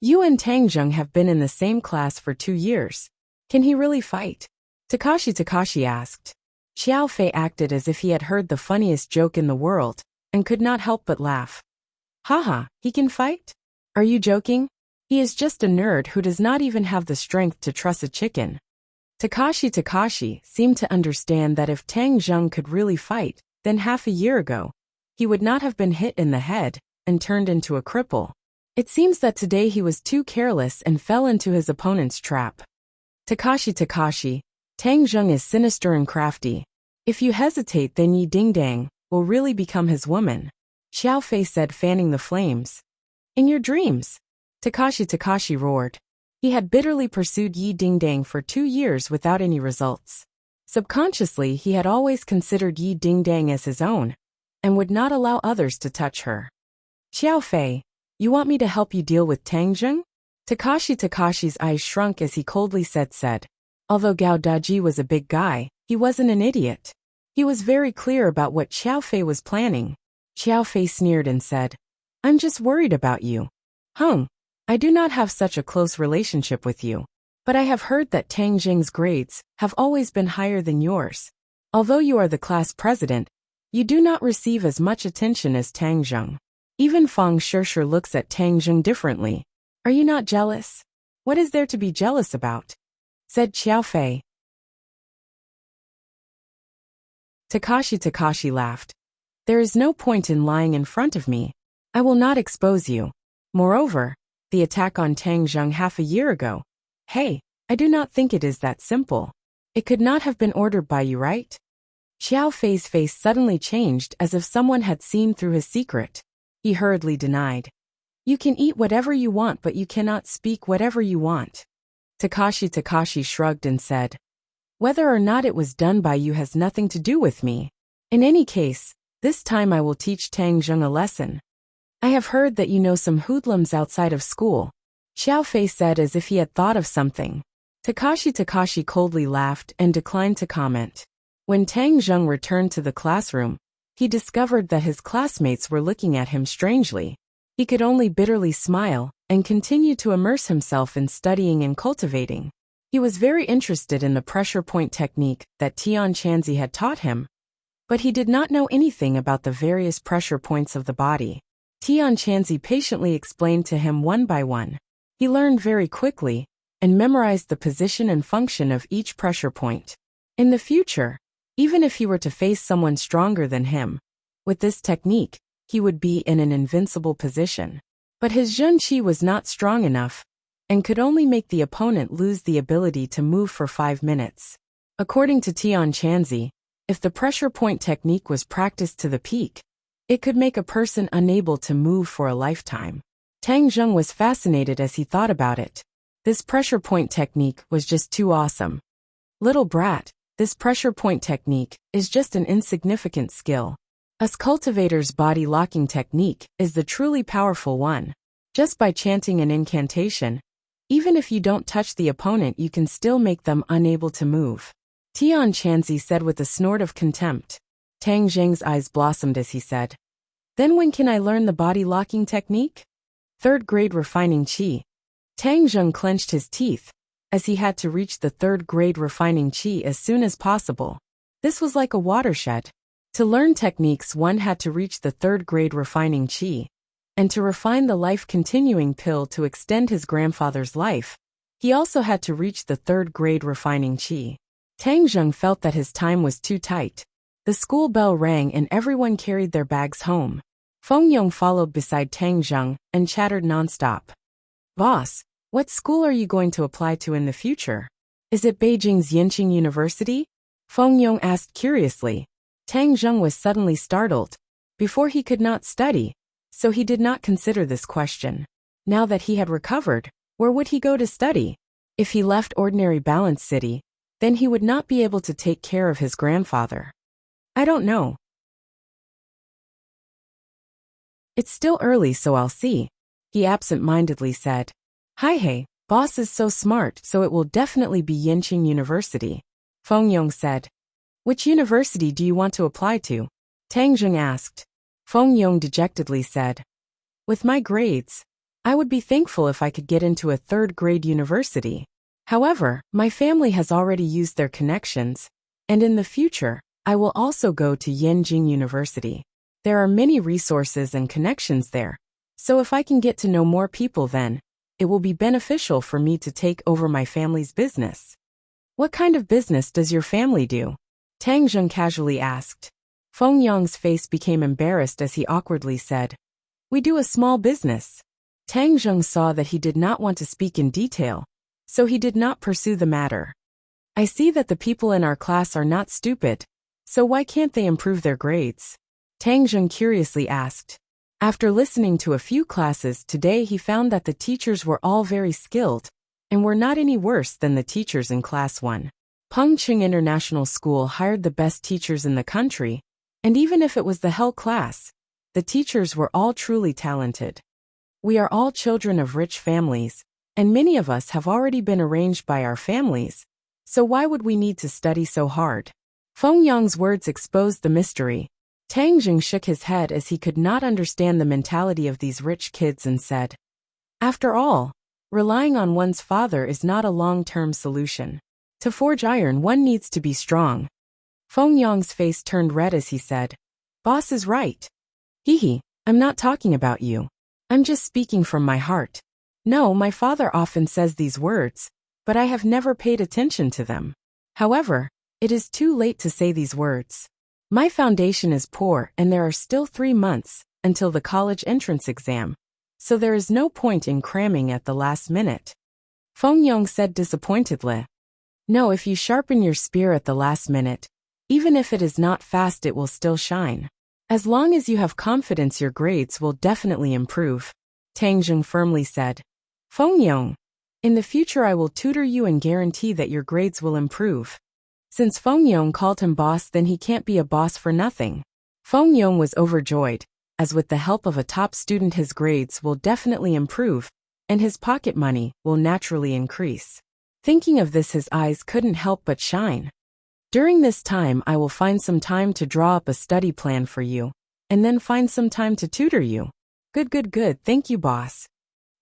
You and Tang Zheng have been in the same class for 2 years. Can he really fight? Takashi asked. Xiaofei acted as if he had heard the funniest joke in the world, and could not help but laugh. Haha, he can fight? Are you joking? He is just a nerd who does not even have the strength to truss a chicken. Takashi seemed to understand that if Tang Zheng could really fight, then half a year ago, he would not have been hit in the head and turned into a cripple. It seems that today he was too careless and fell into his opponent's trap. Takashi, Tang Zheng is sinister and crafty. If you hesitate, then Yi Dingdang will really become his woman, Xiaofei said, fanning the flames. In your dreams, Takashi roared. He had bitterly pursued Yi Dingdang for 2 years without any results. Subconsciously, he had always considered Yi Dingdang as his own, and would not allow others to touch her. Xiaofei, you want me to help you deal with Tang Zheng? Takashi's eyes shrunk as he coldly said. Although Gao Daji was a big guy, he wasn't an idiot. He was very clear about what Xiaofei was planning. Xiaofei sneered and said, "I'm just worried about you. I do not have such a close relationship with you. But I have heard that Tang Zheng's grades have always been higher than yours. Although you are the class president, you do not receive as much attention as Tang Zheng. Even Fang Shishir looks at Tang Zheng differently. Are you not jealous? What is there to be jealous about?" said Xiaofei. Takashi laughed. "There is no point in lying in front of me. I will not expose you. Moreover, the attack on Tang Zheng half a year ago. Hey, I do not think it is that simple. It could not have been ordered by you, right?" Xiaofei's face suddenly changed as if someone had seen through his secret. He hurriedly denied. "You can eat whatever you want, but you cannot speak whatever you want." Takashi shrugged and said, "Whether or not it was done by you has nothing to do with me. In any case, this time I will teach Tang Zheng a lesson. I have heard that you know some hoodlums outside of school," Xiaofei said as if he had thought of something. Takashi coldly laughed and declined to comment. When Tang Zheng returned to the classroom, he discovered that his classmates were looking at him strangely. He could only bitterly smile and continue to immerse himself in studying and cultivating. He was very interested in the pressure point technique that Tian Chanzi had taught him, but he did not know anything about the various pressure points of the body. Tian Chanzi patiently explained to him one by one. He learned very quickly and memorized the position and function of each pressure point. In the future, even if he were to face someone stronger than him, with this technique, he would be in an invincible position. But his Zhen Qi was not strong enough, and could only make the opponent lose the ability to move for 5 minutes. According to Tian Chanzi, if the pressure point technique was practiced to the peak, it could make a person unable to move for a lifetime. Tang Zheng was fascinated as he thought about it. This pressure point technique was just too awesome. Little brat, this pressure point technique is just an insignificant skill. Us cultivators' body locking technique is the truly powerful one. Just by chanting an incantation, even if you don't touch the opponent, you can still make them unable to move. Tian Chanzi said with a snort of contempt. Tang Zheng's eyes blossomed as he said, "Then when can I learn the body locking technique?" 3rd grade refining qi. Tang Zheng clenched his teeth, as he had to reach the 3rd grade refining qi as soon as possible. This was like a watershed. To learn techniques, one had to reach the 3rd grade refining qi, and to refine the life-continuing pill to extend his grandfather's life, he also had to reach the 3rd grade refining qi. Tang Zheng felt that his time was too tight. The school bell rang and everyone carried their bags home. Feng Yong followed beside Tang Zheng and chattered nonstop. "Boss, What school are you going to apply to in the future? Is it Beijing's Yenqing University? Feng Yong asked curiously. Tang Zheng was suddenly startled. Before he could not study, so he did not consider this question. Now that he had recovered, where would he go to study? If he left ordinary Balance City, then he would not be able to take care of his grandfather. I don't know. It's still early, so I'll see, he absent-mindedly said. Hi hey, boss is so smart, so it will definitely be Yenqing University, Feng Yong said. Which university do you want to apply to? Tang Zheng asked. Feng Yong dejectedly said. With my grades, I would be thankful if I could get into a third-grade university. However, my family has already used their connections, and in the future, I will also go to Yenqing University. There are many resources and connections there, so if I can get to know more people then, it will be beneficial for me to take over my family's business. What kind of business does your family do? Tang Zheng casually asked. Feng Yong's face became embarrassed as he awkwardly said, We do a small business. Tang Zheng saw that he did not want to speak in detail, so he did not pursue the matter. I see that the people in our class are not stupid, so why can't they improve their grades? Tang Zheng curiously asked. After listening to a few classes today, he found that the teachers were all very skilled, and were not any worse than the teachers in Class 1. Pengqing International School hired the best teachers in the country, and even if it was the hell class, the teachers were all truly talented. We are all children of rich families, and many of us have already been arranged by our families, so why would we need to study so hard? Feng Yong's words exposed the mystery. Tang Zheng shook his head as he could not understand the mentality of these rich kids and said, After all, relying on one's father is not a long-term solution. To forge iron, one needs to be strong. Feng Yong's face turned red as he said, Boss is right. Hee, I'm not talking about you. I'm just speaking from my heart. No, my father often says these words, but I have never paid attention to them. However, it is too late to say these words. My foundation is poor and there are still 3 months until the college entrance exam, so there is no point in cramming at the last minute. Feng Yong said disappointedly. No, if you sharpen your spear at the last minute, even if it is not fast, it will still shine. As long as you have confidence, your grades will definitely improve, Tang Zheng firmly said. Feng Yong, in the future I will tutor you and guarantee that your grades will improve. Since Feng Yong called him boss, then he can't be a boss for nothing. Feng Yong was overjoyed, as with the help of a top student his grades will definitely improve, and his pocket money will naturally increase. Thinking of this, his eyes couldn't help but shine. During this time I will find some time to draw up a study plan for you, and then find some time to tutor you. Good, thank you boss.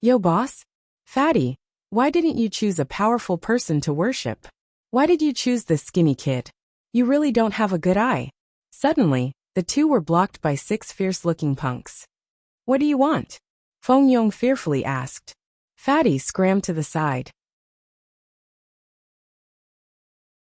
Yo boss? Fatty, why didn't you choose a powerful person to worship? Why did you choose this skinny kid? You really don't have a good eye. Suddenly, the two were blocked by 6 fierce-looking punks. What do you want? Feng Yong fearfully asked. Fatty scrammed to the side.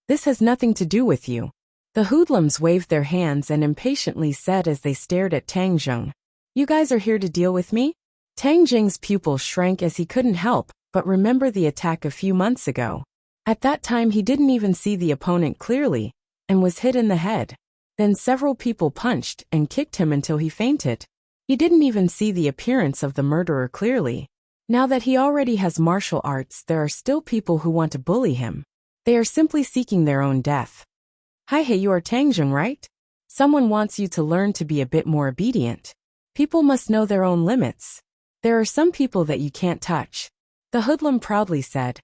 This has nothing to do with you. The hoodlums waved their hands and impatiently said as they stared at Tang Zheng. You guys are here to deal with me? Tang Zheng's pupil shrank as he couldn't help but remember the attack a few months ago. At that time he didn't even see the opponent clearly, and was hit in the head. Then several people punched and kicked him until he fainted. He didn't even see the appearance of the murderer clearly. Now that he already has martial arts, there are still people who want to bully him. They are simply seeking their own death. Hi hey, you are Tang Zheng, right? Someone wants you to learn to be a bit more obedient. People must know their own limits. There are some people that you can't touch. The hoodlum proudly said.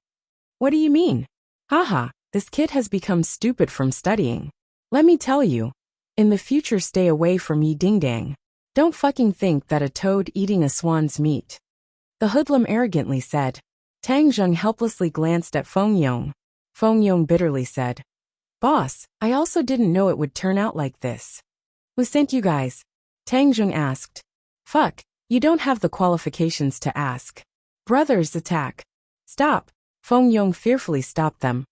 What do you mean? Haha, this kid has become stupid from studying. Let me tell you. In the future, stay away from Yi Ding Dang. Don't fucking think that a toad eating a swan's meat. The hoodlum arrogantly said. Tang Zheng helplessly glanced at Feng Yong. Feng Yong bitterly said. Boss, I also didn't know it would turn out like this. Who sent you guys? Tang Zheng asked. Fuck, you don't have the qualifications to ask. Brothers, attack. Stop. Feng Yong fearfully stopped them.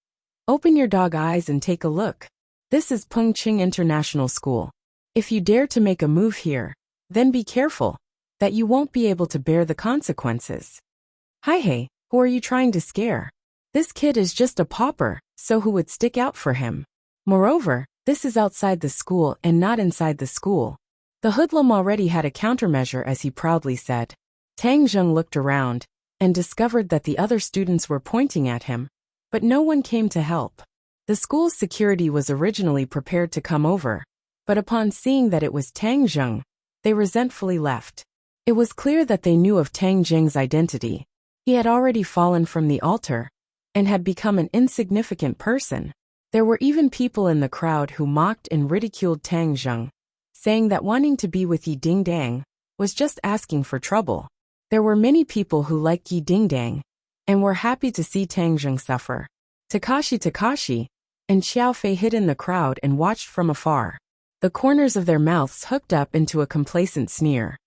Open your dog eyes and take a look. This is Pengqing International School. If you dare to make a move here, then be careful, that you won't be able to bear the consequences. Hi hey, Who are you trying to scare? This kid is just a pauper, so who would stick out for him? Moreover, this is outside the school and not inside the school. The hoodlum already had a countermeasure, as he proudly said. Tang Zheng looked around and discovered that the other students were pointing at him, but no one came to help. The school's security was originally prepared to come over, but upon seeing that it was Tang Zheng, they resentfully left. It was clear that they knew of Tang Zheng's identity. He had already fallen from the altar and had become an insignificant person. There were even people in the crowd who mocked and ridiculed Tang Zheng, saying that wanting to be with Yi Dingdang was just asking for trouble. There were many people who liked Yi Dingdang and were happy to see Tang Zheng suffer. Takashi and Xiao Fei hid in the crowd and watched from afar. The corners of their mouths hooked up into a complacent sneer.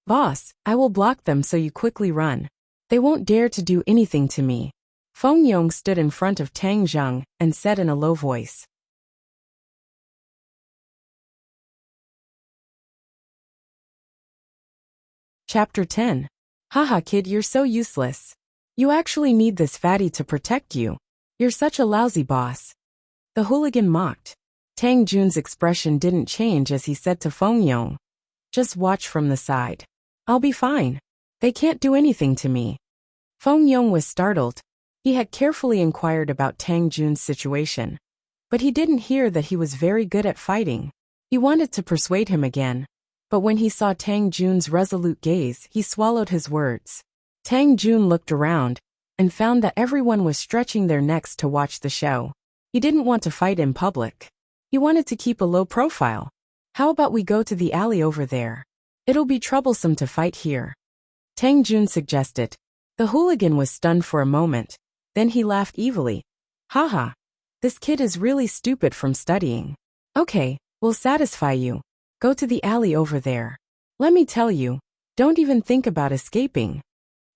Boss, I will block them so you quickly run. They won't dare to do anything to me. Feng Yong stood in front of Tang Zheng and said in a low voice. Chapter 10. Haha kid, you're so useless. You actually need this fatty to protect you. You're such a lousy boss. The hooligan mocked. Tang Jun's expression didn't change as he said to Feng Yong. Just watch from the side. I'll be fine. They can't do anything to me. Feng Yong was startled. He had carefully inquired about Tang Jun's situation, but he didn't hear that he was very good at fighting. He wanted to persuade him again, but when he saw Tang Jun's resolute gaze, he swallowed his words. Tang Jun looked around and found that everyone was stretching their necks to watch the show. He didn't want to fight in public. He wanted to keep a low profile. How about we go to the alley over there? It'll be troublesome to fight here. Tang Jun suggested. The hooligan was stunned for a moment. Then he laughed evilly. Haha. This kid is really stupid from studying. Okay, we'll satisfy you. Go to the alley over there. Let me tell you, don't even think about escaping.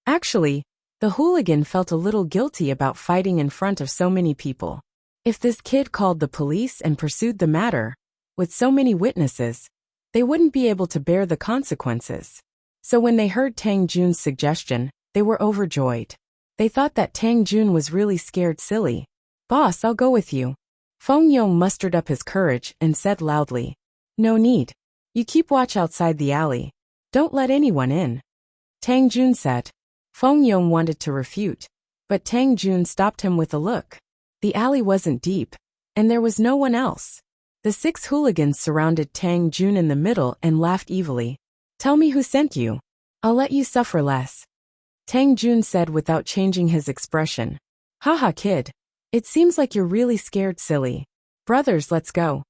Actually, the hooligan felt a little guilty about fighting in front of so many people. If this kid called the police and pursued the matter, with so many witnesses, they wouldn't be able to bear the consequences. So when they heard Tang Jun's suggestion, they were overjoyed. They thought that Tang Jun was really scared silly. Boss, I'll go with you. Feng Yong mustered up his courage and said loudly. No need. You keep watch outside the alley. Don't let anyone in. Tang Jun said. Feng Yong wanted to refute, but Tang Jun stopped him with a look. The alley wasn't deep, and there was no one else. The 6 hooligans surrounded Tang Jun in the middle and laughed evilly. Tell me who sent you. I'll let you suffer less. Tang Jun said without changing his expression. Haha kid. It seems like you're really scared silly. Brothers, let's go.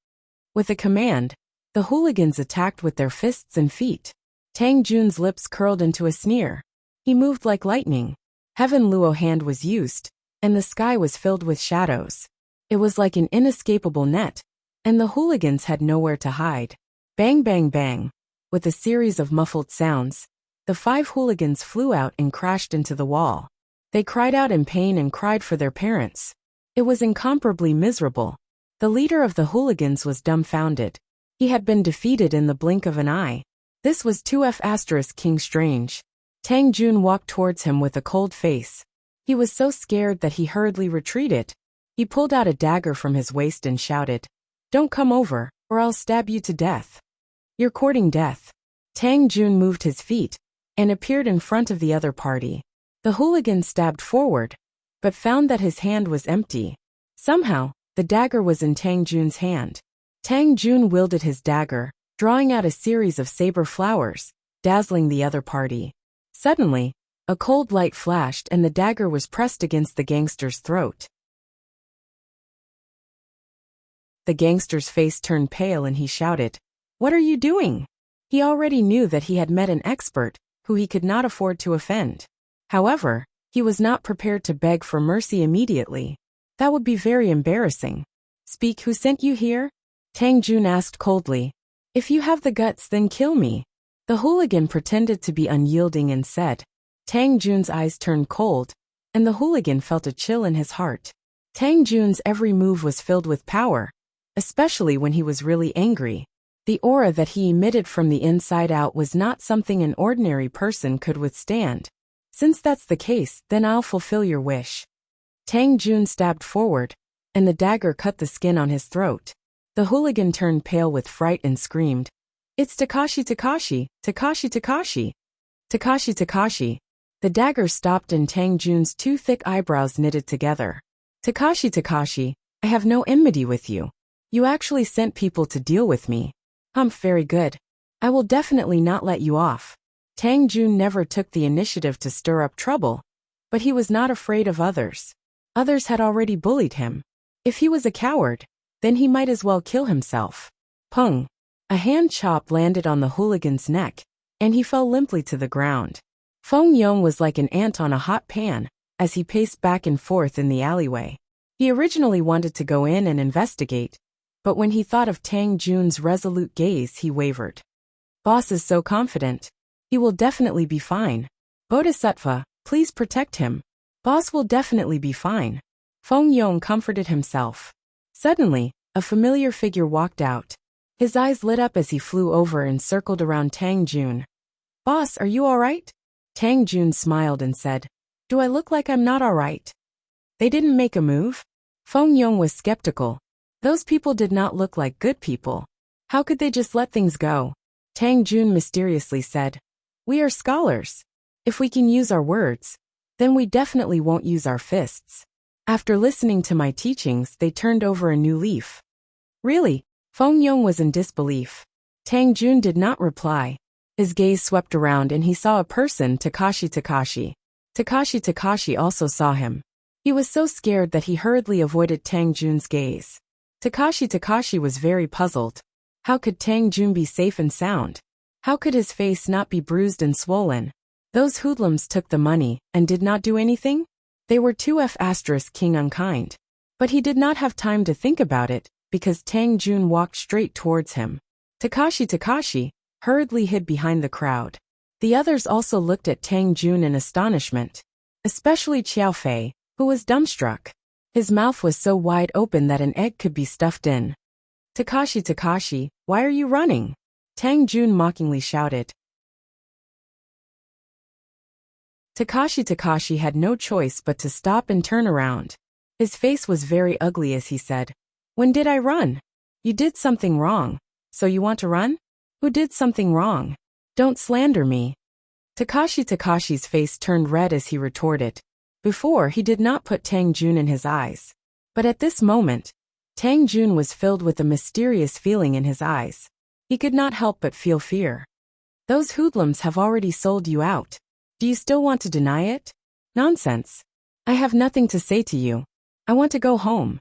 With a command, the hooligans attacked with their fists and feet. Tang Jun's lips curled into a sneer. He moved like lightning. Heaven Luo hand was used, and the sky was filled with shadows. It was like an inescapable net, and the hooligans had nowhere to hide. Bang bang bang. With a series of muffled sounds, the 5 hooligans flew out and crashed into the wall. They cried out in pain and cried for their parents. It was incomparably miserable. The leader of the hooligans was dumbfounded. He had been defeated in the blink of an eye. This was 2F** King Strange. Tang Jun walked towards him with a cold face. He was so scared that he hurriedly retreated. He pulled out a dagger from his waist and shouted, Don't come over, or I'll stab you to death. You're courting death. Tang Jun moved his feet and appeared in front of the other party. The hooligan stabbed forward, but found that his hand was empty. Somehow, the dagger was in Tang Jun's hand. Tang Jun wielded his dagger, drawing out a series of saber flowers, dazzling the other party. Suddenly, a cold light flashed and the dagger was pressed against the gangster's throat. The gangster's face turned pale and he shouted, What are you doing? He already knew that he had met an expert, who he could not afford to offend. However, he was not prepared to beg for mercy immediately. That would be very embarrassing. Speak, who sent you here? Tang Jun asked coldly. If you have the guts, then kill me. The hooligan pretended to be unyielding and said. Tang Jun's eyes turned cold, and the hooligan felt a chill in his heart. Tang Jun's every move was filled with power, especially when he was really angry. The aura that he emitted from the inside out was not something an ordinary person could withstand. Since that's the case, then I'll fulfill your wish. Tang Jun stabbed forward, and the dagger cut the skin on his throat. The hooligan turned pale with fright and screamed, "It's Takashi Takashi, Takashi Takashi! Takashi Takashi!" The dagger stopped and Tang Jun's two thick eyebrows knitted together. "Takashi Takashi, I have no enmity with you. You actually sent people to deal with me. Humph, very good. I will definitely not let you off." Tang Jun never took the initiative to stir up trouble, but he was not afraid of others. Others had already bullied him. If he was a coward, then he might as well kill himself. Pung! A hand chop landed on the hooligan's neck, and he fell limply to the ground. Feng Yong was like an ant on a hot pan, as he paced back and forth in the alleyway. He originally wanted to go in and investigate, but when he thought of Tang Jun's resolute gaze, he wavered. Boss is so confident. He will definitely be fine. Bodhisattva, please protect him. Boss will definitely be fine. Feng Yong comforted himself. Suddenly, a familiar figure walked out. His eyes lit up as he flew over and circled around Tang Jun. "Boss, are you all right?" Tang Jun smiled and said, "Do I look like I'm not all right?" They didn't make a move? Feng Yong was skeptical. Those people did not look like good people. How could they just let things go? Tang Jun mysteriously said, "We are scholars. If we can use our words, then we definitely won't use our fists." After listening to my teachings, they turned over a new leaf. Really? Feng Yong was in disbelief. Tang Jun did not reply. His gaze swept around and he saw a person, Takashi Takashi. Takashi Takashi also saw him. He was so scared that he hurriedly avoided Tang Jun's gaze. Takashi Takashi was very puzzled. How could Tang Jun be safe and sound? How could his face not be bruised and swollen? Those hoodlums took the money and did not do anything? They were 2F** king unkind. But he did not have time to think about it, because Tang Jun walked straight towards him. Takashi Takashi hurriedly hid behind the crowd. The others also looked at Tang Jun in astonishment. Especially Qiao Fei, who was dumbstruck. His mouth was so wide open that an egg could be stuffed in. "Takashi Takashi, why are you running?" Tang Jun mockingly shouted. Takashi Takashi had no choice but to stop and turn around. His face was very ugly as he said, "When did I run? You did something wrong. So you want to run? Who did something wrong? Don't slander me." Takashi Takashi's face turned red as he retorted. Before, he did not put Tang Jun in his eyes. But at this moment, Tang Jun was filled with a mysterious feeling in his eyes. He could not help but feel fear. "Those hoodlums have already sold you out. Do you still want to deny it? Nonsense. I have nothing to say to you. I want to go home."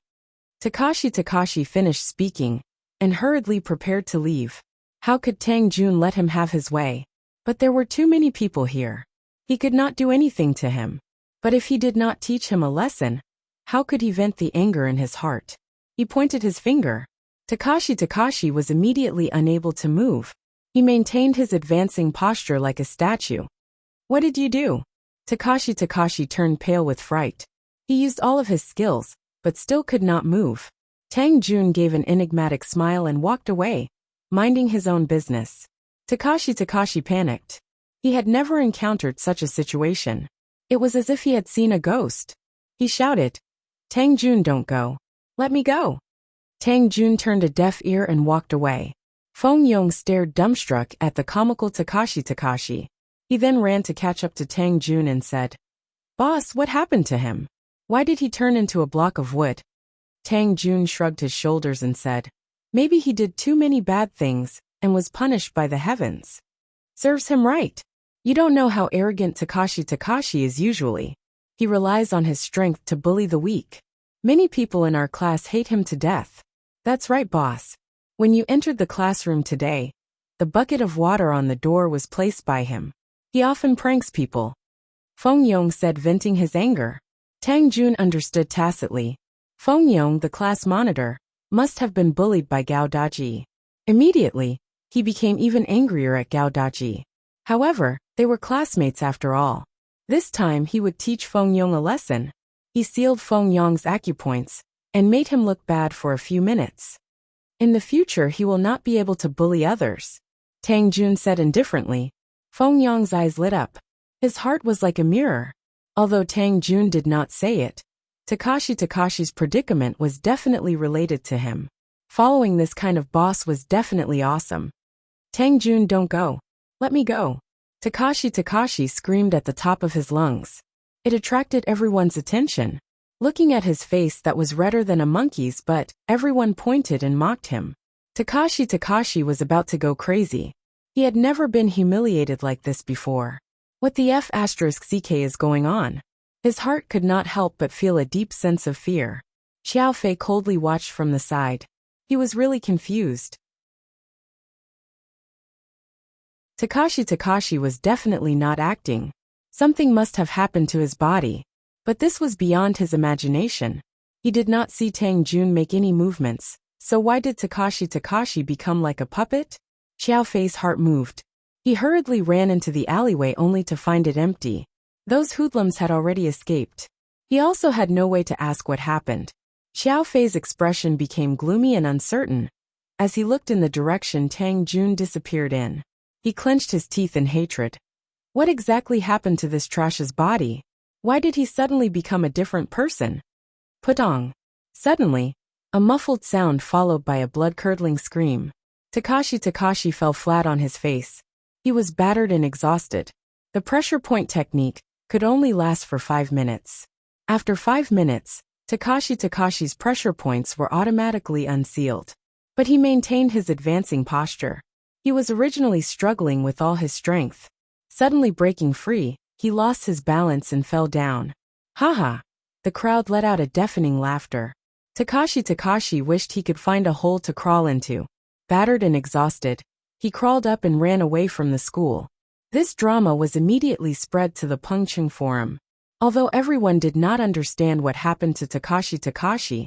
Takashi Takashi finished speaking and hurriedly prepared to leave. How could Tang Jun let him have his way? But there were too many people here. He could not do anything to him. But if he did not teach him a lesson, how could he vent the anger in his heart? He pointed his finger. Takashi Takashi was immediately unable to move. He maintained his advancing posture like a statue. "What did you do?" Takashi Takashi turned pale with fright. He used all of his skills, but still could not move. Tang Jun gave an enigmatic smile and walked away, minding his own business. Takashi Takashi panicked. He had never encountered such a situation. It was as if he had seen a ghost. He shouted, "Tang Jun, don't go. Let me go." Tang Jun turned a deaf ear and walked away. Feng Yong stared dumbstruck at the comical Takashi Takashi. He then ran to catch up to Tang Jun and said, "Boss, what happened to him? Why did he turn into a block of wood?" Tang Jun shrugged his shoulders and said, "Maybe he did too many bad things and was punished by the heavens. Serves him right. You don't know how arrogant Takashi Takashi is usually. He relies on his strength to bully the weak. Many people in our class hate him to death." "That's right, boss. When you entered the classroom today, the bucket of water on the door was placed by him. He often pranks people," Feng Yong said, venting his anger. Tang Jun understood tacitly. Feng Yong, the class monitor, must have been bullied by Gao Daji. Immediately, he became even angrier at Gao Daji. However, they were classmates after all. This time he would teach Feng Yong a lesson. He sealed Feng Yong's acupoints and made him look bad for a few minutes. In the future he will not be able to bully others, Tang Jun said indifferently. Feng Yong's eyes lit up. His heart was like a mirror. Although Tang Jun did not say it, Takashi's predicament was definitely related to him. Following this kind of boss was definitely awesome. Tang Jun, don't go. Let me go. Takashi screamed at the top of his lungs. It attracted everyone's attention. Looking at his face that was redder than a monkey's butt, everyone pointed and mocked him. Takashi was about to go crazy. He had never been humiliated like this before. What the F***ck is going on? His heart could not help but feel a deep sense of fear. Xiao Fei coldly watched from the side. He was really confused. Takashi was definitely not acting. Something must have happened to his body. But this was beyond his imagination. He did not see Tang Jun make any movements, so why did Takashi become like a puppet? Xiao Fei's heart moved. He hurriedly ran into the alleyway only to find it empty. Those hoodlums had already escaped. He also had no way to ask what happened. Xiao Fei's expression became gloomy and uncertain. As he looked in the direction Tang Jun disappeared in, he clenched his teeth in hatred. What exactly happened to this trash's body? Why did he suddenly become a different person? Putong. Suddenly, a muffled sound followed by a blood-curdling scream. Takashi fell flat on his face. He was battered and exhausted. The pressure point technique could only last for 5 minutes. After 5 minutes, Takashi's pressure points were automatically unsealed. But he maintained his advancing posture. He was originally struggling with all his strength. Suddenly breaking free, he lost his balance and fell down. Haha! The crowd let out a deafening laughter. Takashi wished he could find a hole to crawl into. Battered and exhausted, he crawled up and ran away from the school. This drama was immediately spread to the Pengcheng forum. Although everyone did not understand what happened to Takashi,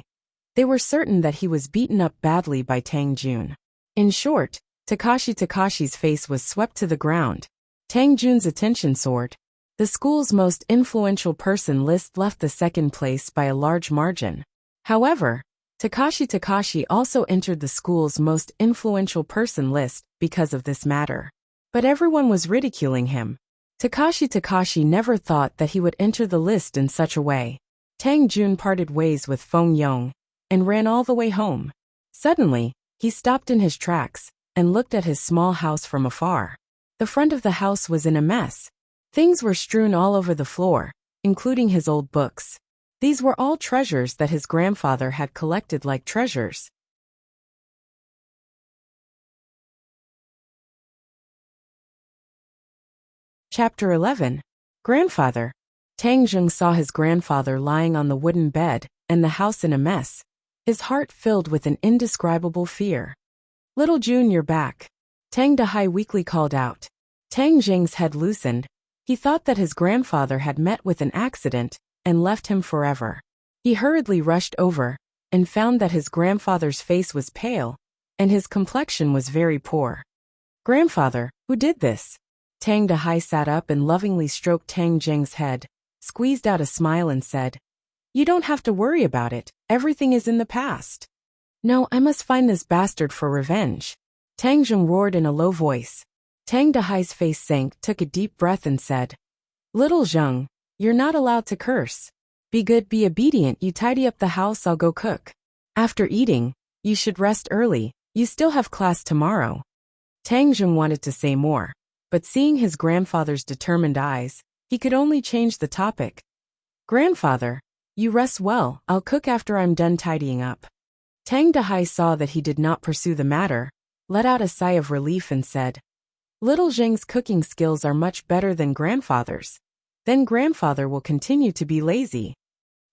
they were certain that he was beaten up badly by Tang Jun. In short, Takashi's face was swept to the ground. Tang Jun's attention soared. The school's most influential person list left the second place by a large margin. However, Takashi also entered the school's most influential person list because of this matter. But everyone was ridiculing him. Takashi never thought that he would enter the list in such a way. Tang Jun parted ways with Feng Yong and ran all the way home. Suddenly, he stopped in his tracks and looked at his small house from afar. The front of the house was in a mess. Things were strewn all over the floor, including his old books. These were all treasures that his grandfather had collected like treasures. Chapter 11. Grandfather. Tang Zheng saw his grandfather lying on the wooden bed and the house in a mess. His heart filled with an indescribable fear. Little Jun, you're back. Tang Dahai weakly called out. Tang Zheng's head loosened. He thought that his grandfather had met with an accident and left him forever. He hurriedly rushed over and found that his grandfather's face was pale and his complexion was very poor. Grandfather, who did this? Tang Dahai sat up and lovingly stroked Tang Zheng's head, squeezed out a smile and said, You don't have to worry about it, everything is in the past. No, I must find this bastard for revenge. Tang Zheng roared in a low voice. Tang Dahai's face sank, took a deep breath and said, Little Zheng, you're not allowed to curse. Be good, be obedient, you tidy up the house, I'll go cook. After eating, you should rest early, you still have class tomorrow. Tang Zheng wanted to say more, but seeing his grandfather's determined eyes, he could only change the topic. Grandfather, you rest well, I'll cook after I'm done tidying up. Tang Dahai saw that he did not pursue the matter, let out a sigh of relief and said, Little Zheng's cooking skills are much better than grandfather's. Then grandfather will continue to be lazy.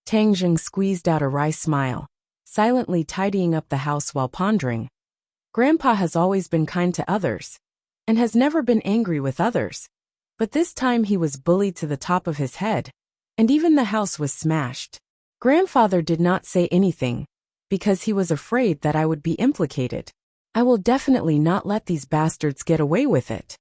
Tang Zheng squeezed out a wry smile, silently tidying up the house while pondering. Grandpa has always been kind to others, and has never been angry with others. But this time he was bullied to the top of his head, and even the house was smashed. Grandfather did not say anything, because he was afraid that I would be implicated. I will definitely not let these bastards get away with it.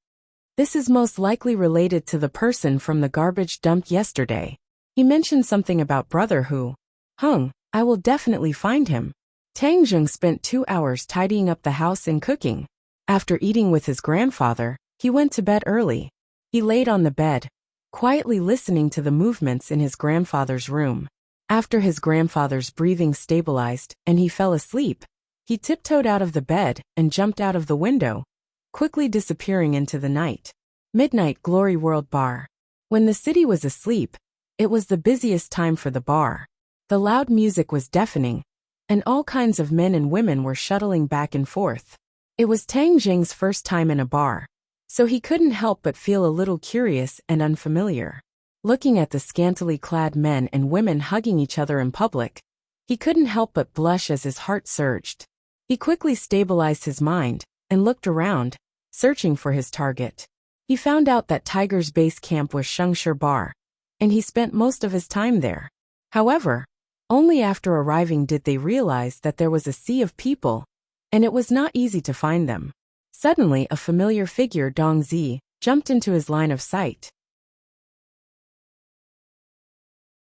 This is most likely related to the person from the garbage dump yesterday. He mentioned something about brother who hung. I will definitely find him. Tang Zheng spent 2 hours tidying up the house and cooking. After eating with his grandfather, he went to bed early. He laid on the bed, quietly listening to the movements in his grandfather's room. After his grandfather's breathing stabilized and he fell asleep, he tiptoed out of the bed and jumped out of the window, quickly disappearing into the night. Midnight Glory World Bar. When the city was asleep, it was the busiest time for the bar. The loud music was deafening, and all kinds of men and women were shuttling back and forth. It was Tang Jing's first time in a bar, so he couldn't help but feel a little curious and unfamiliar. Looking at the scantily clad men and women hugging each other in public, he couldn't help but blush as his heart surged. He quickly stabilized his mind and looked around, searching for his target. He found out that Tiger's base camp was Shengshi Bar, and he spent most of his time there. However, only after arriving did they realize that there was a sea of people, and it was not easy to find them. Suddenly, a familiar figure, Dong Zi, jumped into his line of sight.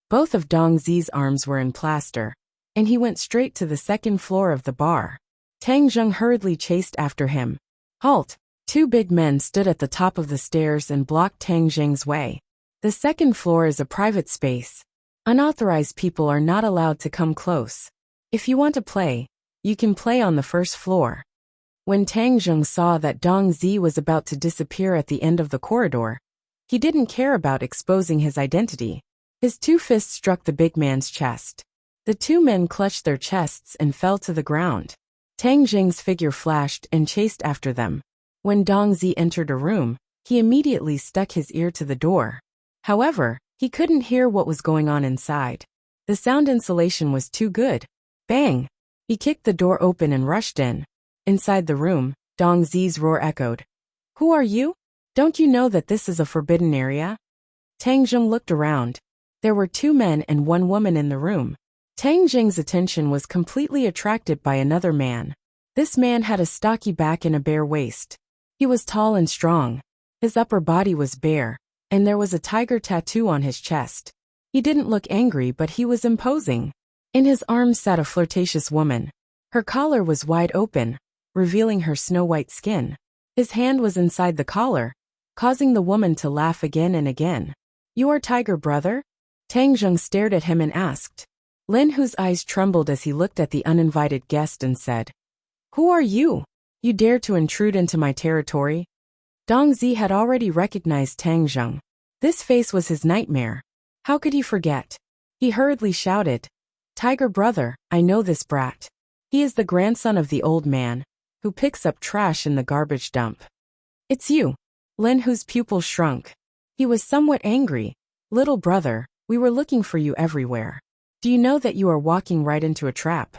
Both of Dong Zi's arms were in plaster, and he went straight to the second floor of the bar. Tang Zheng hurriedly chased after him. Halt! Two big men stood at the top of the stairs and blocked Tang Zheng's way. The second floor is a private space. Unauthorized people are not allowed to come close. If you want to play, you can play on the first floor. When Tang Zheng saw that Dong Zi was about to disappear at the end of the corridor, he didn't care about exposing his identity. His two fists struck the big man's chest. The two men clutched their chests and fell to the ground. Tang Zheng's figure flashed and chased after them. When Dong Zi entered a room, he immediately stuck his ear to the door. However, he couldn't hear what was going on inside. The sound insulation was too good. Bang! He kicked the door open and rushed in. Inside the room, Dong Zi's roar echoed. Who are you? Don't you know that this is a forbidden area? Tang Zheng looked around. There were two men and one woman in the room. Tang Zheng's attention was completely attracted by another man. This man had a stocky back and a bare waist. He was tall and strong. His upper body was bare, and there was a tiger tattoo on his chest. He didn't look angry, but he was imposing. In his arms sat a flirtatious woman. Her collar was wide open, revealing her snow-white skin. His hand was inside the collar, causing the woman to laugh again and again. You are Tiger Brother? Tang Zheng stared at him and asked. Lin Hu's eyes trembled as he looked at the uninvited guest and said, Who are you? You dare to intrude into my territory? Dong Zi had already recognized Tang Zheng. This face was his nightmare. How could he forget? He hurriedly shouted, Tiger Brother, I know this brat. He is the grandson of the old man, who picks up trash in the garbage dump. It's you. Lin Hu's pupils shrunk. He was somewhat angry. Little brother, we were looking for you everywhere. Do you know that you are walking right into a trap?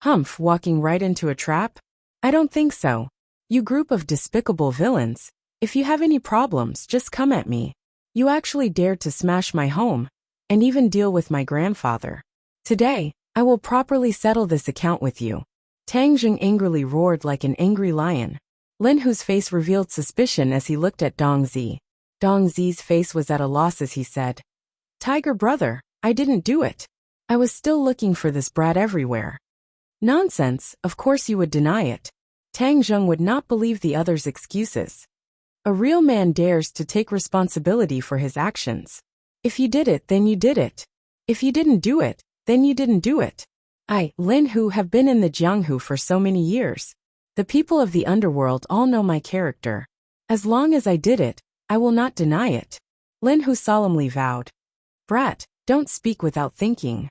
Humph, walking right into a trap? I don't think so. You group of despicable villains. If you have any problems, just come at me. You actually dared to smash my home, and even deal with my grandfather. Today, I will properly settle this account with you. Tang Zheng angrily roared like an angry lion. Lin Hu's face revealed suspicion as he looked at Dong Zi. Dong Zi's face was at a loss as he said, Tiger Brother, I didn't do it. I was still looking for this brat everywhere. Nonsense, of course you would deny it. Tang Zheng would not believe the other's excuses. A real man dares to take responsibility for his actions. If you did it, then you did it. If you didn't do it, then you didn't do it. I, Lin Hu, have been in the Jianghu for so many years. The people of the underworld all know my character. As long as I did it, I will not deny it. Lin Hu solemnly vowed. Brat, don't speak without thinking.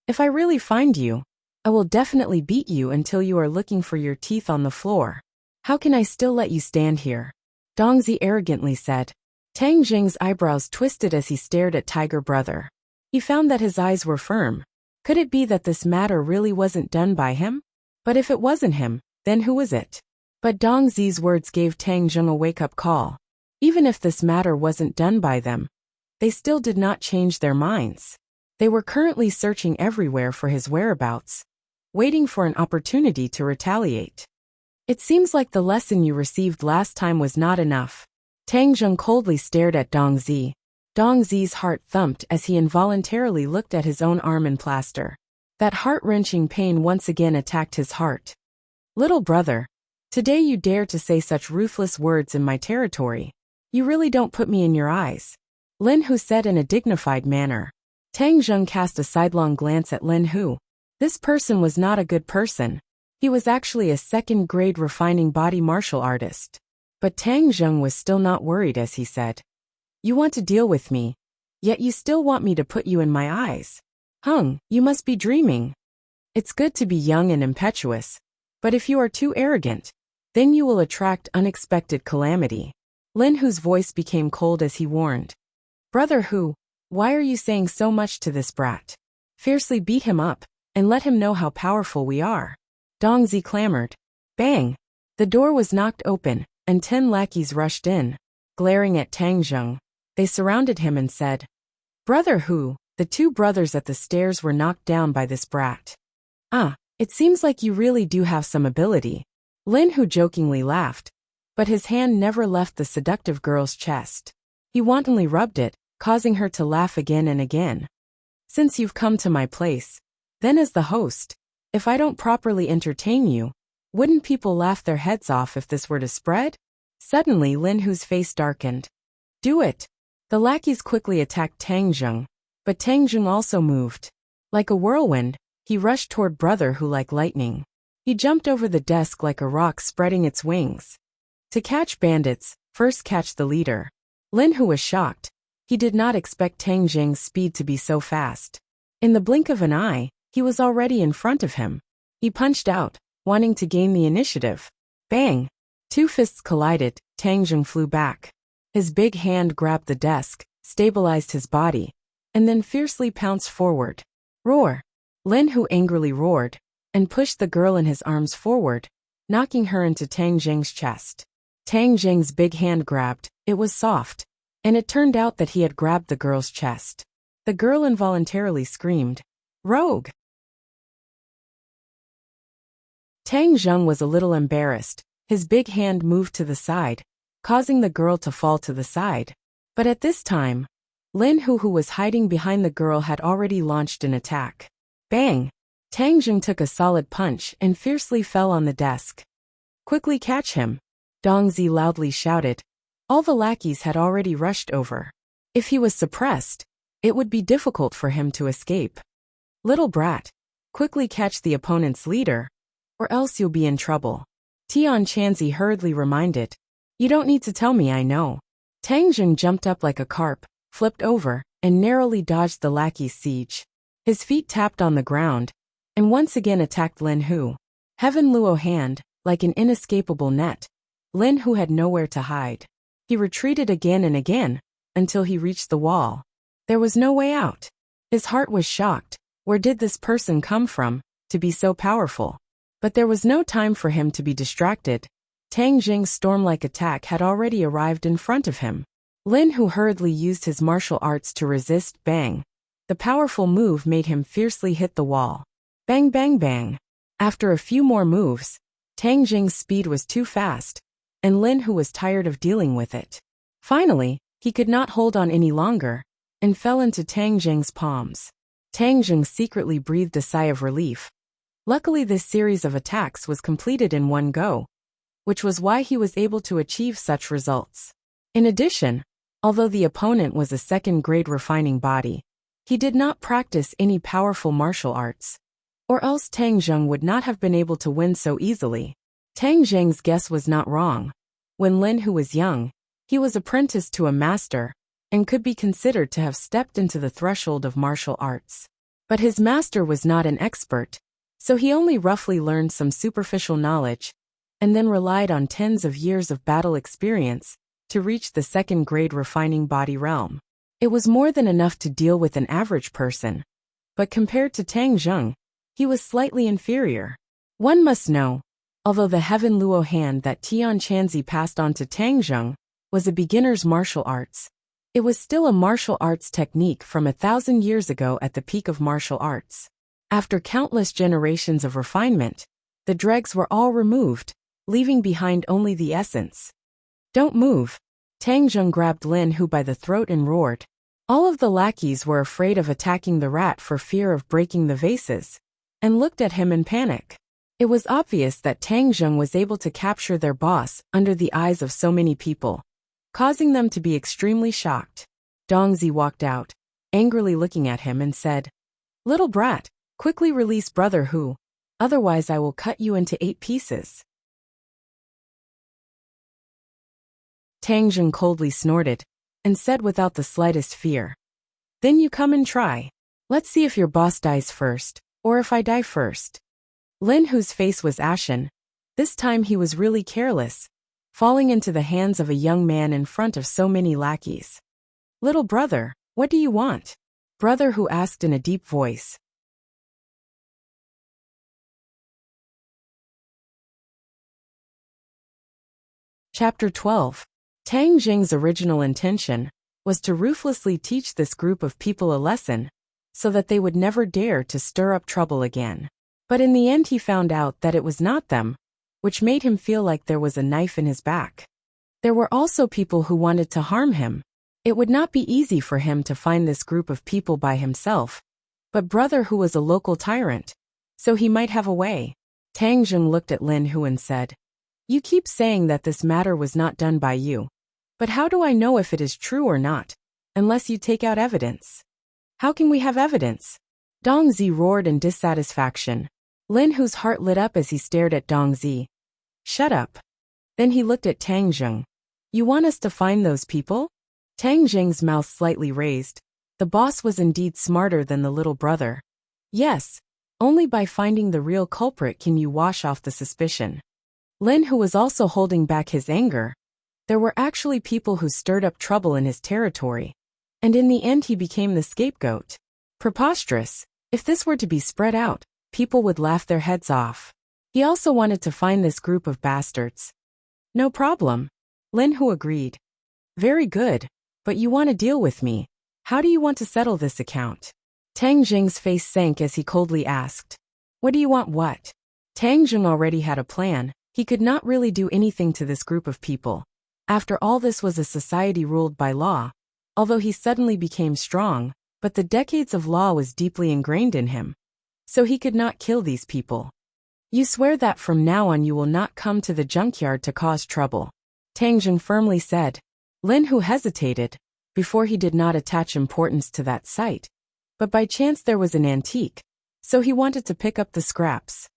If I really find you, I will definitely beat you until you are looking for your teeth on the floor. How can I still let you stand here? Dong Zi arrogantly said. Tang Zheng's eyebrows twisted as he stared at Tiger Brother. He found that his eyes were firm. Could it be that this matter really wasn't done by him? But if it wasn't him, then who was it? But Dong Zi's words gave Tang Zheng a wake-up call. Even if this matter wasn't done by them, they still did not change their minds. They were currently searching everywhere for his whereabouts, waiting for an opportunity to retaliate. It seems like the lesson you received last time was not enough. Tang Zheng coldly stared at Dong Zi. Dong Zi's heart thumped as he involuntarily looked at his own arm in plaster. That heart-wrenching pain once again attacked his heart. Little brother, Today you dare to say such ruthless words in my territory. You really don't put me in your eyes. Lin Hu said in a dignified manner. Tang Zheng cast a sidelong glance at Lin Hu. This person was not a good person. He was actually a second-grade refining body martial artist. But Tang Zheng was still not worried as he said. You want to deal with me, yet you still want me to put you in my eyes. Hung, you must be dreaming. It's good to be young and impetuous, but if you are too arrogant, then you will attract unexpected calamity. Lin Hu's voice became cold as he warned. Brother Hu, why are you saying so much to this brat? Fiercely beat him up, and let him know how powerful we are. Dongzi clamored. Bang! The door was knocked open, and 10 lackeys rushed in. Glaring at Tang Zheng, they surrounded him and said, Brother Hu, the 2 brothers at the stairs were knocked down by this brat. Ah, it seems like you really do have some ability. Lin Hu jokingly laughed, but his hand never left the seductive girl's chest. He wantonly rubbed it, causing her to laugh again and again. Since you've come to my place, then as the host, if I don't properly entertain you, wouldn't people laugh their heads off if this were to spread? Suddenly Lin Hu's face darkened. Do it! The lackeys quickly attacked Tang Zheng, but Tang Zheng also moved. Like a whirlwind, he rushed toward Brother Hu like lightning. He jumped over the desk like a rock spreading its wings. To catch bandits, first catch the leader. Lin Hu was shocked. He did not expect Tang Zheng's speed to be so fast. In the blink of an eye, he was already in front of him. He punched out, wanting to gain the initiative. Bang! 2 fists collided, Tang Zheng flew back. His big hand grabbed the desk, stabilized his body, and then fiercely pounced forward. Roar! Lin Hu angrily roared, and pushed the girl in his arms forward, knocking her into Tang Zheng's chest. Tang Zheng's big hand grabbed, it was soft, and it turned out that he had grabbed the girl's chest. The girl involuntarily screamed, Rogue! Tang Zheng was a little embarrassed. His big hand moved to the side, causing the girl to fall to the side. But at this time, Lin Hu, who was hiding behind the girl, had already launched an attack. Bang! Tang Zheng took a solid punch and fiercely fell on the desk. Quickly catch him! Dongzi loudly shouted. All the lackeys had already rushed over. If he was suppressed, it would be difficult for him to escape. Little brat, quickly catch the opponent's leader, or else you'll be in trouble. Tian Chanzi hurriedly reminded. You don't need to tell me, I know. Tang Zheng jumped up like a carp, flipped over, and narrowly dodged the lackey's siege. His feet tapped on the ground, and once again attacked Lin Hu. Heaven Luo hand, like an inescapable net. Lin Hu had nowhere to hide. He retreated again and again, until he reached the wall. There was no way out. His heart was shocked. Where did this person come from, to be so powerful? But there was no time for him to be distracted. Tang Zheng's storm-like attack had already arrived in front of him. Lin Hu hurriedly used his martial arts to resist. Bang! The powerful move made him fiercely hit the wall. Bang bang bang! After a few more moves, Tang Zheng's speed was too fast, and Lin Hu was tired of dealing with it. Finally, he could not hold on any longer, and fell into Tang Zheng's palms. Tang Zheng secretly breathed a sigh of relief. Luckily, this series of attacks was completed in one go, which was why he was able to achieve such results. In addition, although the opponent was a second-grade refining body, he did not practice any powerful martial arts, or else Tang Zheng would not have been able to win so easily. Tang Zheng's guess was not wrong. When Lin Hu was young, he was apprenticed to a master, and could be considered to have stepped into the threshold of martial arts. But his master was not an expert, so he only roughly learned some superficial knowledge, and then relied on tens of years of battle experience to reach the second-grade refining body realm. It was more than enough to deal with an average person, but compared to Tang Zheng, he was slightly inferior. One must know, although the Heaven Luo hand that Tian Chanzi passed on to Tang Zheng was a beginner's martial arts, it was still a martial arts technique from 1,000 years ago at the peak of martial arts. After countless generations of refinement, the dregs were all removed, leaving behind only the essence. Don't move! Tang Zheng grabbed Lin Hu by the throat and roared. All of the lackeys were afraid of attacking the rat for fear of breaking the vases, and looked at him in panic. It was obvious that Tang Zheng was able to capture their boss under the eyes of so many people, causing them to be extremely shocked. Dongzi walked out, angrily looking at him and said, "Little brat, quickly release Brother Hu, otherwise I will cut you into 8 pieces." Tang Zheng coldly snorted and said without the slightest fear, "Then you come and try. Let's see if your boss dies first, or if I die first." Lin Hu's face was ashen. This time he was really careless, falling into the hands of a young man in front of so many lackeys. "Little brother, what do you want?" Brother Hu asked in a deep voice. Chapter 12. Tang Jing's original intention was to ruthlessly teach this group of people a lesson, so that they would never dare to stir up trouble again. But in the end he found out that it was not them, which made him feel like there was a knife in his back. There were also people who wanted to harm him. It would not be easy for him to find this group of people by himself, but Brother Hu was a local tyrant, so he might have a way. Tang Jing looked at Lin Hu and said, "You keep saying that this matter was not done by you. But how do I know if it is true or not, unless you take out evidence?" "How can we have evidence?" Dongzi roared in dissatisfaction. Lin Hu's heart lit up as he stared at Dongzi. "Shut up." Then he looked at Tang Jing. "You want us to find those people?" Tang Jing's mouth slightly raised. The boss was indeed smarter than the little brother. "Yes, only by finding the real culprit can you wash off the suspicion." Lin Hu was also holding back his anger. There were actually people who stirred up trouble in his territory, and in the end he became the scapegoat. Preposterous. If this were to be spread out, people would laugh their heads off. He also wanted to find this group of bastards. "No problem." Lin Hu agreed. "Very good, but you want to deal with me. How do you want to settle this account?" Tang Jing's face sank as he coldly asked, "What do you want what?" Tang Jing already had a plan. He could not really do anything to this group of people. After all, this was a society ruled by law, although he suddenly became strong, but the decades of law was deeply ingrained in him. So he could not kill these people. "You swear that from now on you will not come to the junkyard to cause trouble?" Tang Jing firmly said. Lin Hu hesitated. Before he did not attach importance to that site, but by chance there was an antique, so he wanted to pick up the scraps.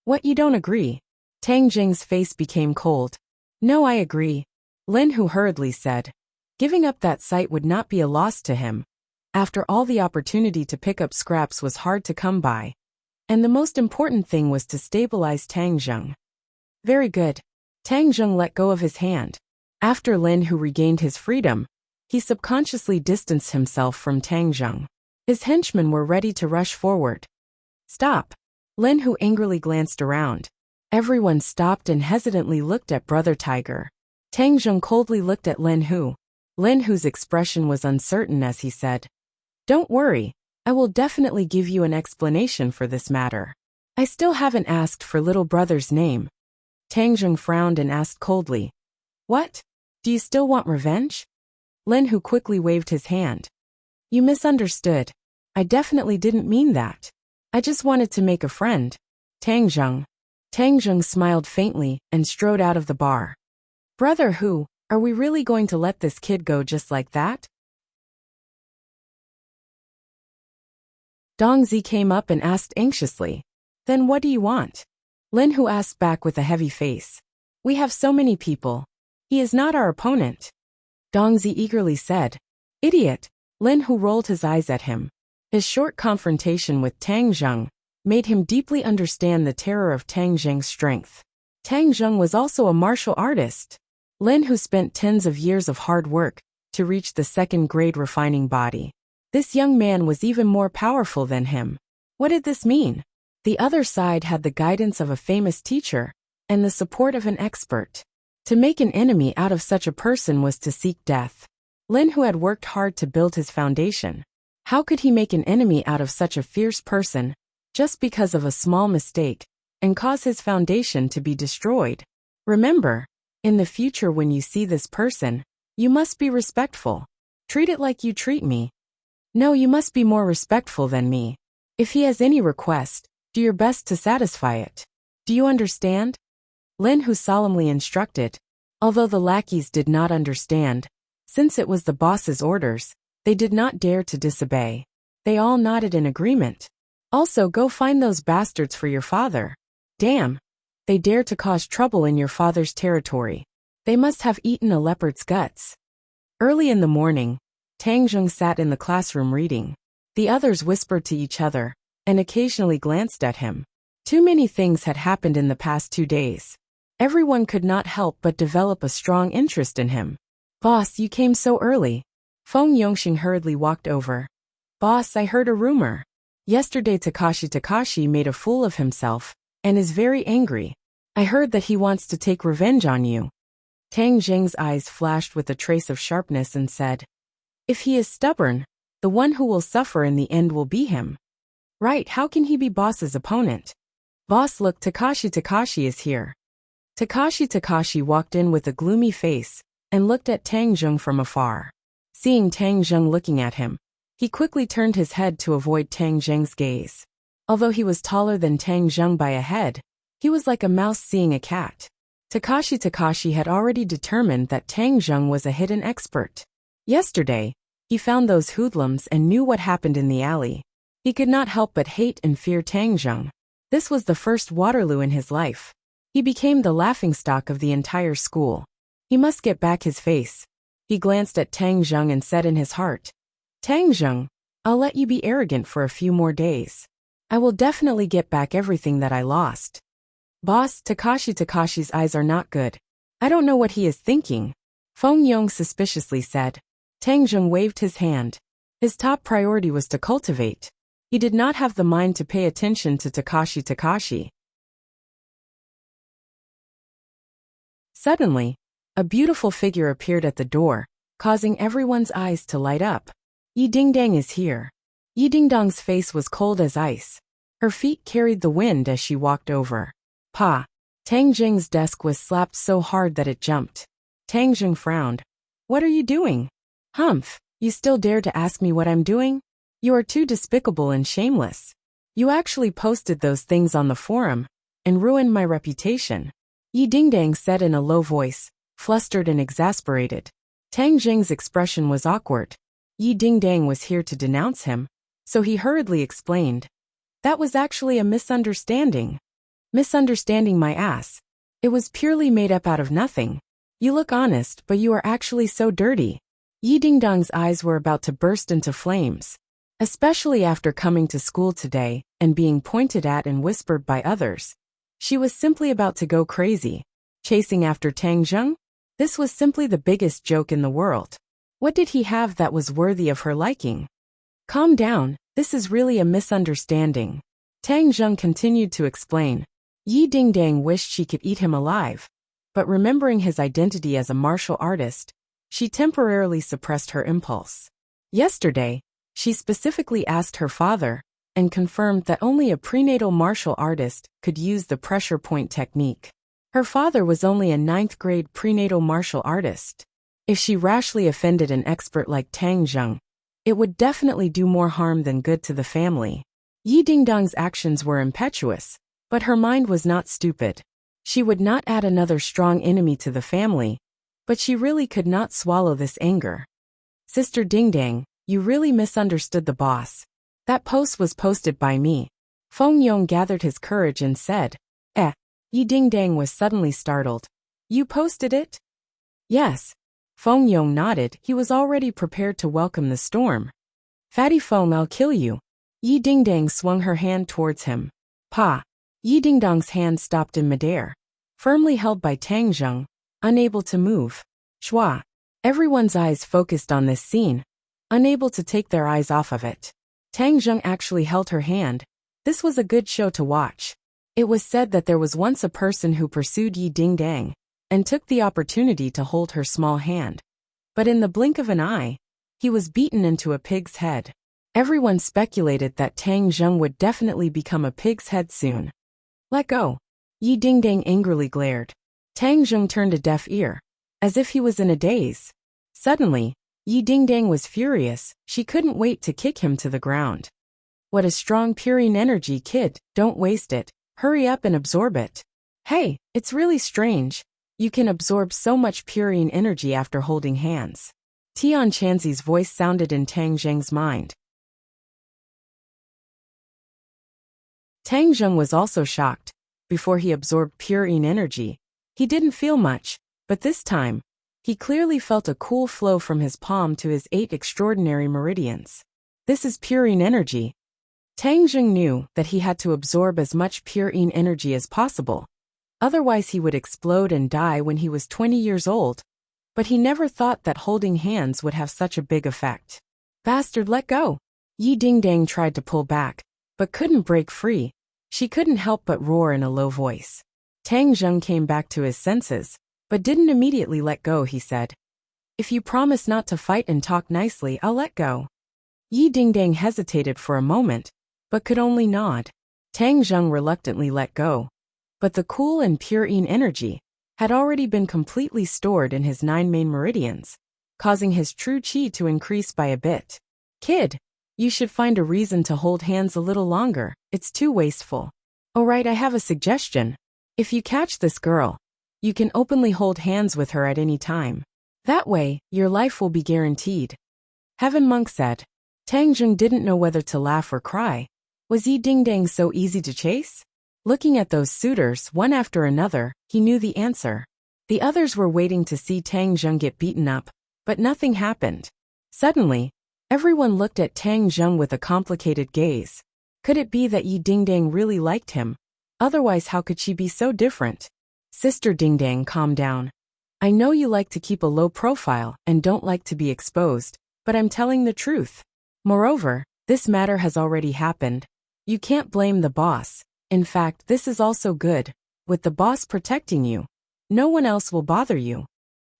"What, you don't agree?" Tang Jing's face became cold. "No, I agree," Lin Hu hurriedly said. Giving up that site would not be a loss to him. After all, the opportunity to pick up scraps was hard to come by, and the most important thing was to stabilize Tang Jing. "Very good." Tang Jing let go of his hand. After Lin Hu regained his freedom, he subconsciously distanced himself from Tang Jing. His henchmen were ready to rush forward. "Stop!" Lin Hu angrily glanced around. Everyone stopped and hesitantly looked at Brother Tiger. Tang Jing coldly looked at Lin Hu. Lin Hu's expression was uncertain as he said, "Don't worry, I will definitely give you an explanation for this matter. I still haven't asked for little brother's name." Tang Jing frowned and asked coldly, "What? Do you still want revenge?" Lin Hu quickly waved his hand. "You misunderstood. I definitely didn't mean that. I just wanted to make a friend." Tang Jing smiled faintly and strode out of the bar. "Brother Hu, are we really going to let this kid go just like that?" Dongzi came up and asked anxiously, "Then what do you want?" Lin Hu asked back with a heavy face. "We have so many people. He is not our opponent." Dongzi eagerly said, "Idiot." Lin Hu rolled his eyes at him. His short confrontation with Tang Jing made him deeply understand the terror of Tang Jing's strength. Tang Jing was also a martial artist. Lin Hu spent tens of years of hard work to reach the second-grade refining body. This young man was even more powerful than him. What did this mean? The other side had the guidance of a famous teacher and the support of an expert. To make an enemy out of such a person was to seek death. Lin Hu had worked hard to build his foundation. How could he make an enemy out of such a fierce person, just because of a small mistake, and cause his foundation to be destroyed? Remember, in the future when you see this person, you must be respectful. Treat it like you treat me. No, you must be more respectful than me. If he has any request, do your best to satisfy it. Do you understand? Lin Hu solemnly instructed. Although the lackeys did not understand, since it was the boss's orders, they did not dare to disobey. They all nodded in agreement. Also, go find those bastards for your father. Damn! They dare to cause trouble in your father's territory. They must have eaten a leopard's guts. Early in the morning, Tang Zheng sat in the classroom reading. The others whispered to each other, and occasionally glanced at him. Too many things had happened in the past 2 days. Everyone could not help but develop a strong interest in him. Boss, you came so early. Feng Yongxing hurriedly walked over. Boss, I heard a rumor. Yesterday Takashi made a fool of himself, and is very angry. I heard that he wants to take revenge on you. Tang Zheng's eyes flashed with a trace of sharpness and said, if he is stubborn, the one who will suffer in the end will be him. Right, how can he be boss's opponent? Boss, look, Takashi is here. Takashi walked in with a gloomy face, and looked at Tang Zheng from afar. Seeing Tang Zheng looking at him, he quickly turned his head to avoid Tang Zheng's gaze. Although he was taller than Tang Zheng by a head, he was like a mouse seeing a cat. Takashi had already determined that Tang Zheng was a hidden expert. Yesterday, he found those hoodlums and knew what happened in the alley. He could not help but hate and fear Tang Zheng. This was the first Waterloo in his life. He became the laughingstock of the entire school. He must get back his face. He glanced at Tang Zheng and said in his heart, Tang Zheng, I'll let you be arrogant for a few more days. I will definitely get back everything that I lost. Boss, Takashi's eyes are not good. I don't know what he is thinking. Feng Yong suspiciously said. Tang Zheng waved his hand. His top priority was to cultivate. He did not have the mind to pay attention to Takashi. Suddenly, a beautiful figure appeared at the door, causing everyone's eyes to light up. Yi Dingdang is here. Yi Dingdang's face was cold as ice. Her feet carried the wind as she walked over. Pa! Tang Zheng's desk was slapped so hard that it jumped. Tang Zheng frowned. What are you doing? Humph, you still dare to ask me what I'm doing? You are too despicable and shameless. You actually posted those things on the forum, and ruined my reputation. Yi Dingdang said in a low voice, flustered and exasperated. Tang Zheng's expression was awkward. Yi Dingdang was here to denounce him, so he hurriedly explained. That was actually a misunderstanding. Misunderstanding my ass. It was purely made up out of nothing. You look honest, but you are actually so dirty. Yi Dingdang's eyes were about to burst into flames. Especially after coming to school today and being pointed at and whispered by others. She was simply about to go crazy. Chasing after Tang Zheng? This was simply the biggest joke in the world. What did he have that was worthy of her liking? Calm down, this is really a misunderstanding. Tang Zheng continued to explain. Yi Dingdang wished she could eat him alive. But remembering his identity as a martial artist, she temporarily suppressed her impulse. Yesterday, she specifically asked her father, and confirmed that only a prenatal martial artist could use the pressure point technique. Her father was only a 9th grade prenatal martial artist. If she rashly offended an expert like Tang Zheng, it would definitely do more harm than good to the family. Yi Dingdang's actions were impetuous, but her mind was not stupid. She would not add another strong enemy to the family, but she really could not swallow this anger. Sister Dingdang, you really misunderstood the boss. That post was posted by me. Feng Yong gathered his courage and said, Yi Dingdang was suddenly startled. You posted it? Yes. Feng Yong nodded. He was already prepared to welcome the storm. Fatty Feng, I'll kill you. Yi Dingdang swung her hand towards him. Pa! Yi Dingdang's hand stopped in midair, firmly held by Tang Zheng, unable to move. Shua! Everyone's eyes focused on this scene, unable to take their eyes off of it. Tang Zheng actually held her hand. This was a good show to watch. It was said that there was once a person who pursued Yi Dingdang, and took the opportunity to hold her small hand. But in the blink of an eye, he was beaten into a pig's head. Everyone speculated that Tang Zheng would definitely become a pig's head soon. Let go. Yi Dingdang angrily glared. Tang Zheng turned a deaf ear, as if he was in a daze. Suddenly, Yi Dingdang was furious. She couldn't wait to kick him to the ground. What a strong purine energy, kid, don't waste it. Hurry up and absorb it. Hey, it's really strange. You can absorb so much purine energy after holding hands. Tian Chanzi's voice sounded in Tang Zheng's mind. Tang Zheng was also shocked. Before he absorbed purine energy, he didn't feel much, but this time, he clearly felt a cool flow from his palm to his 8 extraordinary meridians. This is purine energy. Tang Zheng knew that he had to absorb as much purine energy as possible. Otherwise he would explode and die when he was 20 years old. But he never thought that holding hands would have such a big effect. Bastard, let go! Yi Dingdang tried to pull back, but couldn't break free. She couldn't help but roar in a low voice. Tang Zheng came back to his senses, but didn't immediately let go. He said, "If you promise not to fight and talk nicely, I'll let go." Yi Dingdang hesitated for a moment, but could only nod. Tang Zheng reluctantly let go. But the cool and purine energy had already been completely stored in his 9 main meridians, causing his true qi to increase by a bit. "Kid, you should find a reason to hold hands a little longer, it's too wasteful." "Alright, I have a suggestion. If you catch this girl, you can openly hold hands with her at any time. That way, your life will be guaranteed." Heaven Monk said. Tang Zheng didn't know whether to laugh or cry. Was Yi Dingdang so easy to chase? Looking at those suitors one after another, he knew the answer. The others were waiting to see Tang Zheng get beaten up, but nothing happened. Suddenly, everyone looked at Tang Zheng with a complicated gaze. Could it be that Yi Dingdang really liked him? Otherwise, how could she be so different? "Sister Dingdang, calm down. I know you like to keep a low profile and don't like to be exposed, but I'm telling the truth. Moreover, this matter has already happened. You can't blame the boss. In fact, this is also good. With the boss protecting you, no one else will bother you."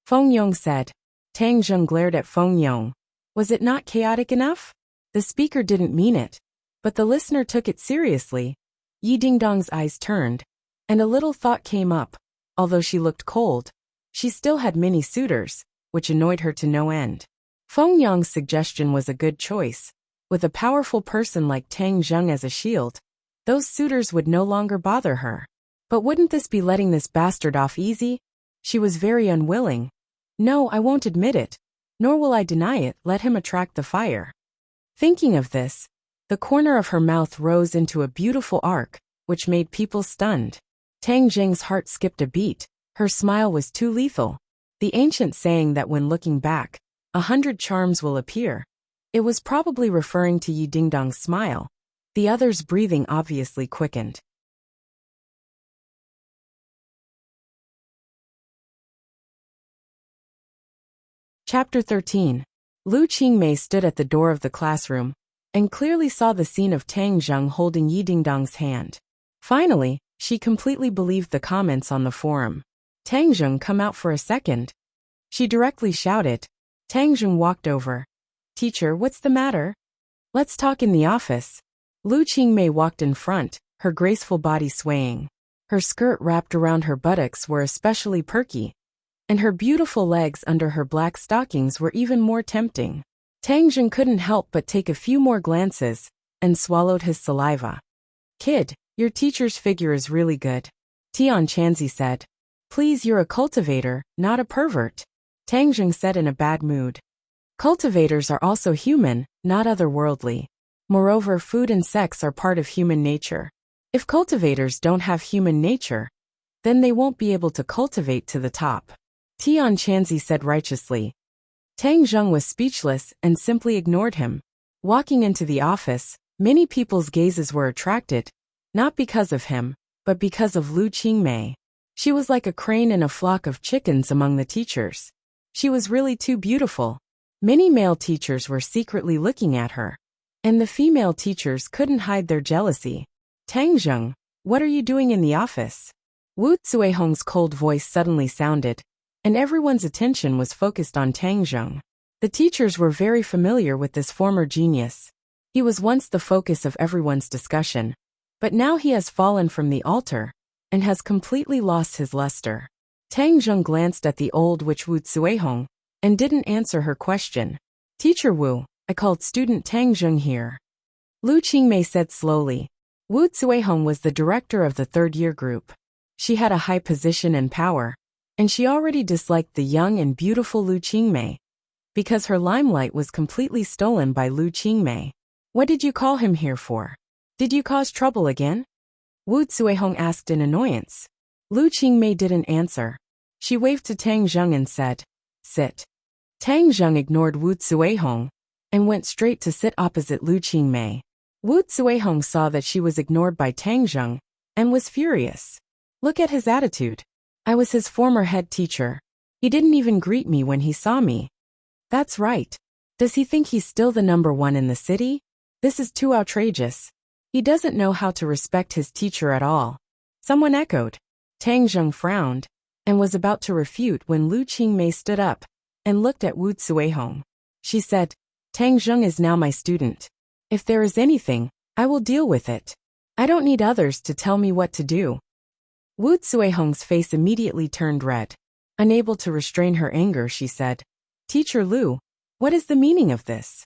Feng Yong said. Tang Zheng glared at Feng Yong. Was it not chaotic enough? The speaker didn't mean it, but the listener took it seriously. Yi Dingdong's eyes turned, and a little thought came up. Although she looked cold, she still had many suitors, which annoyed her to no end. Feng Yong's suggestion was a good choice. With a powerful person like Tang Zheng as a shield, those suitors would no longer bother her. But wouldn't this be letting this bastard off easy? She was very unwilling. "No, I won't admit it, nor will I deny it, let him attract the fire." Thinking of this, the corner of her mouth rose into a beautiful arc, which made people stunned. Tang Zheng's heart skipped a beat. Her smile was too lethal. The ancient saying that when looking back, 100 charms will appear. It was probably referring to Yi Dingdong's smile. The others' breathing obviously quickened. Chapter 13. Lu Qingmei stood at the door of the classroom and clearly saw the scene of Tang Zheng holding Yi Dingdong's hand. Finally, she completely believed the comments on the forum. "Tang Zheng, come out for a second." She directly shouted. Tang Zheng walked over. "Teacher, what's the matter?" "Let's talk in the office." Lu Qingmei walked in front, her graceful body swaying. Her skirt wrapped around her buttocks were especially perky, and her beautiful legs under her black stockings were even more tempting. Tang Zheng couldn't help but take a few more glances, and swallowed his saliva. "Kid, your teacher's figure is really good," Tian Chanzi said. "Please, you're a cultivator, not a pervert," Tang Zheng said in a bad mood. Cultivators are also human, not otherworldly. Moreover, food and sex are part of human nature. If cultivators don't have human nature, then they won't be able to cultivate to the top, Tian Chanzi said righteously. Tang Zheng was speechless and simply ignored him. Walking into the office, many people's gazes were attracted, not because of him, but because of Lu Qingmei. She was like a crane in a flock of chickens among the teachers. She was really too beautiful. Many male teachers were secretly looking at her, and the female teachers couldn't hide their jealousy. "Tang Zheng, what are you doing in the office?" Wu Zuihong's cold voice suddenly sounded, and everyone's attention was focused on Tang Zheng. The teachers were very familiar with this former genius. He was once the focus of everyone's discussion, but now he has fallen from the altar and has completely lost his luster. Tang Zheng glanced at the old witch Wu Zuihong and didn't answer her question. "Teacher Wu, I called student Tang Zheng here," Lu Qingmei said slowly. Wu Zuehong was the director of the third-year group. She had a high position and power, and she already disliked the young and beautiful Lu Qingmei, because her limelight was completely stolen by Lu Qingmei. What did you call him here for? Did you cause trouble again? Wu Zuehong asked in annoyance. Lu Qingmei didn't answer. She waved to Tang Zheng and said, "Sit." Tang Zheng ignored Wu Zuehong and went straight to sit opposite Lu Qingmei. Wu Zuehong saw that she was ignored by Tang Zheng and was furious. Look at his attitude. I was his former head teacher. He didn't even greet me when he saw me. That's right. Does he think he's still the number one in the city? This is too outrageous. He doesn't know how to respect his teacher at all. Someone echoed. Tang Zheng frowned and was about to refute when Lu Qingmei stood up and looked at Wu Zuehong. She said, Tang Zheng is now my student. If there is anything, I will deal with it. I don't need others to tell me what to do. Wu Zuehong's face immediately turned red. Unable to restrain her anger, she said, Teacher Lu, what is the meaning of this?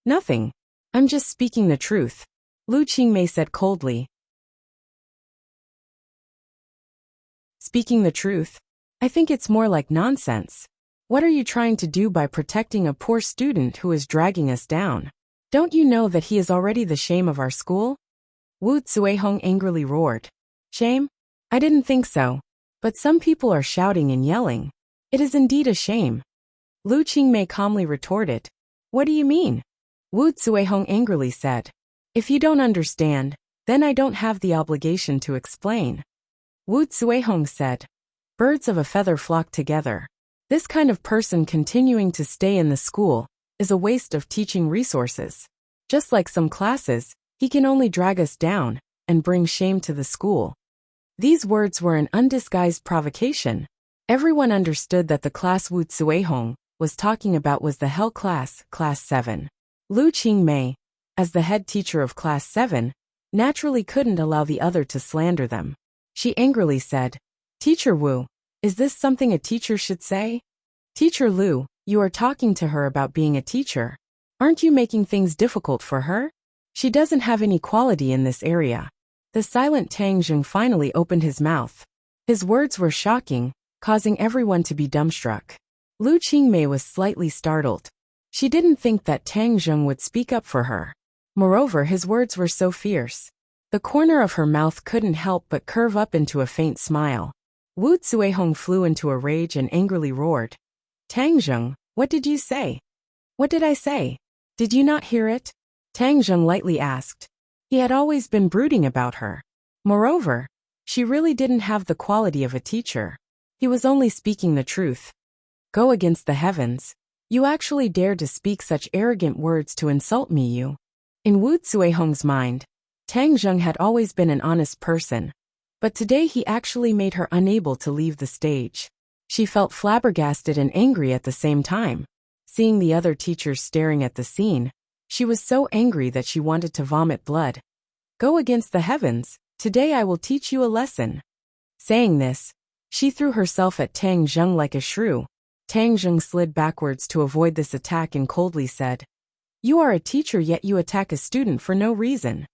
Nothing. I'm just speaking the truth, Lu Qingmei said coldly. Speaking the truth? I think it's more like nonsense. What are you trying to do by protecting a poor student who is dragging us down? Don't you know that he is already the shame of our school? Wu Zuehong angrily roared. Shame? I didn't think so. But some people are shouting and yelling. It is indeed a shame. Lu Qingmei calmly retorted. What do you mean? Wu Zuehong angrily said. If you don't understand, then I don't have the obligation to explain. Wu Zuehong said. Birds of a feather flock together. This kind of person continuing to stay in the school is a waste of teaching resources. Just like some classes, he can only drag us down and bring shame to the school. These words were an undisguised provocation. Everyone understood that the class Wu Zuehong was talking about was the Hell class, Class 7. Lu Qingmei, as the head teacher of Class 7, naturally couldn't allow the other to slander them. She angrily said, Teacher Wu, is this something a teacher should say? Teacher Lu, you are talking to her about being a teacher. Aren't you making things difficult for her? She doesn't have any quality in this area. The silent Tang Zheng finally opened his mouth. His words were shocking, causing everyone to be dumbstruck. Lu Qingmei was slightly startled. She didn't think that Tang Zheng would speak up for her. Moreover, his words were so fierce. The corner of her mouth couldn't help but curve up into a faint smile. Wu Zuehong flew into a rage and angrily roared. Tang Zheng, what did you say? What did I say? Did you not hear it? Tang Zheng lightly asked. He had always been brooding about her. Moreover, she really didn't have the quality of a teacher. He was only speaking the truth. Go against the heavens. You actually dared to speak such arrogant words to insult me, you. In Wu Zuehong's mind, Tang Zheng had always been an honest person, but today he actually made her unable to leave the stage. She felt flabbergasted and angry at the same time. Seeing the other teachers staring at the scene, she was so angry that she wanted to vomit blood. Go against the heavens, today I will teach you a lesson. Saying this, she threw herself at Tang Zheng like a shrew. Tang Zheng slid backwards to avoid this attack and coldly said, You are a teacher yet you attack a student for no reason.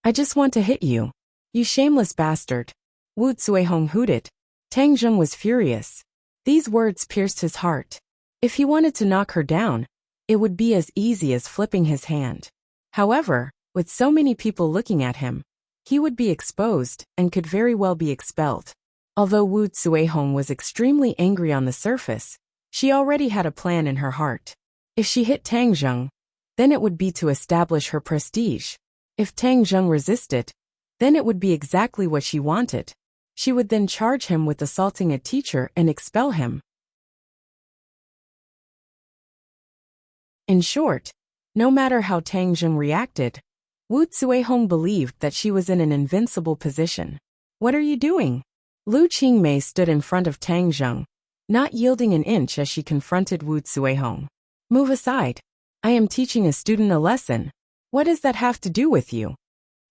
I just want to hit you. You shameless bastard. Wu Zuehong hooted. Tang Zheng was furious. These words pierced his heart. If he wanted to knock her down, it would be as easy as flipping his hand. However, with so many people looking at him, he would be exposed and could very well be expelled. Although Wu Zuehong was extremely angry on the surface, she already had a plan in her heart. If she hit Tang Zheng, then it would be to establish her prestige. If Tang Zheng resisted, then it would be exactly what she wanted. She would then charge him with assaulting a teacher and expel him. In short, no matter how Tang Zheng reacted, Wu Zuehong believed that she was in an invincible position. What are you doing? Lu Qingmei stood in front of Tang Zheng, not yielding an inch as she confronted Wu Zuehong. Move aside. I am teaching a student a lesson. What does that have to do with you?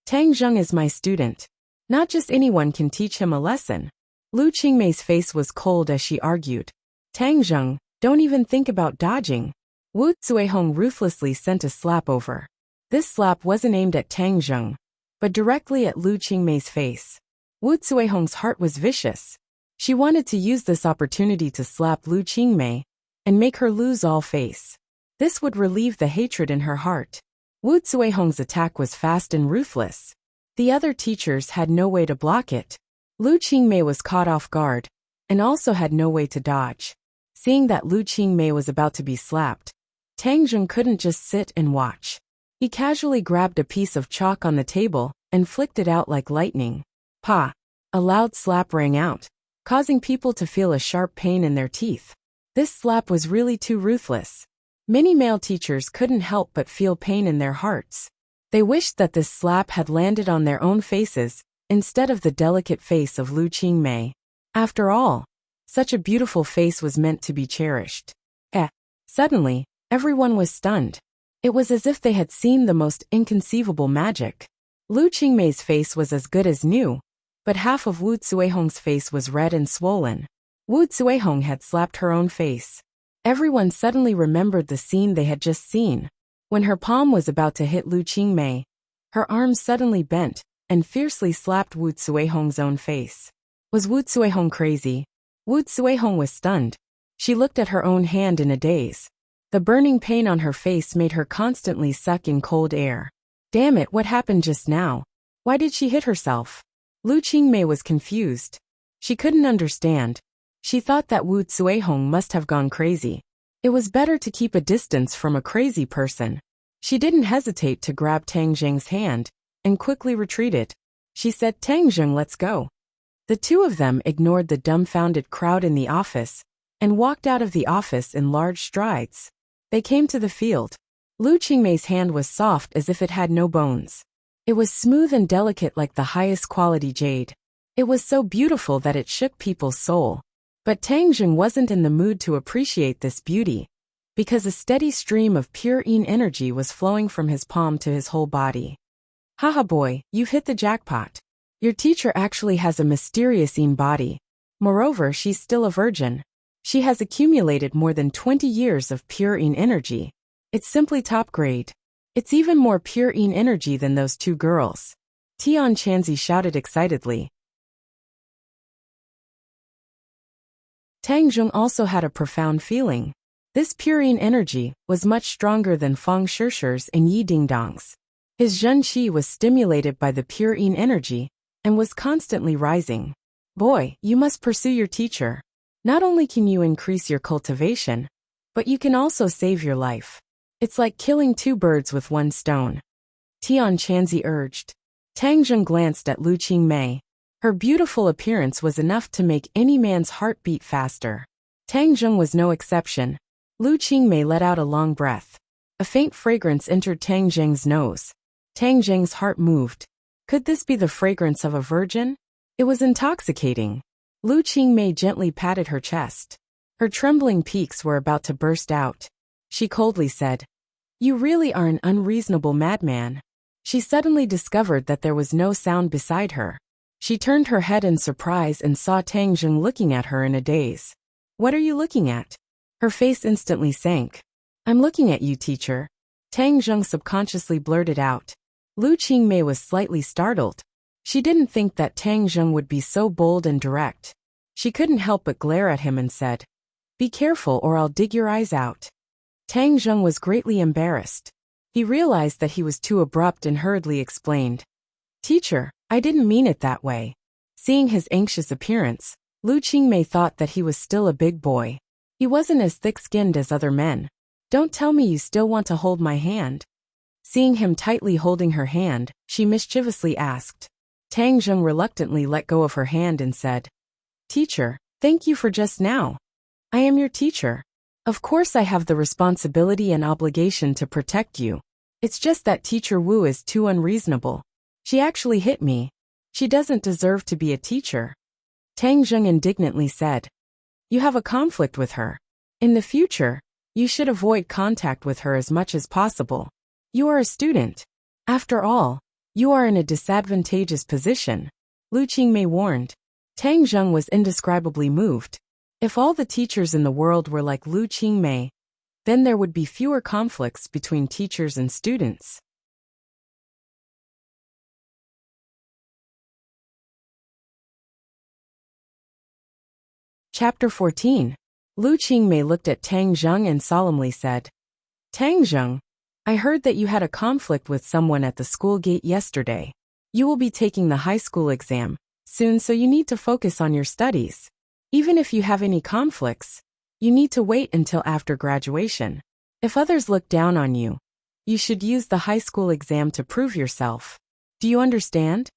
Tang Zheng is my student. Not just anyone can teach him a lesson. Lu Qingmei's face was cold as she argued. Tang Zheng, don't even think about dodging. Wu Zuehong ruthlessly sent a slap over. This slap wasn't aimed at Tang Zheng, but directly at Lu Qingmei's face. Wu Cuihong's heart was vicious. She wanted to use this opportunity to slap Lu Qingmei and make her lose all face. This would relieve the hatred in her heart. Wu Cuihong's attack was fast and ruthless. The other teachers had no way to block it. Lu Qingmei was caught off guard and also had no way to dodge. Seeing that Lu Qingmei was about to be slapped, Tang Zheng couldn't just sit and watch. He casually grabbed a piece of chalk on the table and flicked it out like lightning. Pa! A loud slap rang out, causing people to feel a sharp pain in their teeth. This slap was really too ruthless. Many male teachers couldn't help but feel pain in their hearts. They wished that this slap had landed on their own faces instead of the delicate face of Lu Qingmei. After all, such a beautiful face was meant to be cherished. Suddenly, everyone was stunned. It was as if they had seen the most inconceivable magic. Lu Qingmei's face was as good as new, but half of Wu Cuihong's face was red and swollen. Wu Cuihong had slapped her own face. Everyone suddenly remembered the scene they had just seen. When her palm was about to hit Lu Qingmei, her arms suddenly bent and fiercely slapped Wu Cuihong's own face. Was Wu Cuihong crazy? Wu Cuihong was stunned. She looked at her own hand in a daze. The burning pain on her face made her constantly suck in cold air. Damn it, what happened just now? Why did she hit herself? Lu Qingmei was confused. She couldn't understand. She thought that Wu Cuihong must have gone crazy. It was better to keep a distance from a crazy person. She didn't hesitate to grab Tang Zheng's hand and quickly retreated. She said, "Tang Zheng, let's go." The two of them ignored the dumbfounded crowd in the office and walked out of the office in large strides. They came to the field. Lu Qingmei's hand was soft as if it had no bones. It was smooth and delicate like the highest quality jade. It was so beautiful that it shook people's soul. But Tang Zheng wasn't in the mood to appreciate this beauty, because a steady stream of pure yin energy was flowing from his palm to his whole body. Haha boy, you've hit the jackpot. Your teacher actually has a mysterious yin body. Moreover, she's still a virgin. She has accumulated more than 20 years of pure yin energy. It's simply top grade. It's even more pure yin energy than those two girls. Tian Chanzi shouted excitedly. Tang Zheng also had a profound feeling. This pure yin energy was much stronger than Fang Shishir's and Yi Dingdong's. His Zhen Qi was stimulated by the pure yin energy and was constantly rising. Boy, you must pursue your teacher. Not only can you increase your cultivation, but you can also save your life. It's like killing two birds with one stone. Tian Chanzi urged. Tang Zheng glanced at Lu Qingmei. Her beautiful appearance was enough to make any man's heart beat faster. Tang Zheng was no exception. Lu Qingmei let out a long breath. A faint fragrance entered Tang Zheng's nose. Tang Zheng's heart moved. Could this be the fragrance of a virgin? It was intoxicating. Lu Qingmei gently patted her chest. Her trembling peaks were about to burst out. She coldly said, "You really are an unreasonable madman." She suddenly discovered that there was no sound beside her. She turned her head in surprise and saw Tang Zheng looking at her in a daze. "What are you looking at?" Her face instantly sank. "I'm looking at you, teacher." Tang Zheng subconsciously blurted out. Lu Qingmei was slightly startled. She didn't think that Tang Zheng would be so bold and direct. She couldn't help but glare at him and said, "Be careful or I'll dig your eyes out." Tang Zheng was greatly embarrassed. He realized that he was too abrupt and hurriedly explained, "Teacher, I didn't mean it that way." Seeing his anxious appearance, Lu Qingmei thought that he was still a big boy. He wasn't as thick-skinned as other men. "Don't tell me you still want to hold my hand." Seeing him tightly holding her hand, she mischievously asked. Tang Zheng reluctantly let go of her hand and said, "Teacher, thank you for just now. I am your teacher. Of course I have the responsibility and obligation to protect you. It's just that Teacher Wu is too unreasonable. She actually hit me. She doesn't deserve to be a teacher." Tang Zheng indignantly said, "You have a conflict with her. In the future, you should avoid contact with her as much as possible. You are a student. After all, you are in a disadvantageous position," Lu Qingmei warned. Tang Zheng was indescribably moved. If all the teachers in the world were like Lu Qingmei, then there would be fewer conflicts between teachers and students. Chapter 14. Lu Qingmei looked at Tang Zheng and solemnly said, Tang Zheng, I heard that you had a conflict with someone at the school gate yesterday. You will be taking the high school exam soon, so you need to focus on your studies. Even if you have any conflicts, you need to wait until after graduation. If others look down on you, you should use the high school exam to prove yourself. Do you understand?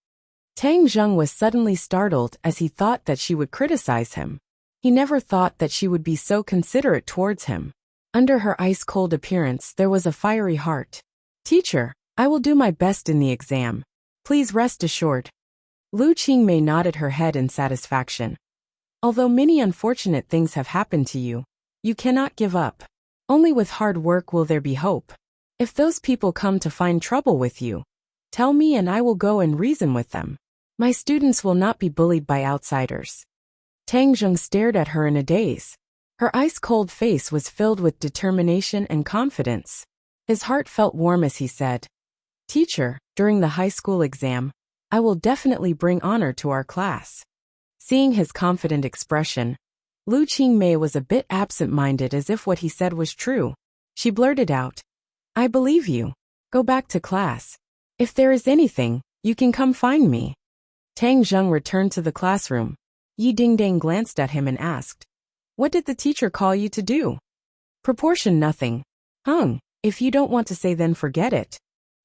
Tang Zheng was suddenly startled as he thought that she would criticize him. He never thought that she would be so considerate towards him. Under her ice-cold appearance there was a fiery heart. Teacher, I will do my best in the exam. Please rest assured. Lu Qingmei nodded her head in satisfaction. Although many unfortunate things have happened to you, you cannot give up. Only with hard work will there be hope. If those people come to find trouble with you, tell me and I will go and reason with them. My students will not be bullied by outsiders. Tang Zheng stared at her in a daze. Her ice-cold face was filled with determination and confidence. His heart felt warm as he said, Teacher, during the high school exam, I will definitely bring honor to our class. Seeing his confident expression, Lu Qingmei was a bit absent-minded, as if what he said was true. She blurted out, I believe you. Go back to class. If there is anything, you can come find me. Tang Zheng returned to the classroom. Yi Dingdang glanced at him and asked, What did the teacher call you to do? Proportion nothing. If you don't want to say, then forget it.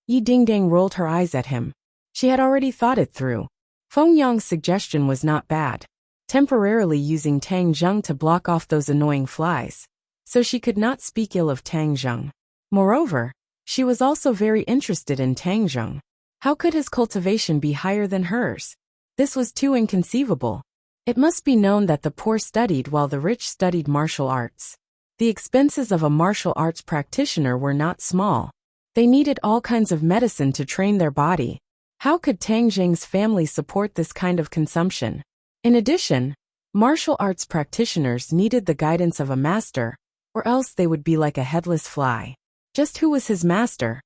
Yi Dingdang rolled her eyes at him. She had already thought it through. Feng Yang's suggestion was not bad, temporarily using Tang Zheng to block off those annoying flies, so she could not speak ill of Tang Zheng. Moreover, she was also very interested in Tang Zheng. How could his cultivation be higher than hers? This was too inconceivable. It must be known that the poor studied while the rich studied martial arts. The expenses of a martial arts practitioner were not small. They needed all kinds of medicine to train their body. How could Tang Zheng's family support this kind of consumption? In addition, martial arts practitioners needed the guidance of a master, or else they would be like a headless fly. Just who was his master?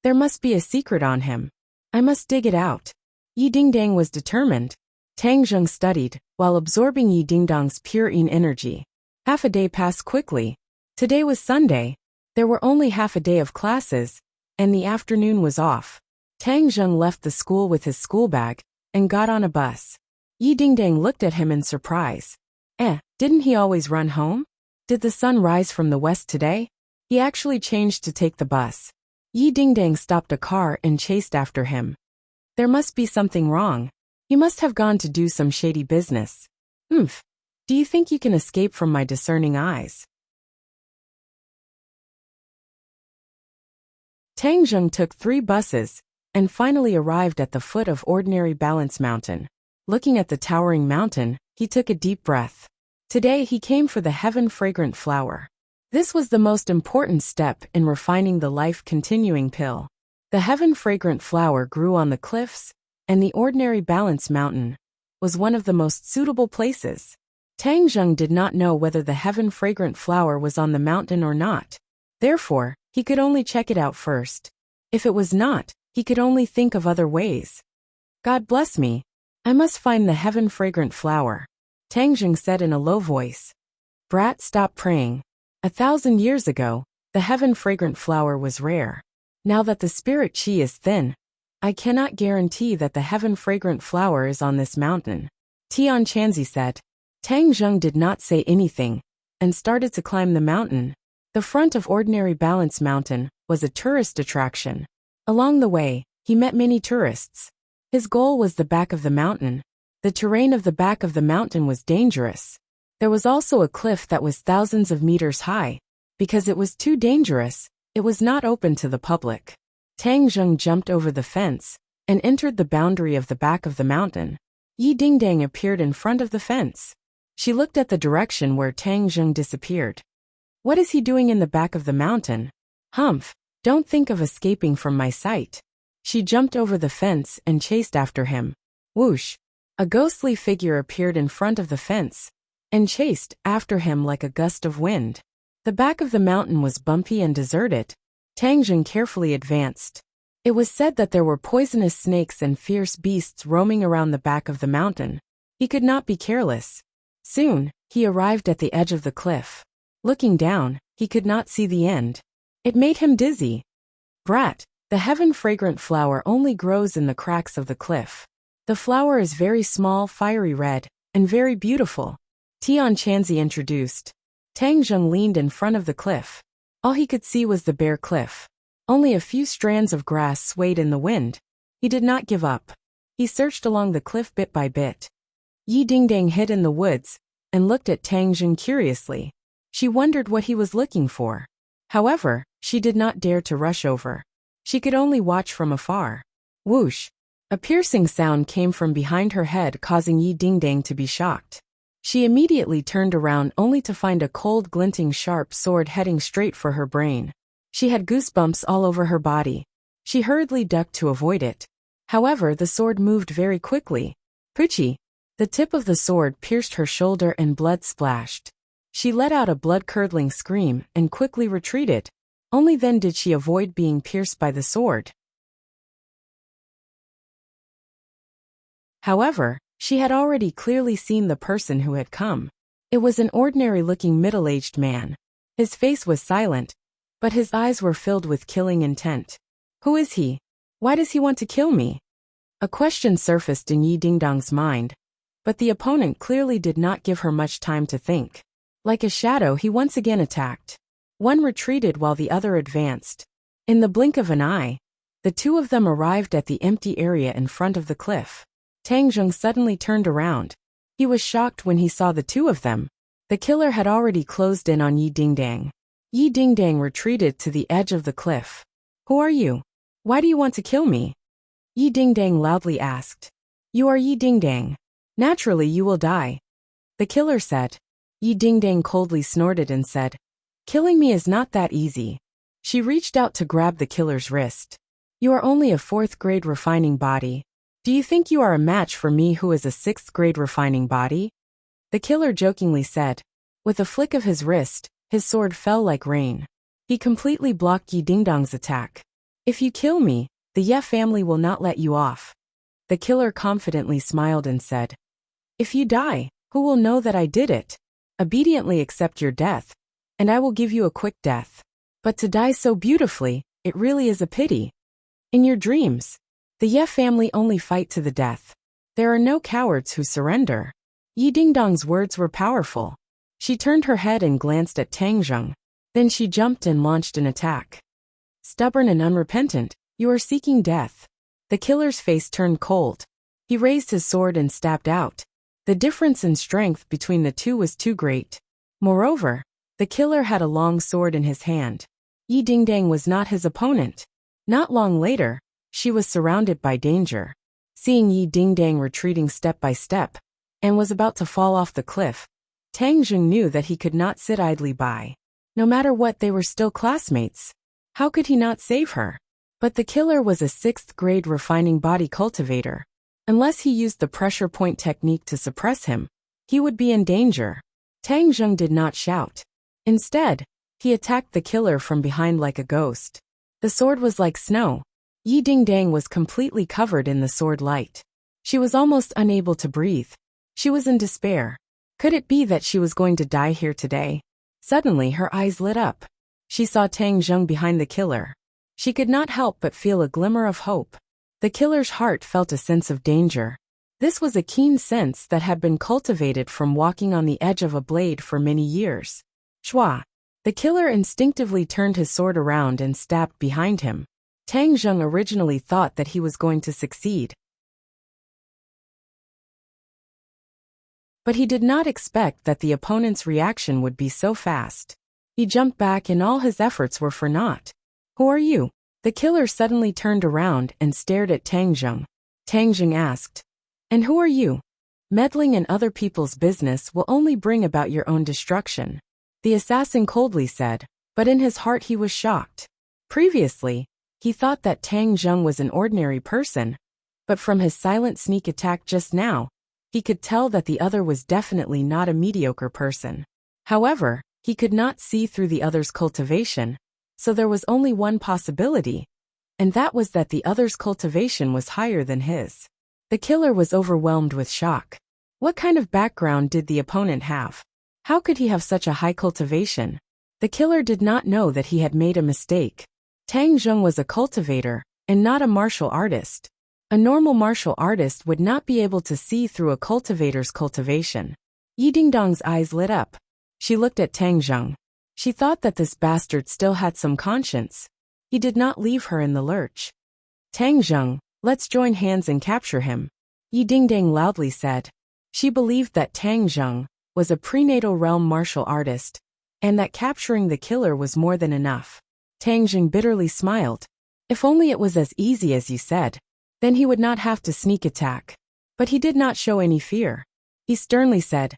There must be a secret on him. I must dig it out. Yi Dingdang was determined. Tang Zheng studied, while absorbing Yi Dingdang's pure yin energy. Half a day passed quickly. Today was Sunday. There were only half a day of classes, and the afternoon was off. Tang Zheng left the school with his school bag and got on a bus. Yi Dingdang looked at him in surprise. Didn't he always run home? Did the sun rise from the west today? He actually changed to take the bus. Yi Dingdang stopped a car and chased after him. There must be something wrong. He must have gone to do some shady business. Do you think you can escape from my discerning eyes? Tang Zheng took 3 buses and finally arrived at the foot of Ordinary Balance Mountain. Looking at the towering mountain, he took a deep breath. Today he came for the heaven-fragrant flower. This was the most important step in refining the life-continuing pill. The heaven-fragrant flower grew on the cliffs, and the Ordinary Balance Mountain was one of the most suitable places. Tang Zheng did not know whether the heaven-fragrant flower was on the mountain or not. Therefore, he could only check it out first. If it was not, he could only think of other ways. God bless me. I must find the heaven-fragrant flower, Tang Zheng said in a low voice. Brat, stop praying. 1,000 years ago, the heaven-fragrant flower was rare. Now that the spirit chi is thin, I cannot guarantee that the heaven-fragrant flower is on this mountain, Tian Chanzi said. Tang Zheng did not say anything, and started to climb the mountain. The front of Ordinary Balance Mountain was a tourist attraction. Along the way, he met many tourists. His goal was the back of the mountain. The terrain of the back of the mountain was dangerous. There was also a cliff that was thousands of meters high. Because it was too dangerous, it was not open to the public. Tang Zheng jumped over the fence and entered the boundary of the back of the mountain. Yi Dingdang appeared in front of the fence. She looked at the direction where Tang Zheng disappeared. What is he doing in the back of the mountain? Don't think of escaping from my sight. She jumped over the fence and chased after him. Whoosh! A ghostly figure appeared in front of the fence and chased after him like a gust of wind. The back of the mountain was bumpy and deserted. Tang Zheng carefully advanced. It was said that there were poisonous snakes and fierce beasts roaming around the back of the mountain. He could not be careless. Soon, He arrived at the edge of the cliff. Looking down, he could not see the end. It made him dizzy. Brat, the heaven-fragrant flower only grows in the cracks of the cliff. The flower is very small, fiery red, and very beautiful. Tian Chanzi introduced. Tang Zheng leaned in front of the cliff. All he could see was the bare cliff. Only a few strands of grass swayed in the wind. He did not give up. He searched along the cliff bit by bit. Yi Dingdang hid in the woods and looked at Tang Zheng curiously. She wondered what he was looking for. However, she did not dare to rush over. She could only watch from afar. Whoosh! A piercing sound came from behind her head, causing Yi Dingdang to be shocked. She immediately turned around only to find a cold, glinting sharp sword heading straight for her brain. She had goosebumps all over her body. She hurriedly ducked to avoid it. However, the sword moved very quickly. Poochie! The tip of the sword pierced her shoulder and blood splashed. She let out a blood-curdling scream and quickly retreated. Only then did she avoid being pierced by the sword. However, she had already clearly seen the person who had come. It was an ordinary-looking middle-aged man. His face was silent, but his eyes were filled with killing intent. Who is he? Why does he want to kill me? A question surfaced in Yi Dingdang's mind, but the opponent clearly did not give her much time to think. Like a shadow, he once again attacked. One retreated while the other advanced. In the blink of an eye, the two of them arrived at the empty area in front of the cliff. Tang Zheng suddenly turned around. He was shocked when he saw the two of them. The killer had already closed in on Yi Dingdang. Yi Dingdang retreated to the edge of the cliff. Who are you? Why do you want to kill me? Yi Dingdang loudly asked. You are Yi Dingdang. Naturally you will die. The killer said. Yi Dingdang coldly snorted and said, Killing me is not that easy. She reached out to grab the killer's wrist. You are only a 4th grade refining body. Do you think you are a match for me who is a 6th grade refining body? The killer jokingly said. With a flick of his wrist, his sword fell like rain. He completely blocked Yi Dingdang's attack. If you kill me, the Ye family will not let you off. The killer confidently smiled and said. If you die, who will know that I did it? Obediently accept your death, and I will give you a quick death. But to die so beautifully, it really is a pity. In your dreams, the Ye family only fight to the death. There are no cowards who surrender. Yi Dingdang's words were powerful. She turned her head and glanced at Tang Zheng. Then she jumped and launched an attack. Stubborn and unrepentant, you are seeking death. The killer's face turned cold. He raised his sword and stabbed out. The difference in strength between the two was too great. Moreover, the killer had a long sword in his hand. Yi Dingdang was not his opponent. Not long later, she was surrounded by danger. Seeing Yi Dingdang retreating step by step, and was about to fall off the cliff, Tang Zheng knew that he could not sit idly by. No matter what, they were still classmates. How could he not save her? But the killer was a 6th grade refining body cultivator. Unless he used the pressure point technique to suppress him, he would be in danger. Tang Zheng did not shout. Instead, he attacked the killer from behind like a ghost. The sword was like snow. Yi Dingdang was completely covered in the sword light. She was almost unable to breathe. She was in despair. Could it be that she was going to die here today? Suddenly her eyes lit up. She saw Tang Zheng behind the killer. She could not help but feel a glimmer of hope. The killer's heart felt a sense of danger. This was a keen sense that had been cultivated from walking on the edge of a blade for many years. Shwa! The killer instinctively turned his sword around and stabbed behind him. Tang Zheng originally thought that he was going to succeed. But he did not expect that the opponent's reaction would be so fast. He jumped back and all his efforts were for naught. Who are you? The killer suddenly turned around and stared at Tang Zheng. Tang Zheng asked, And who are you? Meddling in other people's business will only bring about your own destruction. The assassin coldly said, but in his heart he was shocked. Previously, he thought that Tang Zheng was an ordinary person, but from his silent sneak attack just now, he could tell that the other was definitely not a mediocre person. However, he could not see through the other's cultivation, so there was only one possibility, and that was that the other's cultivation was higher than his. The killer was overwhelmed with shock. What kind of background did the opponent have? How could he have such a high cultivation? The killer did not know that he had made a mistake. Tang Zheng was a cultivator, and not a martial artist. A normal martial artist would not be able to see through a cultivator's cultivation. Yi Dingdong's eyes lit up. She looked at Tang Zheng. She thought that this bastard still had some conscience. He did not leave her in the lurch. Tang Zheng, let's join hands and capture him, Yi Dingdang loudly said. She believed that Tang Zheng was a prenatal realm martial artist, and that capturing the killer was more than enough. Tang Zheng bitterly smiled. If only it was as easy as you said. Then he would not have to sneak attack. But he did not show any fear. He sternly said,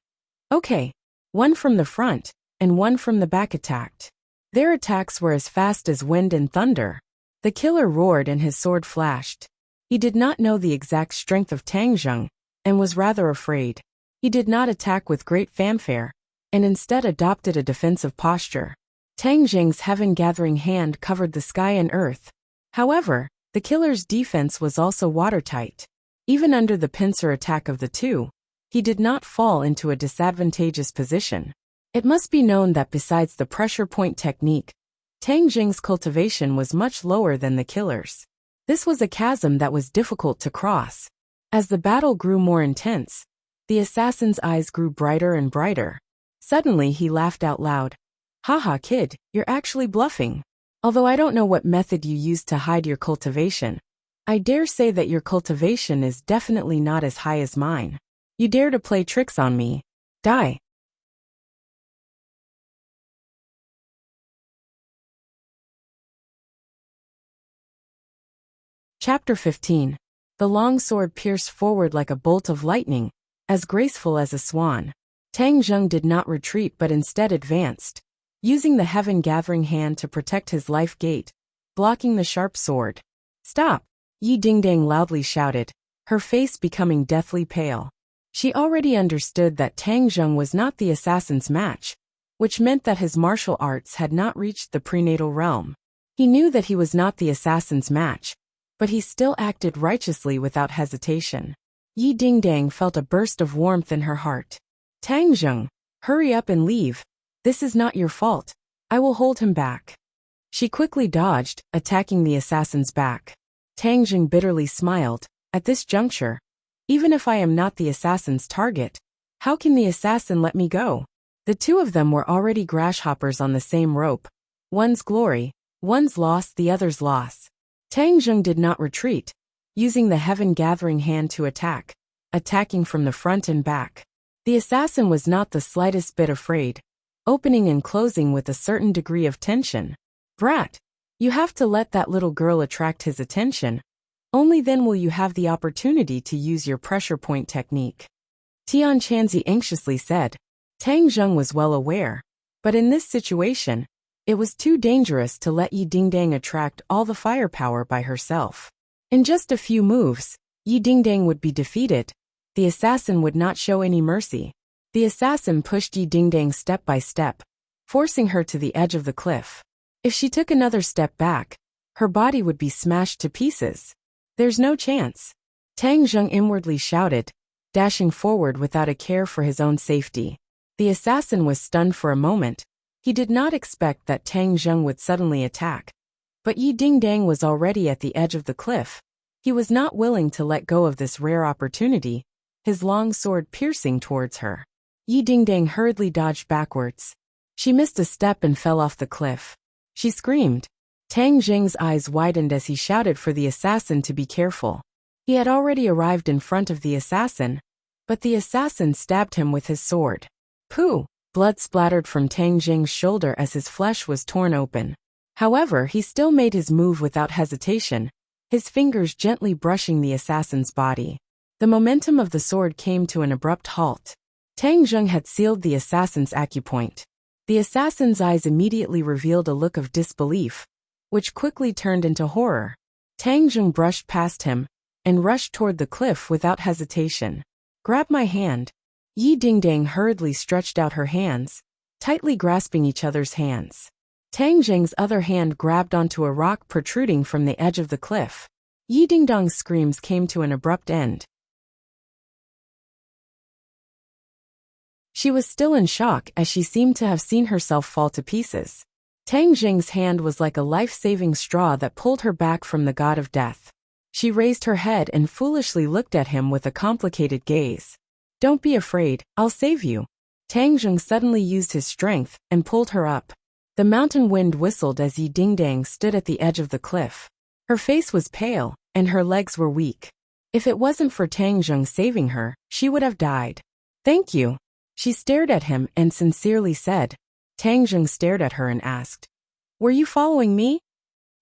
"Okay, one from the front, and one from the back attacked." Their attacks were as fast as wind and thunder. The killer roared and his sword flashed. He did not know the exact strength of Tang Zheng, and was rather afraid. He did not attack with great fanfare, and instead adopted a defensive posture. Tang Zheng's heaven-gathering hand covered the sky and earth. However, the killer's defense was also watertight. Even under the pincer attack of the two, he did not fall into a disadvantageous position. It must be known that besides the pressure point technique, Tang Zheng's cultivation was much lower than the killer's. This was a chasm that was difficult to cross. As the battle grew more intense, the assassin's eyes grew brighter and brighter. Suddenly he laughed out loud. "Haha, kid, you're actually bluffing. Although I don't know what method you used to hide your cultivation, I dare say that your cultivation is definitely not as high as mine. You dare to play tricks on me? Die." Chapter 15. The long sword pierced forward like a bolt of lightning, as graceful as a swan. Tang Zheng did not retreat but instead advanced, using the heaven-gathering hand to protect his life gate, blocking the sharp sword. "Stop!" Yi Dingdang loudly shouted, her face becoming deathly pale. She already understood that Tang Zheng was not the assassin's match, which meant that his martial arts had not reached the prenatal realm. He knew that he was not the assassin's match, but he still acted righteously without hesitation. Yi Dingdang felt a burst of warmth in her heart. "Tang Zheng, hurry up and leave. This is not your fault. I will hold him back." She quickly dodged, attacking the assassin's back. Tang Zheng bitterly smiled. At this juncture, even if I am not the assassin's target, how can the assassin let me go? The two of them were already grasshoppers on the same rope. One's glory, one's loss, the other's loss. Tang Zheng did not retreat, using the heaven-gathering hand to attack, attacking from the front and back. The assassin was not the slightest bit afraid, opening and closing with a certain degree of tension. "Brat, you have to let that little girl attract his attention. Only then will you have the opportunity to use your pressure point technique," Tian Chanzi anxiously said. Tang Zheng was well aware, but in this situation, it was too dangerous to let Yi Dingdang attract all the firepower by herself. In just a few moves, Yi Dingdang would be defeated. The assassin would not show any mercy. The assassin pushed Yi Dingdang step by step, forcing her to the edge of the cliff. If she took another step back, her body would be smashed to pieces. "There's no chance," Tang Zheng inwardly shouted, dashing forward without a care for his own safety. The assassin was stunned for a moment. He did not expect that Tang Zheng would suddenly attack. But Yi Dingdang was already at the edge of the cliff. He was not willing to let go of this rare opportunity, his long sword piercing towards her. Yi Dingdang hurriedly dodged backwards. She missed a step and fell off the cliff. She screamed. Tang Zheng's eyes widened as he shouted for the assassin to be careful. He had already arrived in front of the assassin, but the assassin stabbed him with his sword. Pooh! Blood splattered from Tang Zheng's shoulder as his flesh was torn open. However, he still made his move without hesitation, his fingers gently brushing the assassin's body. The momentum of the sword came to an abrupt halt. Tang Zheng had sealed the assassin's acupoint. The assassin's eyes immediately revealed a look of disbelief, which quickly turned into horror. Tang Zheng brushed past him and rushed toward the cliff without hesitation. "Grab my hand." Yi Dingdang hurriedly stretched out her hands, tightly grasping each other's hands. Tang Zheng's other hand grabbed onto a rock protruding from the edge of the cliff. Yi Dingdang's screams came to an abrupt end. She was still in shock as she seemed to have seen herself fall to pieces. Tang Jing's hand was like a life-saving straw that pulled her back from the god of death. She raised her head and foolishly looked at him with a complicated gaze. "Don't be afraid, I'll save you." Tang Jing suddenly used his strength and pulled her up. The mountain wind whistled as Yi Dingdang stood at the edge of the cliff. Her face was pale, and her legs were weak. If it wasn't for Tang Jing saving her, she would have died. "Thank you." She stared at him and sincerely said. Tang Jing stared at her and asked, "Were you following me?"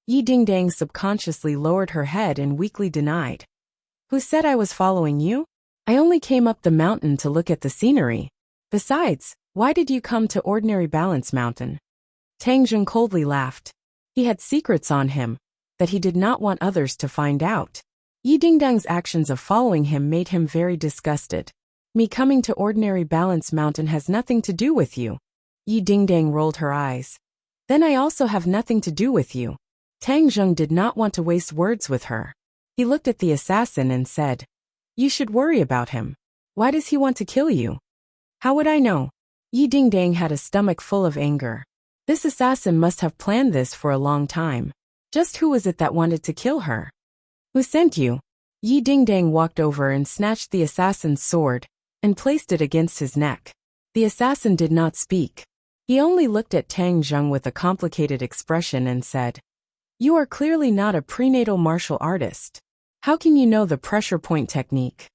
Yi Dingdang subconsciously lowered her head and weakly denied. "Who said I was following you? I only came up the mountain to look at the scenery. Besides, why did you come to Ordinary Balance Mountain?" Tang Jing coldly laughed. He had secrets on him that he did not want others to find out. Yi Dingdang's actions of following him made him very disgusted. "Me coming to Ordinary Balance Mountain has nothing to do with you." Yi Dingdang rolled her eyes. "Then I also have nothing to do with you." Tang Jing did not want to waste words with her. He looked at the assassin and said, "You should worry about him. Why does he want to kill you?" "How would I know?" Yi Dingdang had a stomach full of anger. This assassin must have planned this for a long time. Just who was it that wanted to kill her? "Who sent you?" Yi Dingdang walked over and snatched the assassin's sword and placed it against his neck. The assassin did not speak. He only looked at Tang Jing with a complicated expression and said, "You are clearly not a prenatal martial artist. How can you know the pressure point technique?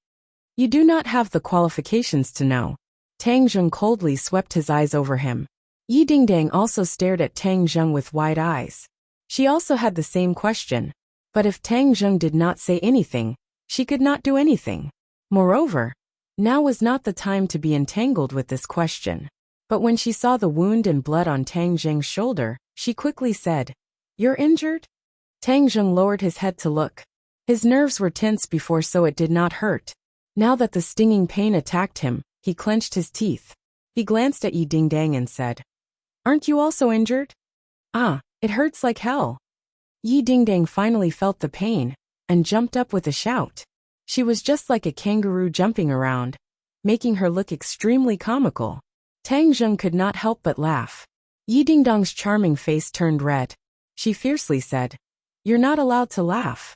You do not have the qualifications to know." Tang Jing coldly swept his eyes over him. Yi Dingdang also stared at Tang Jing with wide eyes. She also had the same question. But if Tang Jing did not say anything, she could not do anything. Moreover, now was not the time to be entangled with this question. But when she saw the wound and blood on Tang Jing's shoulder, she quickly said, "You're injured?" Tang Jing lowered his head to look. His nerves were tense before, so it did not hurt. Now that the stinging pain attacked him, he clenched his teeth. He glanced at Yi Dingdang and said, "Aren't you also injured?" "Ah, it hurts like hell." Yi Dingdang finally felt the pain and jumped up with a shout. She was just like a kangaroo jumping around, making her look extremely comical. Tang Jing could not help but laugh. Yi Dingdang's charming face turned red. She fiercely said, "You're not allowed to laugh."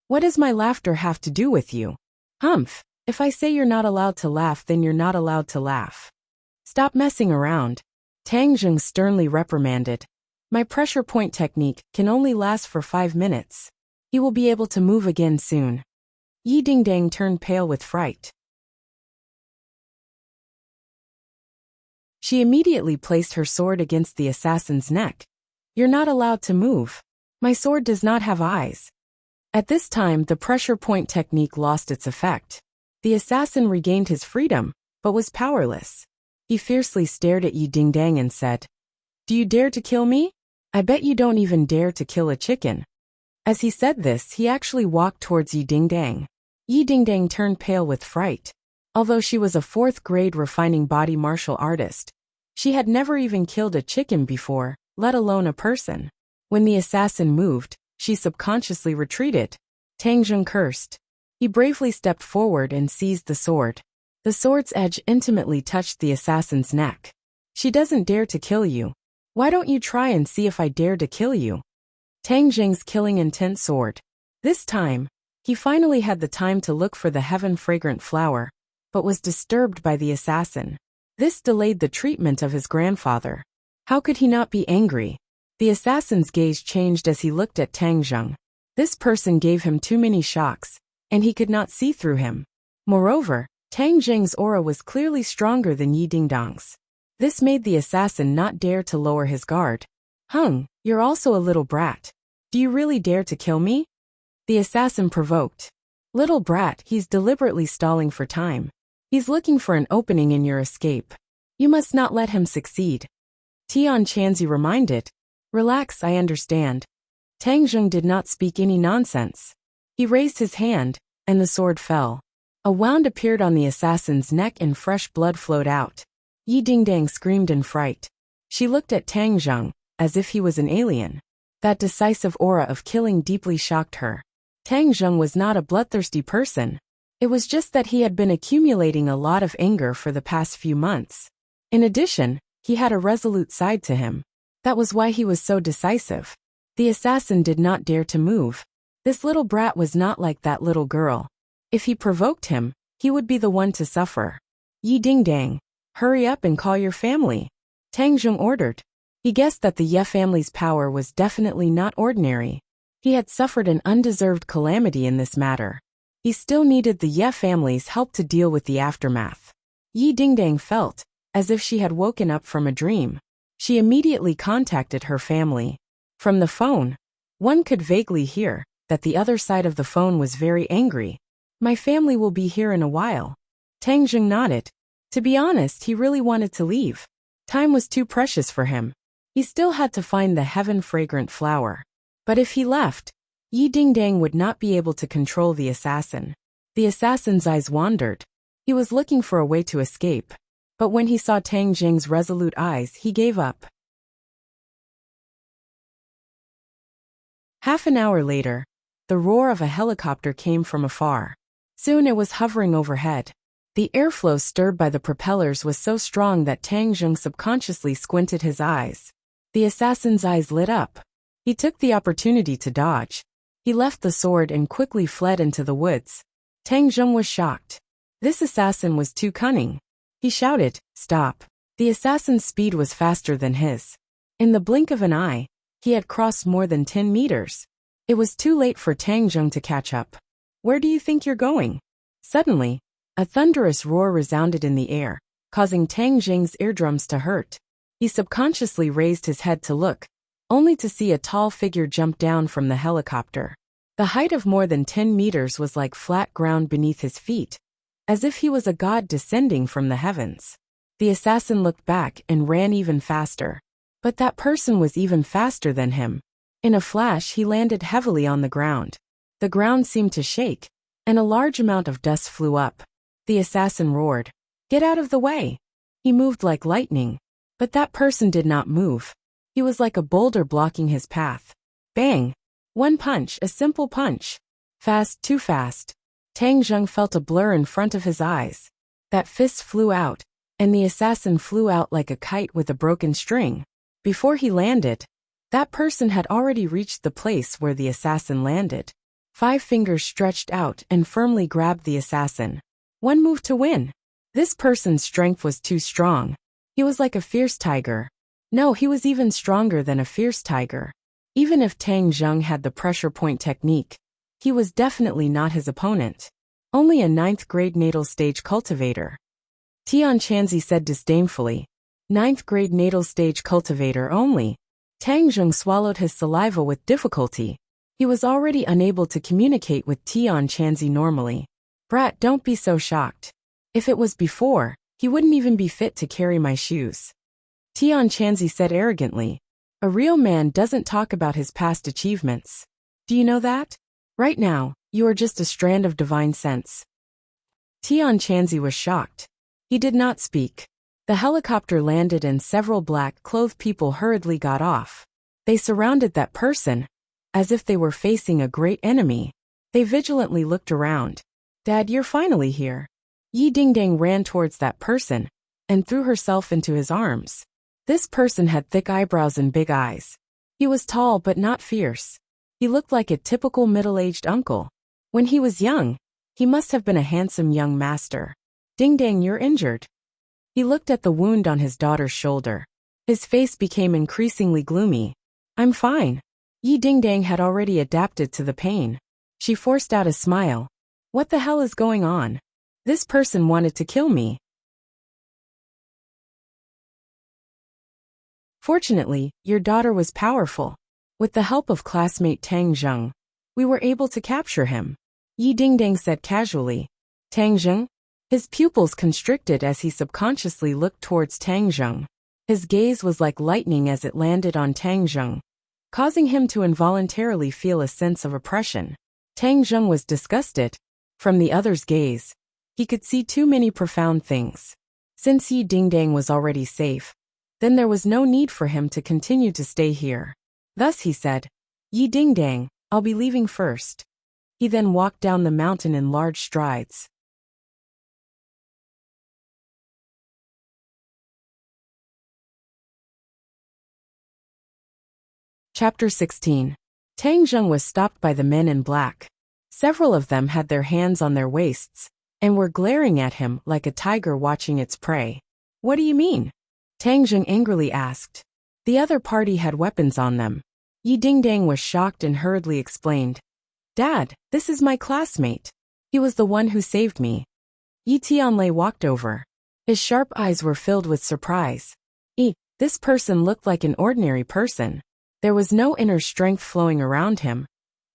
"What does my laughter have to do with you?" "Humph, if I say you're not allowed to laugh, then you're not allowed to laugh. Stop messing around." Tang Jing sternly reprimanded. "My pressure point technique can only last for 5 minutes. He will be able to move again soon." Yi Dingdang turned pale with fright. She immediately placed her sword against the assassin's neck. "You're not allowed to move. My sword does not have eyes." At this time, the pressure point technique lost its effect. The assassin regained his freedom, but was powerless. He fiercely stared at Yi Dingdang and said, "Do you dare to kill me? I bet you don't even dare to kill a chicken." As he said this, he actually walked towards Yi Dingdang. Yi Dingdang turned pale with fright. Although she was a 4th-grade refining body martial artist, she had never even killed a chicken before, let alone a person. When the assassin moved, she subconsciously retreated. Tang Jing cursed. He bravely stepped forward and seized the sword. The sword's edge intimately touched the assassin's neck. "She doesn't dare to kill you. Why don't you try and see if I dare to kill you?" Tang Jing's killing intent soared. This time, he finally had the time to look for the heaven-fragrant flower, but was disturbed by the assassin. This delayed the treatment of his grandfather. How could he not be angry? The assassin's gaze changed as he looked at Tang Jing. This person gave him too many shocks, and he could not see through him. Moreover, Tang Jing's aura was clearly stronger than Yi Dingdang's. This made the assassin not dare to lower his guard. You're also a little brat. Do you really dare to kill me?" The assassin provoked. "Little brat, he's deliberately stalling for time. He's looking for an opening in your escape. You must not let him succeed." Tian Chanzi reminded. "Relax, I understand." Tang Jing did not speak any nonsense. He raised his hand, and the sword fell. A wound appeared on the assassin's neck and fresh blood flowed out. Yi Dingdang screamed in fright. She looked at Tang Jing, as if he was an alien. That decisive aura of killing deeply shocked her. Tang Jing was not a bloodthirsty person. It was just that he had been accumulating a lot of anger for the past few months. In addition, he had a resolute side to him. That was why he was so decisive. The assassin did not dare to move. This little brat was not like that little girl. If he provoked him, he would be the one to suffer. Yi Dingdang, hurry up and call your family, Tang Zheng ordered. He guessed that the Ye family's power was definitely not ordinary. He had suffered an undeserved calamity in this matter. He still needed the Ye family's help to deal with the aftermath. Yi Dingdang felt as if she had woken up from a dream. She immediately contacted her family. From the phone, one could vaguely hear that the other side of the phone was very angry. My family will be here in a while. Tang Zheng nodded. To be honest, he really wanted to leave. Time was too precious for him. He still had to find the heaven-fragrant flower. But if he left, Yi Dingdang would not be able to control the assassin. The assassin's eyes wandered. He was looking for a way to escape. But when he saw Tang Zheng's resolute eyes, he gave up. Half an hour later, the roar of a helicopter came from afar. Soon it was hovering overhead. The airflow stirred by the propellers was so strong that Tang Zheng subconsciously squinted his eyes. The assassin's eyes lit up. He took the opportunity to dodge. He left the sword and quickly fled into the woods. Tang Zheng was shocked. This assassin was too cunning. He shouted, "Stop." The assassin's speed was faster than his. In the blink of an eye, he had crossed more than 10 meters. It was too late for Tang Zheng to catch up. Where do you think you're going? Suddenly, a thunderous roar resounded in the air, causing Tang Zheng's eardrums to hurt. He subconsciously raised his head to look, only to see a tall figure jump down from the helicopter. The height of more than 10 meters was like flat ground beneath his feet, as if he was a god descending from the heavens. The assassin looked back and ran even faster. But that person was even faster than him. In a flash, he landed heavily on the ground. The ground seemed to shake, and a large amount of dust flew up. The assassin roared, "Get out of the way!" He moved like lightning. But that person did not move. He was like a boulder blocking his path. Bang! One punch, a simple punch. Fast, too fast. Tang Zheng felt a blur in front of his eyes. That fist flew out, and the assassin flew out like a kite with a broken string. Before he landed, that person had already reached the place where the assassin landed. 5 fingers stretched out and firmly grabbed the assassin. One move to win. This person's strength was too strong. He was like a fierce tiger. No, he was even stronger than a fierce tiger. Even if Tang Zheng had the pressure point technique, he was definitely not his opponent. Only a 9th grade natal stage cultivator. Tian Chanzi said disdainfully. 9th grade natal stage cultivator only. Tang Zheng swallowed his saliva with difficulty. He was already unable to communicate with Tian Chanzi normally. Brat, don't be so shocked. If it was before, he wouldn't even be fit to carry my shoes. Tian Chanzi said arrogantly. A real man doesn't talk about his past achievements. Do you know that? Right now, you are just a strand of divine sense. Tian Chanzi was shocked. He did not speak. The helicopter landed and several black-clothed people hurriedly got off. They surrounded that person, as if they were facing a great enemy. They vigilantly looked around. Dad, you're finally here. Yi Dingdang ran towards that person and threw herself into his arms. This person had thick eyebrows and big eyes. He was tall but not fierce. He looked like a typical middle-aged uncle. When he was young, he must have been a handsome young master. Dingdang, you're injured. He looked at the wound on his daughter's shoulder. His face became increasingly gloomy. I'm fine. Yi Dingdang had already adapted to the pain. She forced out a smile. What the hell is going on? This person wanted to kill me. Fortunately, your daughter was powerful. With the help of classmate Tang Zheng, we were able to capture him. Yi Dingdang said casually. Tang Zheng? His pupils constricted as he subconsciously looked towards Tang Zheng. His gaze was like lightning as it landed on Tang Zheng, causing him to involuntarily feel a sense of oppression. Tang Zheng was disgusted. From the other's gaze, he could see too many profound things. Since Yi Dingdang was already safe, then there was no need for him to continue to stay here. Thus he said, Yi Dingdang, I'll be leaving first. He then walked down the mountain in large strides. Chapter 16. Tang Zheng was stopped by the men in black. Several of them had their hands on their waists and were glaring at him like a tiger watching its prey. What do you mean? Tang Zheng angrily asked. The other party had weapons on them. Yi Dingdang was shocked and hurriedly explained. Dad, this is my classmate. He was the one who saved me. Yi Tianlei walked over. His sharp eyes were filled with surprise. This person looked like an ordinary person. There was no inner strength flowing around him,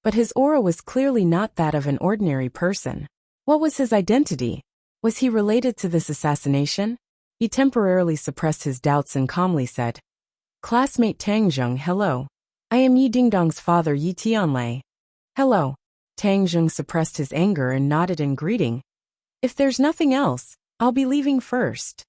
but his aura was clearly not that of an ordinary person. What was his identity? Was he related to this assassination? He temporarily suppressed his doubts and calmly said, Classmate Tang Zheng, hello. I am Yi Dingdong's father Yi Tianlei. Hello. Tang Zheng suppressed his anger and nodded in greeting. If there's nothing else, I'll be leaving first.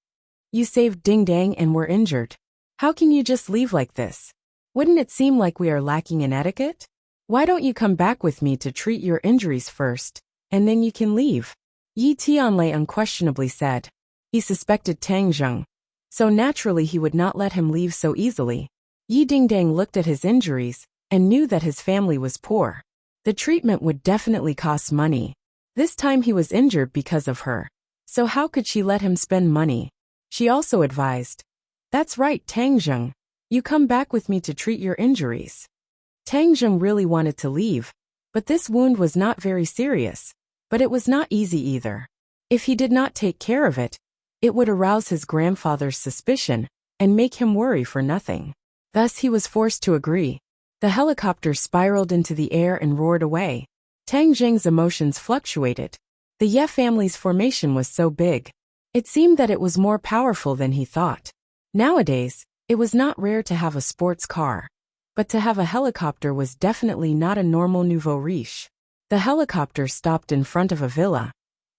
You saved Dingdang and were injured. How can you just leave like this? Wouldn't it seem like we are lacking in etiquette? Why don't you come back with me to treat your injuries first, and then you can leave? Yi Tianlei unquestionably said. He suspected Tang Zheng, so naturally he would not let him leave so easily. Yi Dingdang looked at his injuries and knew that his family was poor. The treatment would definitely cost money. This time he was injured because of her. So how could she let him spend money? She also advised. That's right, Tang Zheng. You come back with me to treat your injuries. Tang Zheng really wanted to leave, but this wound was not very serious. But it was not easy either. If he did not take care of it, it would arouse his grandfather's suspicion and make him worry for nothing. Thus he was forced to agree. The helicopter spiraled into the air and roared away. Tang Zheng's emotions fluctuated. The Ye family's formation was so big. It seemed that it was more powerful than he thought. Nowadays, it was not rare to have a sports car. But to have a helicopter was definitely not a normal nouveau riche. The helicopter stopped in front of a villa,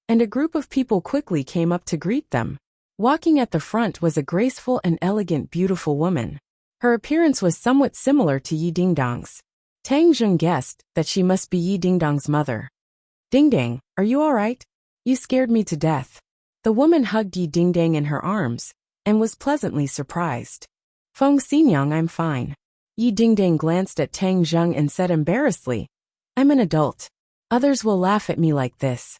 and a group of people quickly came up to greet them. Walking at the front was a graceful and elegant beautiful woman. Her appearance was somewhat similar to Yi Dingdang's. Tang Zheng guessed that she must be Yi Dingdang's mother. Dingdang, are you all right? You scared me to death. The woman hugged Yi Dingdang in her arms and was pleasantly surprised. Feng Xinyang, I'm fine. Yi Dingdang glanced at Tang Zheng and said embarrassedly, I'm an adult. Others will laugh at me like this.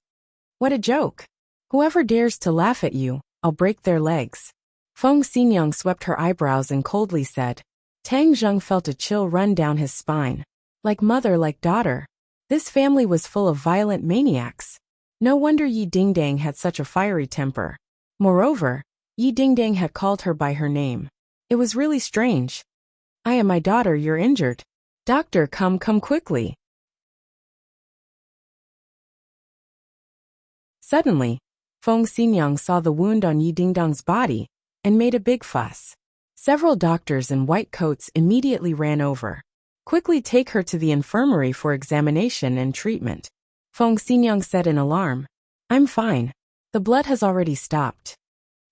What a joke. Whoever dares to laugh at you, I'll break their legs. Feng Xinyang swept her eyebrows and coldly said. Tang Zheng felt a chill run down his spine. Like mother, like daughter. This family was full of violent maniacs. No wonder Yi Dingdang had such a fiery temper. Moreover, Yi Dingdang had called her by her name. It was really strange. I am my daughter, you're injured. Doctor, come quickly. Suddenly, Feng Xinyang saw the wound on Yi Dingdang's body and made a big fuss. Several doctors in white coats immediately ran over. Quickly take her to the infirmary for examination and treatment. Feng Xinyang said in alarm. I'm fine. The blood has already stopped.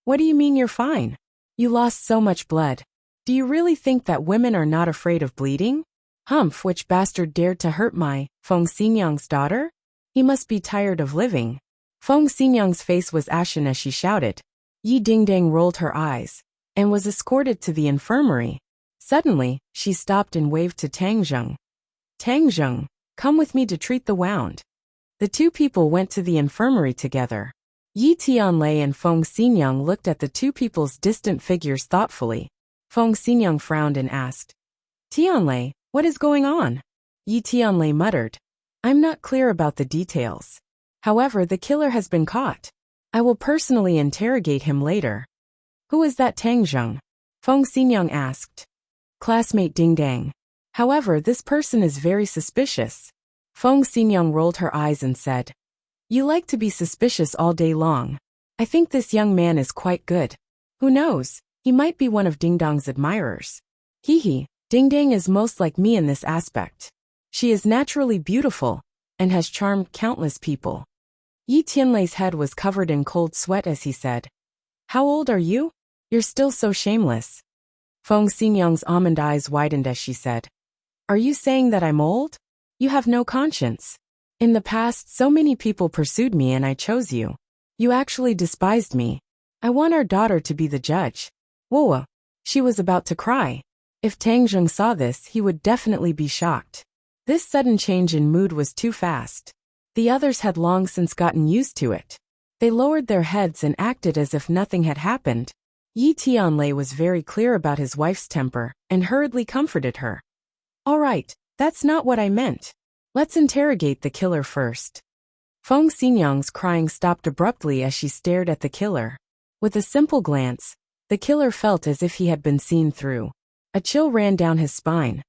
What do you mean you're fine? You lost so much blood. Do you really think that women are not afraid of bleeding? Humph, which bastard dared to hurt my Feng Xinyang's daughter? He must be tired of living. Feng Xinyang's face was ashen as she shouted. Yi Dingdang rolled her eyes and was escorted to the infirmary. Suddenly, she stopped and waved to Tang Zheng. Tang Zheng, come with me to treat the wound. The two people went to the infirmary together. Yi Tianlei and Feng Xinyang looked at the two people's distant figures thoughtfully. Feng Xinyang frowned and asked, Tianlei, what is going on? Yi Tianlei muttered, I'm not clear about the details. However, the killer has been caught. I will personally interrogate him later. Who is that Tang Zheng? Feng Xinyang asked. Classmate Dingdang. However, this person is very suspicious. Feng Xinyang rolled her eyes and said, You like to be suspicious all day long. I think this young man is quite good. Who knows, he might be one of Dingdang's admirers. Hee, Dingdang is most like me in this aspect. She is naturally beautiful and has charmed countless people. Yi Tianlei's head was covered in cold sweat as he said, How old are you? You're still so shameless. Feng Xinyang's almond eyes widened as she said, Are you saying that I'm old? You have no conscience. In the past, so many people pursued me and I chose you. You actually despised me. I want our daughter to be the judge. Whoa, she was about to cry. If Tang Zheng saw this, he would definitely be shocked. This sudden change in mood was too fast. The others had long since gotten used to it. They lowered their heads and acted as if nothing had happened. Yi Tianlei was very clear about his wife's temper, and hurriedly comforted her. "All right, that's not what I meant. Let's interrogate the killer first." Feng Xinyang's crying stopped abruptly as she stared at the killer. With a simple glance, the killer felt as if he had been seen through. A chill ran down his spine.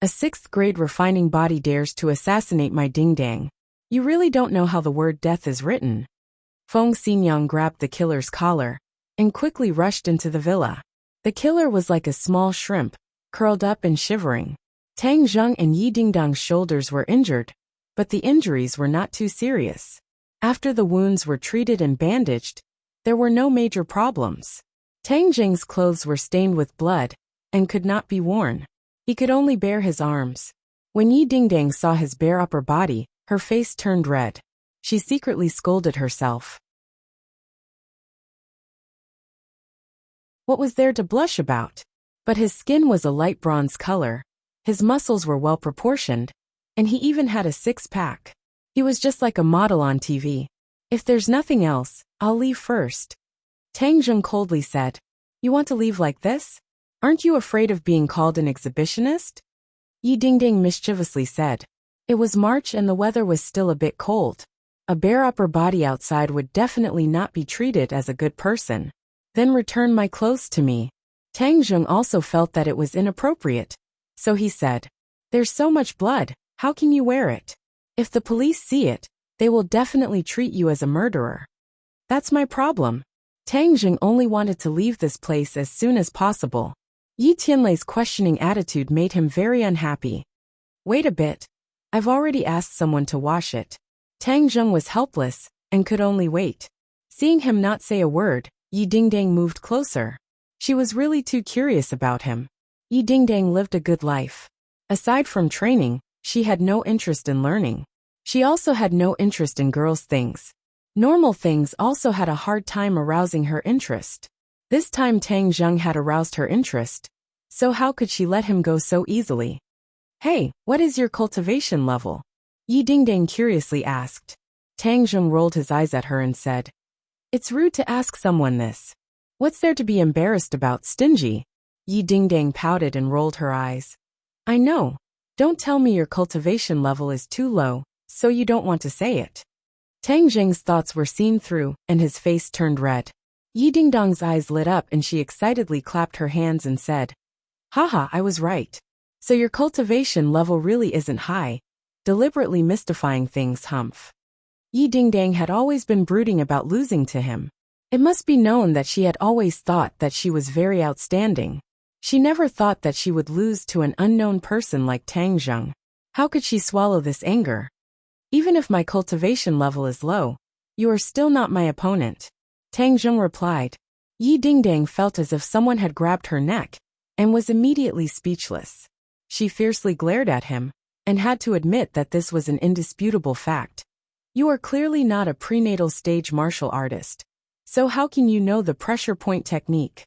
"A 6th-grade refining body dares to assassinate my ding-dang. You really don't know how the word death is written." Feng Xinyang grabbed the killer's collar and quickly rushed into the villa. The killer was like a small shrimp, curled up and shivering. Tang Zheng and Yi Dingdang's shoulders were injured, but the injuries were not too serious. After the wounds were treated and bandaged, there were no major problems. Tang Zheng's clothes were stained with blood and could not be worn. He could only bare his arms. When Yi Dingdang saw his bare upper body, her face turned red. She secretly scolded herself. What was there to blush about? But his skin was a light bronze color, his muscles were well proportioned, and he even had a six-pack. He was just like a model on TV. "If there's nothing else, I'll leave first." Tang Zheng coldly said. "You want to leave like this? Aren't you afraid of being called an exhibitionist?" Yi Dingding mischievously said. It was March and the weather was still a bit cold. A bare upper body outside would definitely not be treated as a good person. "Then return my clothes to me." Tang Zheng also felt that it was inappropriate, so he said, "There's so much blood, how can you wear it? If the police see it, they will definitely treat you as a murderer." "That's my problem." Tang Zheng only wanted to leave this place as soon as possible. Yi Tianlei's questioning attitude made him very unhappy. "Wait a bit. I've already asked someone to wash it." Tang Zheng was helpless and could only wait. Seeing him not say a word, Yi Dingdang moved closer. She was really too curious about him. Yi Dingdang lived a good life. Aside from training, she had no interest in learning. She also had no interest in girls' things. Normal things also had a hard time arousing her interest. This time Tang Zheng had aroused her interest, so how could she let him go so easily? "Hey, what is your cultivation level?" Yi Dingdang curiously asked. Tang Zheng rolled his eyes at her and said, "It's rude to ask someone this. What's there to be embarrassed about, stingy?" Yi Dingdang pouted and rolled her eyes. "I know. Don't tell me your cultivation level is too low, so you don't want to say it." Tang Zheng's thoughts were seen through, and his face turned red. Yi Dingdang's eyes lit up and she excitedly clapped her hands and said, "Haha, I was right. So your cultivation level really isn't high," deliberately mystifying things. Humph. Yi Dingdang had always been brooding about losing to him. It must be known that she had always thought that she was very outstanding. She never thought that she would lose to an unknown person like Tang Zheng. How could she swallow this anger? "Even if my cultivation level is low, you are still not my opponent," Tang Zheng replied. Yi Dingdang felt as if someone had grabbed her neck, and was immediately speechless. She fiercely glared at him, and had to admit that this was an indisputable fact. "You are clearly not a prenatal stage martial artist. So how can you know the pressure point technique?"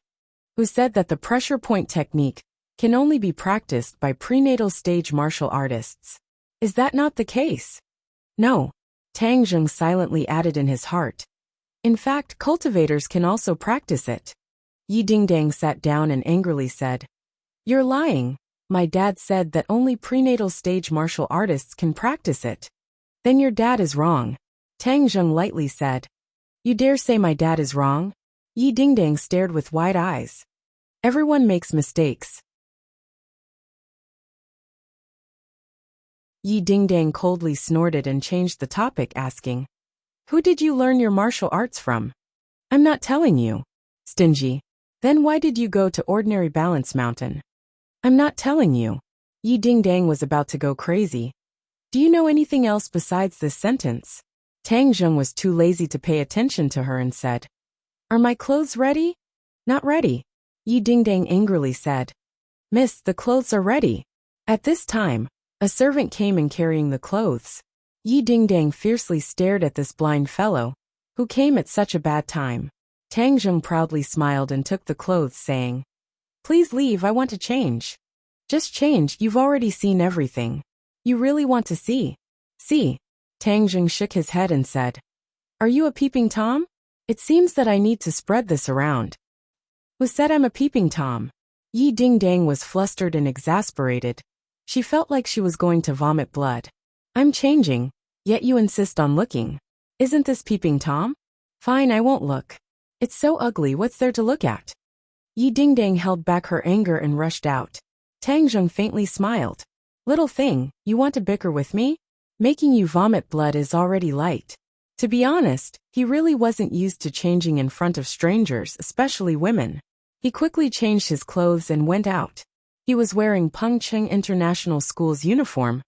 "Who said that the pressure point technique can only be practiced by prenatal stage martial artists? Is that not the case?" "No," Tang Zheng silently added in his heart. "In fact, cultivators can also practice it." Yi Dingdang sat down and angrily said, "You're lying. My dad said that only prenatal stage martial artists can practice it." "Then your dad is wrong," Tang Zheng lightly said. "You dare say my dad is wrong?" Yi Dingdang stared with wide eyes. "Everyone makes mistakes." Yi Dingdang coldly snorted and changed the topic, asking, "Who did you learn your martial arts from?" "I'm not telling you." "Stingy. Then why did you go to ordinary balance mountain?" "I'm not telling you." Yi Dingdang was about to go crazy. "Do you know anything else besides this sentence?" Tang Zheng was too lazy to pay attention to her and said, "Are my clothes ready?" "Not ready," Yi Dingdang angrily said. "Miss, the clothes are ready." At this time, a servant came in carrying the clothes. Yi Dingdang fiercely stared at this blind fellow, who came at such a bad time. Tang Zheng proudly smiled and took the clothes, saying, "Please leave, I want to change." Just change, you've already seen everything. You really want to see? See. Tang Jung shook his head and said, Are you a peeping Tom? It seems that I need to spread this around. Who said I'm a peeping Tom? Yi Dingdang was flustered and exasperated. She felt like she was going to vomit blood. I'm changing, yet you insist on looking. Isn't this peeping Tom? Fine, I won't look. It's so ugly, what's there to look at? Yi Dingdang held back her anger and rushed out. Tang Jung faintly smiled. Little thing, you want to bicker with me? Making you vomit blood is already light. To be honest, he really wasn't used to changing in front of strangers, especially women. He quickly changed his clothes and went out. He was wearing Pengcheng International School's uniform,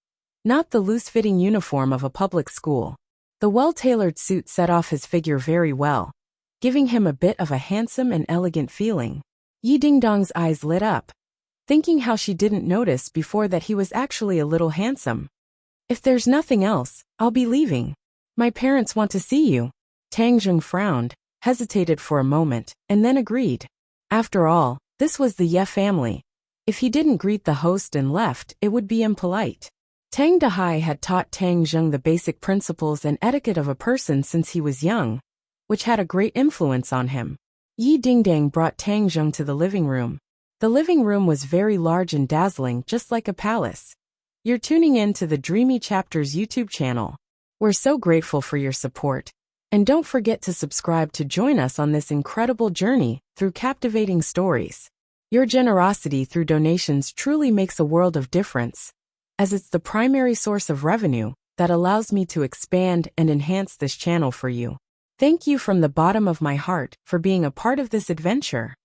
not the loose-fitting uniform of a public school. The well-tailored suit set off his figure very well, giving him a bit of a handsome and elegant feeling. Yi Dingdong's eyes lit up, thinking how she didn't notice before that he was actually a little handsome. If there's nothing else, I'll be leaving. My parents want to see you. Tang Jung frowned, hesitated for a moment, and then agreed. After all, this was the Ye family. If he didn't greet the host and left, it would be impolite. Tang Dahai had taught Tang Jung the basic principles and etiquette of a person since he was young, which had a great influence on him. Yi Dingdang brought Tang Jung to the living room. The living room was very large and dazzling, just like a palace. You're tuning in to the Dreamy Chapters YouTube channel. We're so grateful for your support. And don't forget to subscribe to join us on this incredible journey through captivating stories. Your generosity through donations truly makes a world of difference, as it's the primary source of revenue that allows me to expand and enhance this channel for you. Thank you from the bottom of my heart for being a part of this adventure.